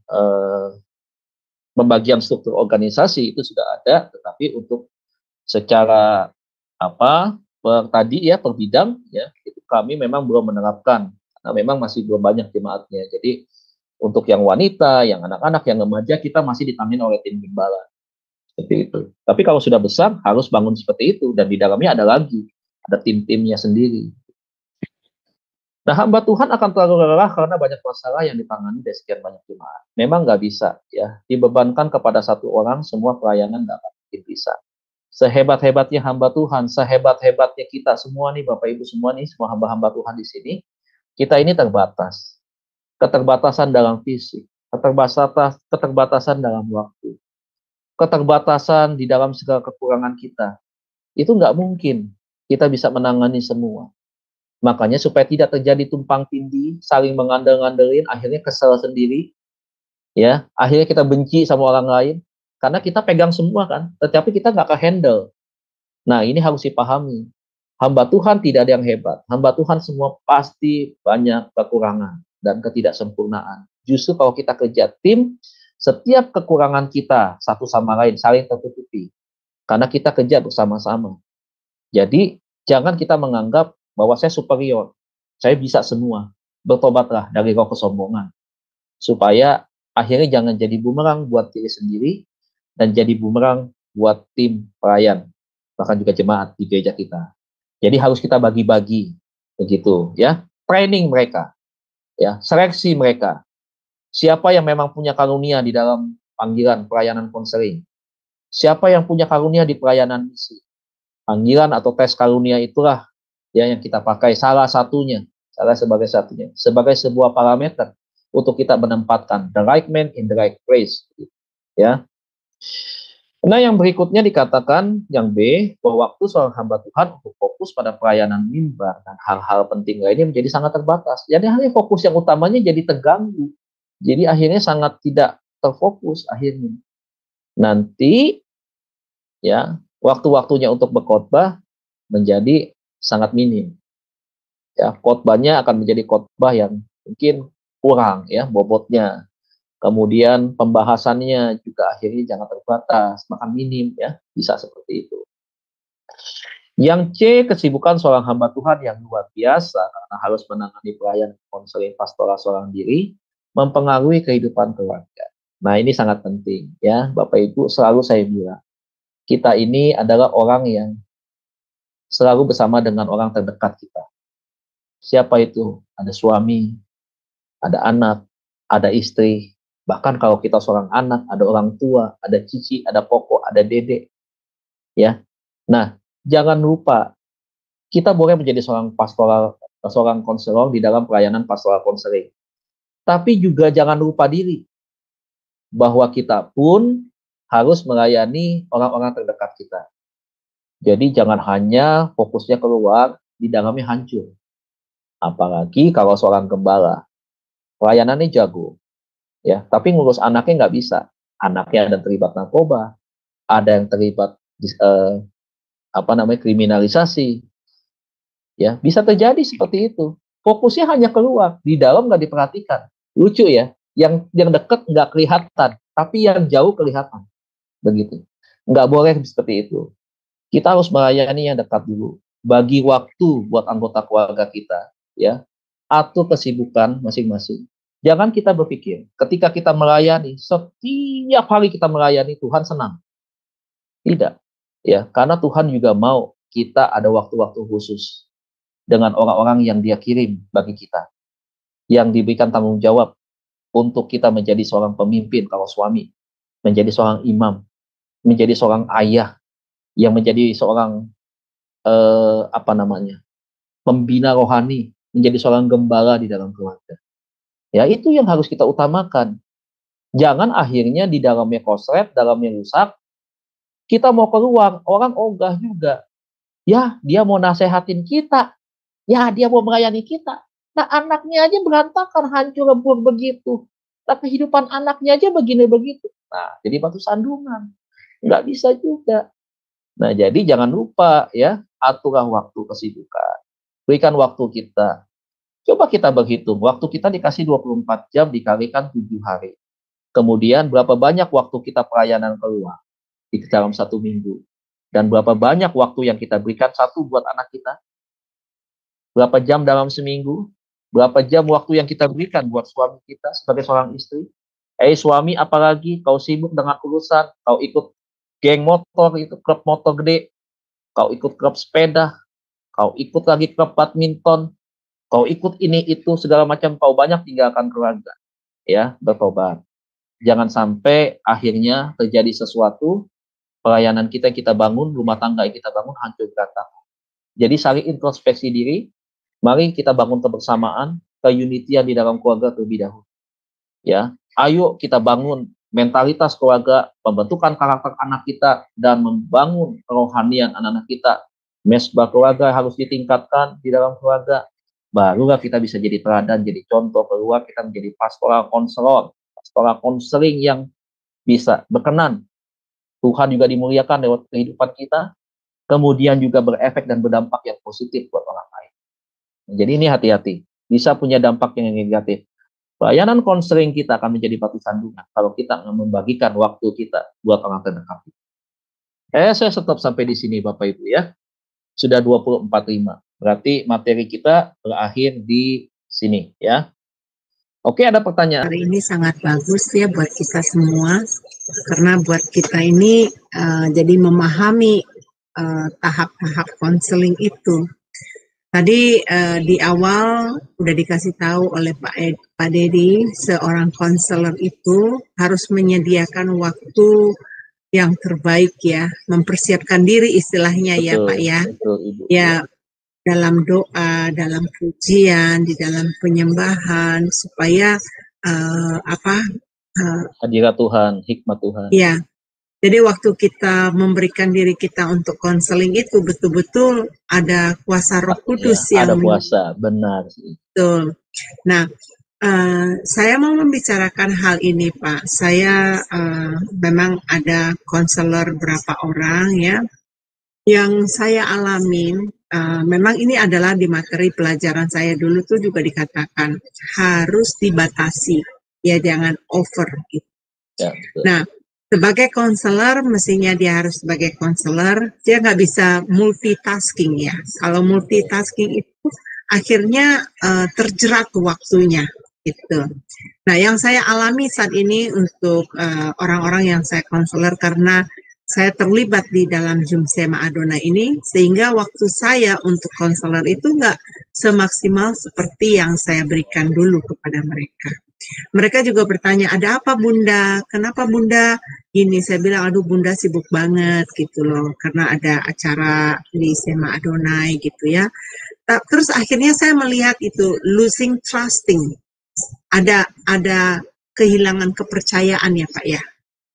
pembagian struktur organisasi itu sudah ada, tetapi untuk secara per bidang ya, itu kami memang belum menerapkan karena memang masih belum banyak jemaatnya. Jadi untuk yang wanita, yang anak-anak, yang remaja kita masih ditangani oleh tim gembala. Seperti itu. Tapi kalau sudah besar harus bangun seperti itu, dan di dalamnya ada tim-timnya sendiri. Nah, hamba Tuhan akan terlalu lelah karena banyak masalah yang ditangani dari sekian banyak jemaat. Memang nggak bisa ya, dibebankan kepada satu orang semua pelayanan nggak akan mungkin bisa. Sehebat-hebatnya hamba Tuhan, sehebat-hebatnya kita semua nih, Bapak Ibu semua nih, semua hamba-hamba Tuhan di sini, kita ini terbatas. Keterbatasan dalam fisik, keterbatasan dalam waktu, keterbatasan di dalam segala kekurangan kita. Itu nggak mungkin kita bisa menangani semua. Makanya supaya tidak terjadi tumpang tindih, saling mengandel-ngandelin, akhirnya kesel sendiri, ya, akhirnya kita benci sama orang lain, karena kita pegang semua kan, tetapi kita nggak ke-handle. Nah, ini harus dipahami. Hamba Tuhan tidak ada yang hebat. Hamba Tuhan semua pasti banyak kekurangan dan ketidaksempurnaan. Justru kalau kita kerja tim, setiap kekurangan kita satu sama lain saling tertutupi, karena kita kerja bersama-sama. Jadi, jangan kita menganggap bahwa saya superior, saya bisa semua. Bertobatlah dari roh kesombongan, supaya akhirnya jangan jadi bumerang buat diri sendiri, dan jadi bumerang buat tim pelayan, bahkan juga jemaat di gereja kita. Jadi harus kita bagi-bagi, begitu ya, training mereka, ya, seleksi mereka. Siapa yang memang punya karunia di dalam panggilan pelayanan konseling, siapa yang punya karunia di pelayanan misi. Panggilan atau tes karunia itulah ya yang kita pakai sebagai sebuah parameter untuk kita menempatkan the right man in the right place, ya. Nah, yang berikutnya dikatakan yang B, bahwa waktu seorang hamba Tuhan untuk fokus pada pelayanan mimbar dan hal-hal penting lainnya menjadi sangat terbatas. Jadi hanya fokus yang utamanya jadi terganggu, jadi akhirnya sangat tidak terfokus akhirnya. Nanti ya waktu-waktunya untuk berkhotbah menjadi sangat minim. Ya, khotbahnya akan menjadi khotbah yang mungkin kurang ya bobotnya. Kemudian pembahasannya juga akhirnya jangan terbatas, bahkan minim ya, bisa seperti itu. Yang C, kesibukan seorang hamba Tuhan yang luar biasa karena harus menangani pelayanan konseling pastoral seorang diri mempengaruhi kehidupan keluarga. Nah, ini sangat penting ya, Bapak Ibu, selalu saya bilang, kita ini adalah orang yang selalu bersama dengan orang terdekat kita. Siapa itu? Ada suami, ada anak, ada istri, bahkan kalau kita seorang anak, ada orang tua, ada cici, ada pokok, ada dedek. Ya. Nah, jangan lupa, kita boleh menjadi seorang konselor di dalam pelayanan pastoral konseling. Tapi juga jangan lupa diri, bahwa kita pun harus melayani orang-orang terdekat kita. Jadi jangan hanya fokusnya keluar, di dalamnya hancur. Apalagi kalau seorang gembala, pelayanannya jago, ya, tapi ngurus anaknya nggak bisa. Anaknya ada terlibat narkoba, ada yang terlibat kriminalisasi, ya, bisa terjadi seperti itu. Fokusnya hanya keluar, di dalam nggak diperhatikan. Lucu ya, yang dekat nggak kelihatan, tapi yang jauh kelihatan, begitu. Nggak boleh seperti itu. Kita harus melayani yang dekat dulu. Bagi waktu buat anggota keluarga kita, ya. Atur kesibukan masing-masing. Jangan kita berpikir, ketika kita melayani, setiap hari kita melayani, Tuhan senang. Tidak. Ya, karena Tuhan juga mau kita ada waktu-waktu khusus dengan orang-orang yang Dia kirim bagi kita, yang diberikan tanggung jawab untuk kita menjadi seorang pemimpin kalau suami, menjadi seorang imam, menjadi seorang ayah, yang menjadi seorang pembina rohani, menjadi seorang gembala di dalam keluarga. Ya, itu yang harus kita utamakan. Jangan akhirnya di dalamnya koslet, dalamnya rusak, kita mau keluar, orang ogah juga. Ya, dia mau nasehatin kita. Ya, dia mau melayani kita. Nah, anaknya aja berantakan, hancur lebur begitu. Nah, kehidupan anaknya aja begini begitu. Nah, jadi batu sandungan. Nggak bisa juga. Nah, jadi jangan lupa ya, aturlah waktu kesibukan. Berikan waktu kita. Coba kita berhitung, waktu kita dikasih 24 jam dikalikan 7 hari. Kemudian berapa banyak waktu kita pelayanan keluar di dalam 1 minggu. Dan berapa banyak waktu yang kita berikan satu buat anak kita. Berapa jam dalam seminggu. Berapa jam waktu yang kita berikan buat suami kita sebagai seorang istri. Suami, apalagi kau sibuk dengan urusan, kau ikut geng motor, itu klub motor gede, kau ikut klub sepeda, kau ikut lagi klub badminton, kau ikut ini itu segala macam, kau banyak tinggalkan keluarga. Ya, bertobat. Jangan sampai akhirnya terjadi sesuatu, pelayanan kita yang kita bangun, rumah tangga yang kita bangun hancur berantakan. Jadi saling introspeksi diri, mari kita bangun kebersamaan, keunitian di dalam keluarga terlebih dahulu. Ya, ayo kita bangun mentalitas keluarga, pembentukan karakter anak kita, dan membangun kerohanian anak-anak kita. Mesbah keluarga harus ditingkatkan di dalam keluarga. Barulah kita bisa jadi teladan, jadi contoh keluar, kita menjadi pastoral konselor, pastoral konseling yang bisa berkenan. Tuhan juga dimuliakan lewat kehidupan kita, kemudian juga berefek dan berdampak yang positif buat orang lain. Jadi ini hati-hati, bisa punya dampak yang negatif. Pelayanan konseling kita akan menjadi batu sandungan kalau kita membagikan waktu kita buat orang terdekat. Saya stop sampai di sini Bapak Ibu ya. Sudah 24.5. Berarti materi kita berakhir di sini ya. Oke, ada pertanyaan. Hari ini sangat bagus ya buat kita semua, karena buat kita ini jadi memahami tahap-tahap konseling itu. Tadi di awal udah dikasih tahu oleh Pak Dedi, seorang konselor itu harus menyediakan waktu yang terbaik ya, mempersiapkan diri istilahnya. Betul, ya Pak ya. Betul, Ibu. Ya, dalam doa, dalam pujian, di dalam penyembahan, supaya hadirat Tuhan, hikmat Tuhan. Ya, jadi waktu kita memberikan diri kita untuk konseling itu betul-betul ada kuasa Roh Kudus ya, yang ada kuasa, benar sih. Betul. Nah, saya mau membicarakan hal ini Pak. Saya memang ada konselor berapa orang ya, yang saya alamin. Memang ini adalah di materi pelajaran saya dulu tuh juga dikatakan harus dibatasi, ya jangan over gitu. Ya, nah, sebagai konselor mestinya dia harus sebagai konselor, dia nggak bisa multitasking ya. Kalau multitasking itu akhirnya terjerat waktunya gitu. Nah, yang saya alami saat ini untuk orang-orang yang saya konselor, karena saya terlibat di dalam Zoom Sema Adonai ini, sehingga waktu saya untuk konselor itu nggak semaksimal seperti yang saya berikan dulu kepada mereka. Mereka juga bertanya, ada apa Bunda? Kenapa Bunda ini? Saya bilang, aduh Bunda sibuk banget gitu loh, karena ada acara di Sema Adonai gitu ya. Terus akhirnya saya melihat itu losing trusting, ada kehilangan kepercayaan ya Pak ya.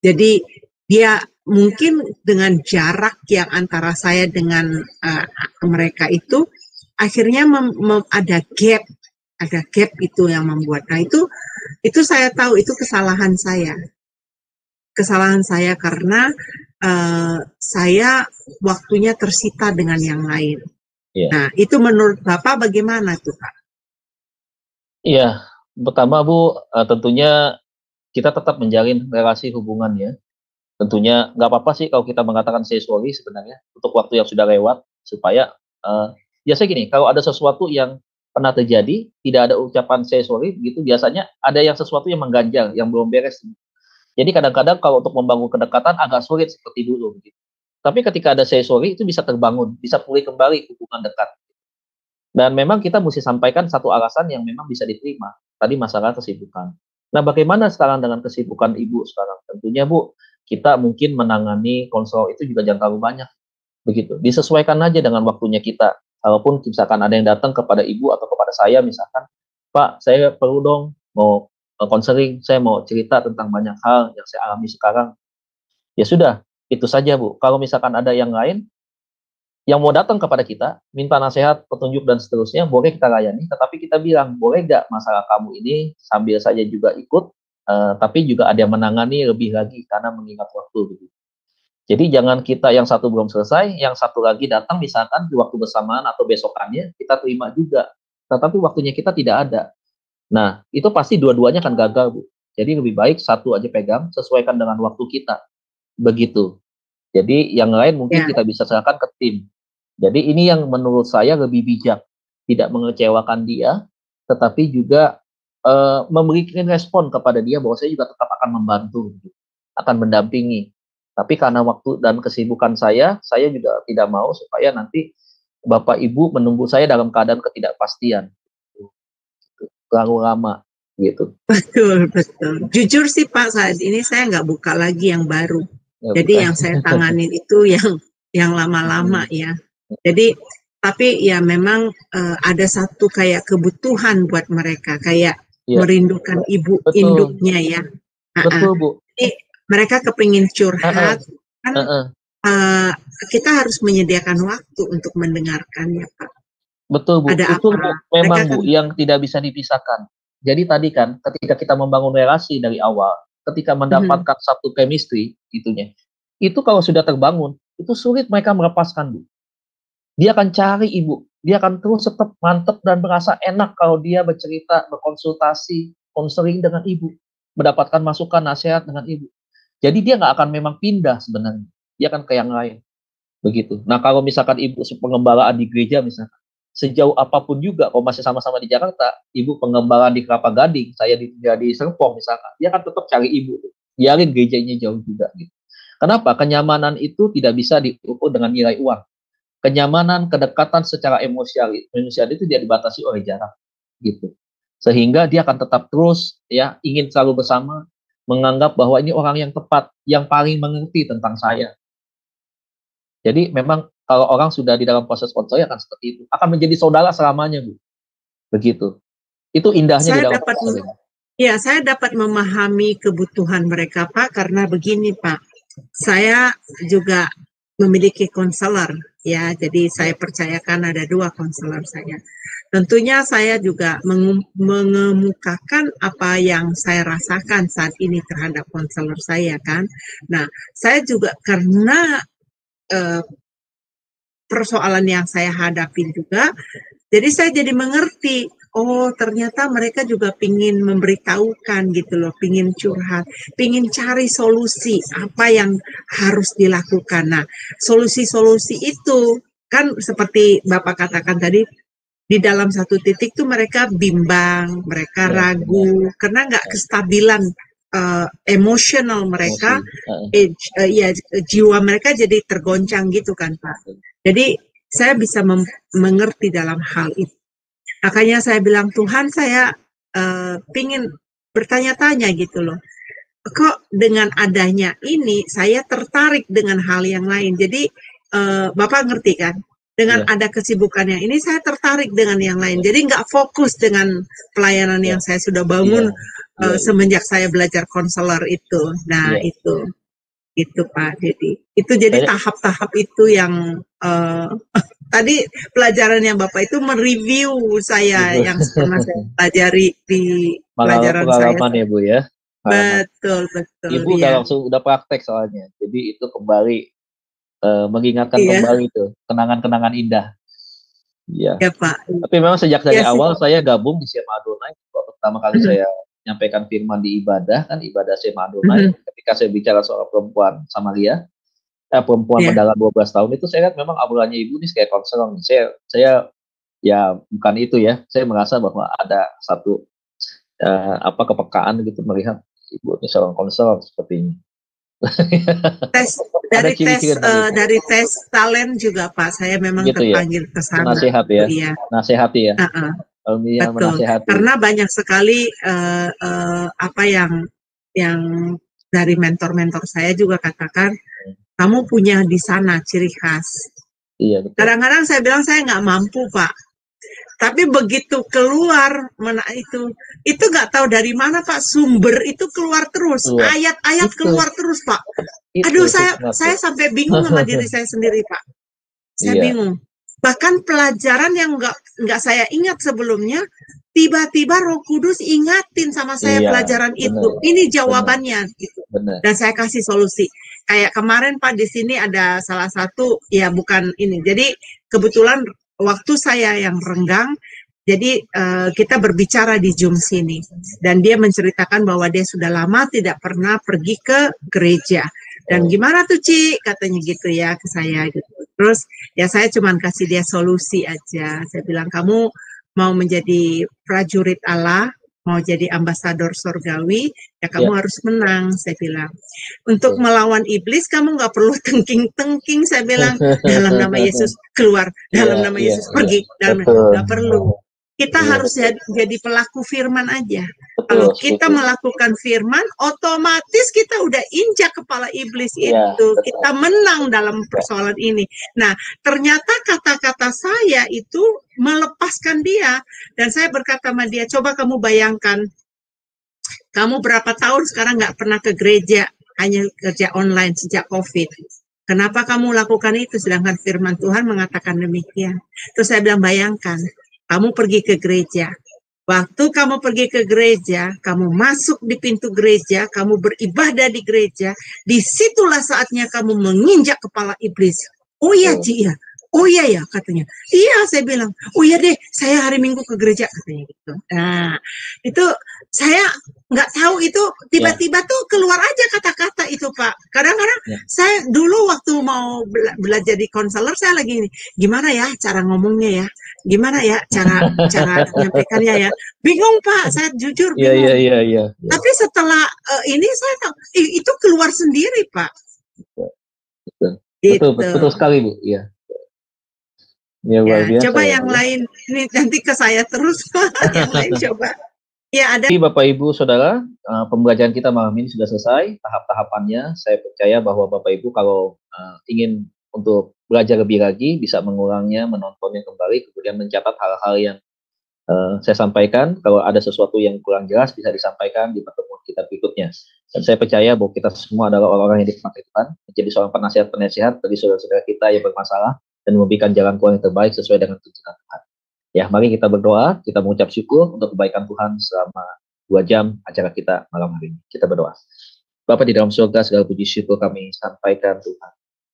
Jadi dia mungkin dengan jarak yang antara saya dengan mereka itu akhirnya ada gap itu yang membuat. Nah itu saya tahu itu kesalahan saya karena saya waktunya tersita dengan yang lain. Yeah. Nah itu menurut Bapak bagaimana tuh Pak? Iya, pertama Bu, tentunya kita tetap menjalin relasi hubungan ya. Tentunya nggak apa-apa sih kalau kita mengatakan say sorry sebenarnya untuk waktu yang sudah lewat, supaya biasanya gini, kalau ada sesuatu yang pernah terjadi, tidak ada ucapan say sorry gitu, biasanya ada yang sesuatu yang mengganjal, yang belum beres. Jadi kadang-kadang kalau untuk membangun kedekatan agak sulit seperti dulu gitu. Tapi ketika ada say sorry itu bisa terbangun, bisa pulih kembali hubungan dekat. Dan memang kita mesti sampaikan satu alasan yang memang bisa diterima. Tadi masalah kesibukan. Nah, bagaimana sekarang dengan kesibukan Ibu sekarang? Tentunya Bu, kita mungkin menangani konselor itu juga jangan terlalu banyak. Begitu. Disesuaikan aja dengan waktunya kita. Walaupun misalkan ada yang datang kepada Ibu atau kepada saya misalkan, Pak, saya perlu dong mau konseling, saya mau cerita tentang banyak hal yang saya alami sekarang. Ya sudah, itu saja Bu. Kalau misalkan ada yang lain yang mau datang kepada kita, minta nasihat, petunjuk dan seterusnya, boleh kita layani, tetapi kita bilang, boleh nggak masalah kamu ini sambil saja juga ikut, tapi juga ada yang menangani lebih lagi karena mengingat waktu. Gitu. Jadi jangan kita yang satu belum selesai, yang satu lagi datang misalkan di waktu bersamaan atau besokannya, kita terima juga. Tetapi waktunya kita tidak ada. Nah, itu pasti dua-duanya akan gagal, Bu. Jadi lebih baik satu aja pegang, sesuaikan dengan waktu kita. Begitu. Jadi yang lain mungkin kita bisa serahkan ke tim. Jadi ini yang menurut saya lebih bijak. Tidak mengecewakan dia, tetapi juga memberikan respon kepada dia bahwa saya juga tetap akan membantu, akan mendampingi. Tapi karena waktu dan kesibukan saya juga tidak mau supaya nanti Bapak Ibu menunggu saya dalam keadaan ketidakpastian. Terlalu lama gitu. Betul. Jujur sih Pak, saat ini saya nggak buka lagi yang baru. Jadi yang saya tanganin itu yang lama-lama ya. Jadi tapi ya memang ada satu kayak kebutuhan buat mereka, kayak merindukan ibu induknya ya. Betul Bu. Jadi mereka kepingin curhat, kan kita harus menyediakan waktu untuk mendengarkannya Pak. Betul Bu. Ada itu apa? Memang Mereka Bu yang tidak bisa dipisahkan. Jadi tadi kan ketika kita membangun relasi dari awal, ketika mendapatkan satu chemistry itunya, itu kalau sudah terbangun, itu sulit mereka melepaskan Bu. Dia akan cari ibu, dia akan terus tetap mantep dan merasa enak kalau dia bercerita, berkonsultasi, konseling dengan ibu, mendapatkan masukan, nasihat dengan ibu. Jadi dia nggak akan memang pindah sebenarnya, dia akan ke yang lain. Begitu. Nah kalau misalkan ibu pengembalaan di gereja misalkan, sejauh apapun juga, kalau masih sama-sama di Jakarta, ibu pengembalaan di Kelapa Gading, saya di Serpong misalkan, dia akan tetap cari ibu. Biarin gerejanya jauh juga. Gitu. Kenapa? Kenyamanan itu tidak bisa diukur dengan nilai uang. Kenyamanan, kedekatan secara emosional itu dia dibatasi oleh jarak. Gitu. Sehingga dia akan tetap terus ya ingin selalu bersama, menganggap bahwa ini orang yang tepat, yang paling mengerti tentang saya. Jadi memang kalau orang sudah di dalam proses konseling akan seperti itu, akan menjadi saudara selamanya, Bu. Begitu. Itu indahnya di dalam konseling. Ya, saya dapat memahami kebutuhan mereka, Pak, karena begini, Pak. Saya juga memiliki konselor, ya. Jadi saya percayakan ada 2 konselor saya. Tentunya saya juga mengemukakan apa yang saya rasakan saat ini terhadap konselor saya, kan. Nah, saya juga karena persoalan yang saya hadapin juga, jadi saya jadi mengerti, oh ternyata mereka juga pingin memberitahukan gitu loh, pingin curhat, pingin cari solusi apa yang harus dilakukan. Nah, solusi-solusi itu kan seperti Bapak katakan tadi, di dalam satu titik tuh mereka bimbang, mereka ragu, karena nggak kestabilan emosional mereka, jiwa mereka jadi tergoncang gitu kan Pak. Jadi saya bisa mengerti dalam hal itu. Makanya saya bilang, Tuhan saya pingin bertanya-tanya gitu loh. Kok dengan adanya ini saya tertarik dengan hal yang lain. Jadi Bapak ngerti kan? Dengan ada kesibukannya ini saya tertarik dengan yang lain. Jadi nggak fokus dengan pelayanan yang saya sudah bangun semenjak saya belajar konselor itu. Nah itu Pak. Jadi tahap-tahap itu yang tadi pelajaran yang Bapak itu mereview saya yang pernah saya pelajari di pelajaran saya. Pengalaman ya Bu ya. Betul. Ibu udah langsung udah praktek soalnya. Jadi itu kembali mengingatkan kembali itu kenangan-kenangan indah. Iya. Ya, Pak. Tapi memang sejak dari awal saya gabung di SMA Adonai. Waktu pertama kali saya menyampaikan firman di ibadah SMA Adonai. Ketika saya bicara soal perempuan Samaria, perempuan pada 12 tahun itu saya lihat memang obrolannya ibu ini kayak konselor. Saya ya bukan itu ya. Saya merasa bahwa ada satu kepekaan gitu melihat ibu ini seorang konselor seperti ini. Dari tes talent juga Pak, saya memang terpanggil ke sana. Nasihati ya. Betul. Karena banyak sekali yang dari mentor-mentor saya juga katakan, kamu punya di sana ciri khas. Iya, betul. Kadang-kadang saya bilang saya nggak mampu Pak. Tapi begitu keluar itu nggak tahu dari mana Pak, sumber itu keluar terus, ayat-ayat keluar terus Pak. Aduh, saya sampai bingung sama diri saya sendiri Pak. Saya bingung. Bahkan pelajaran yang nggak saya ingat sebelumnya, tiba-tiba Roh Kudus ingatin sama saya pelajaran itu. Ini jawabannya gitu. Dan saya kasih solusi. Kayak kemarin Pak, di sini ada salah satu, ya bukan ini. Jadi kebetulan waktu saya yang renggang, jadi kita berbicara di Zoom sini. Dan dia menceritakan bahwa dia sudah lama tidak pernah pergi ke gereja. Dan gimana tuh Ci, katanya gitu ya ke saya gitu. Terus ya saya cuman kasih dia solusi aja. Saya bilang, kamu mau menjadi prajurit Allah, mau jadi ambasador surgawi, ya kamu harus menang, saya bilang. Untuk melawan iblis, kamu nggak perlu tengking-tengking, saya bilang, dalam nama Yesus keluar, dalam nama Yesus pergi, nggak perlu. Kita harus jadi pelaku firman aja. Kalau kita melakukan firman, otomatis kita udah injak kepala iblis itu. Kita menang dalam persoalan ini. Nah, ternyata kata-kata saya itu melepaskan dia. Dan saya berkata sama dia, coba kamu bayangkan, kamu berapa tahun sekarang nggak pernah ke gereja, hanya kerja online sejak COVID. Kenapa kamu lakukan itu? Sedangkan firman Tuhan mengatakan demikian. Terus saya bilang, bayangkan, kamu pergi ke gereja. Waktu kamu pergi ke gereja, kamu masuk di pintu gereja, kamu beribadah di gereja, disitulah saatnya kamu menginjak kepala iblis. Oh iya, Ci, ya. Oh iya ya, katanya. Iya, saya bilang. Oh iya deh, saya hari Minggu ke gereja, katanya gitu. Nah, itu saya nggak tahu, itu tiba-tiba tuh keluar aja kata-kata itu Pak. Kadang-kadang saya dulu waktu mau belajar di konselor, saya lagi ini, gimana ya cara ngomongnya ya, gimana ya cara menyampaikannya ya, bingung Pak, saya jujur bingung. Iya. Tapi setelah ini saya tahu itu keluar sendiri Pak. Betul sekali Bu. Iya. Ya, coba yang lain, ini nanti ke saya terus. Yang lain coba. Ya, ada. Bapak Ibu Saudara, pembelajaran kita malam ini sudah selesai tahap-tahapannya. Saya percaya bahwa Bapak Ibu kalau ingin untuk belajar lebih lagi bisa mengulangnya, menontonnya kembali, kemudian mencatat hal-hal yang saya sampaikan. Kalau ada sesuatu yang kurang jelas bisa disampaikan di pertemuan kita berikutnya. Dan saya percaya bahwa kita semua adalah orang-orang yang dipakai Tuhan, menjadi seorang penasihat-penasihat bagi saudara-saudara kita yang bermasalah dan memberikan jalan keluar yang terbaik sesuai dengan tuntunan Tuhan. Ya, mari kita berdoa, kita mengucap syukur untuk kebaikan Tuhan selama 2 jam acara kita malam hari ini. Kita berdoa. Bapa di dalam surga, segala puji syukur kami sampaikan Tuhan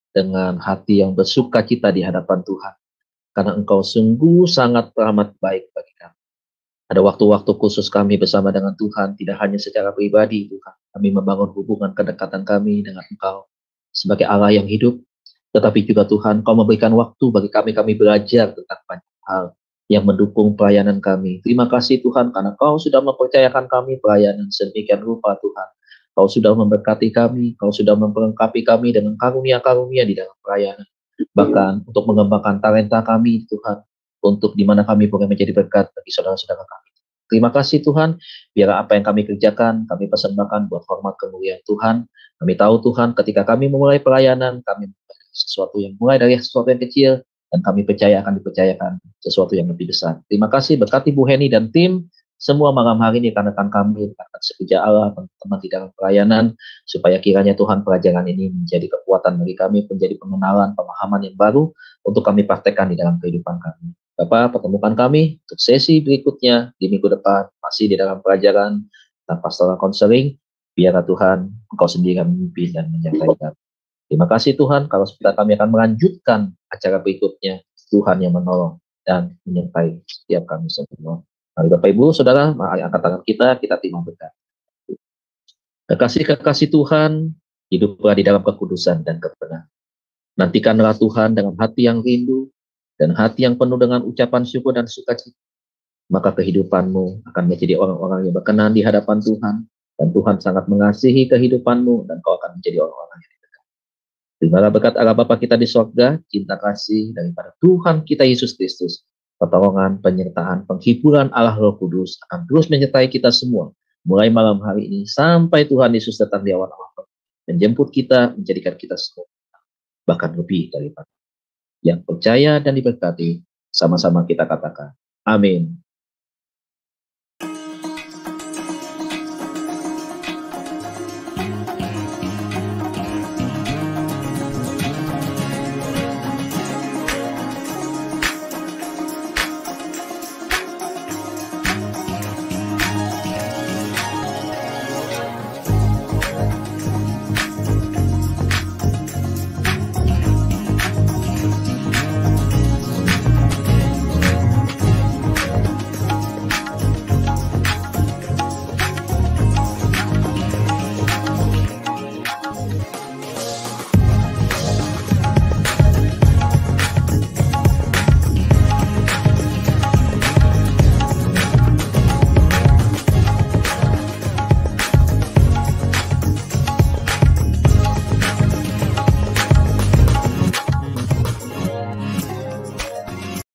dengan hati yang bersuka cita di hadapan Tuhan. Karena Engkau sungguh sangat teramat baik bagi kami. Ada waktu-waktu khusus kami bersama dengan Tuhan, tidak hanya secara pribadi Tuhan. Kami membangun hubungan kedekatan kami dengan Engkau sebagai Allah yang hidup. Tetapi juga Tuhan, Kau memberikan waktu bagi kami belajar tentang banyak hal yang mendukung pelayanan kami. Terima kasih Tuhan, karena Kau sudah mempercayakan kami pelayanan sedemikian rupa Tuhan. Kau sudah memberkati kami, Kau sudah memperlengkapi kami dengan karunia-karunia di dalam pelayanan. Bahkan untuk mengembangkan talenta kami Tuhan, untuk di mana kami boleh menjadi berkat bagi saudara-saudara kami. Terima kasih Tuhan, biar apa yang kami kerjakan, kami persembahkan buat hormat kemuliaan Tuhan. Kami tahu Tuhan, ketika kami memulai pelayanan, kami sesuatu yang mulai dari sesuatu yang kecil, dan kami percaya akan dipercayakan sesuatu yang lebih besar. Terima kasih, berkati Bu Heni dan tim semua malam hari ini, rekan-rekan kami, rekan sekerja Allah, teman-teman di dalam pelayanan, supaya kiranya Tuhan pelajaran ini menjadi kekuatan bagi kami, menjadi pengenalan, pemahaman yang baru untuk kami praktekkan di dalam kehidupan kami. Bapak, pertemukan kami untuk sesi berikutnya di minggu depan, masih di dalam pelajaran tentang pastoral counseling. Biarlah Tuhan, Engkau sendiri yang memimpin dan menyertai kami. Terima kasih Tuhan, kalau sebentar kami akan melanjutkan acara berikutnya. Tuhan yang menolong dan menyertai setiap kami semua. Mari Bapak Ibu, Saudara, mari angkat tangan kita terima berkat. Kekasih-kekasih Tuhan, hiduplah di dalam kekudusan dan kebenaran. Nantikanlah Tuhan dengan hati yang rindu, dan hati yang penuh dengan ucapan syukur dan sukacita. Maka kehidupanmu akan menjadi orang-orang yang berkenan di hadapan Tuhan, dan Tuhan sangat mengasihi kehidupanmu, dan kau akan menjadi orang-orang yang terimalah berkat Allah Bapa kita di sorga, cinta kasih daripada Tuhan kita Yesus Kristus, pertolongan, penyertaan, penghiburan Allah Roh Kudus akan terus menyertai kita semua, mulai malam hari ini sampai Tuhan Yesus datang di awal-awal, menjemput kita, menjadikan kita semua, bahkan lebih daripada yang percaya dan diberkati. Sama-sama kita katakan, Amin.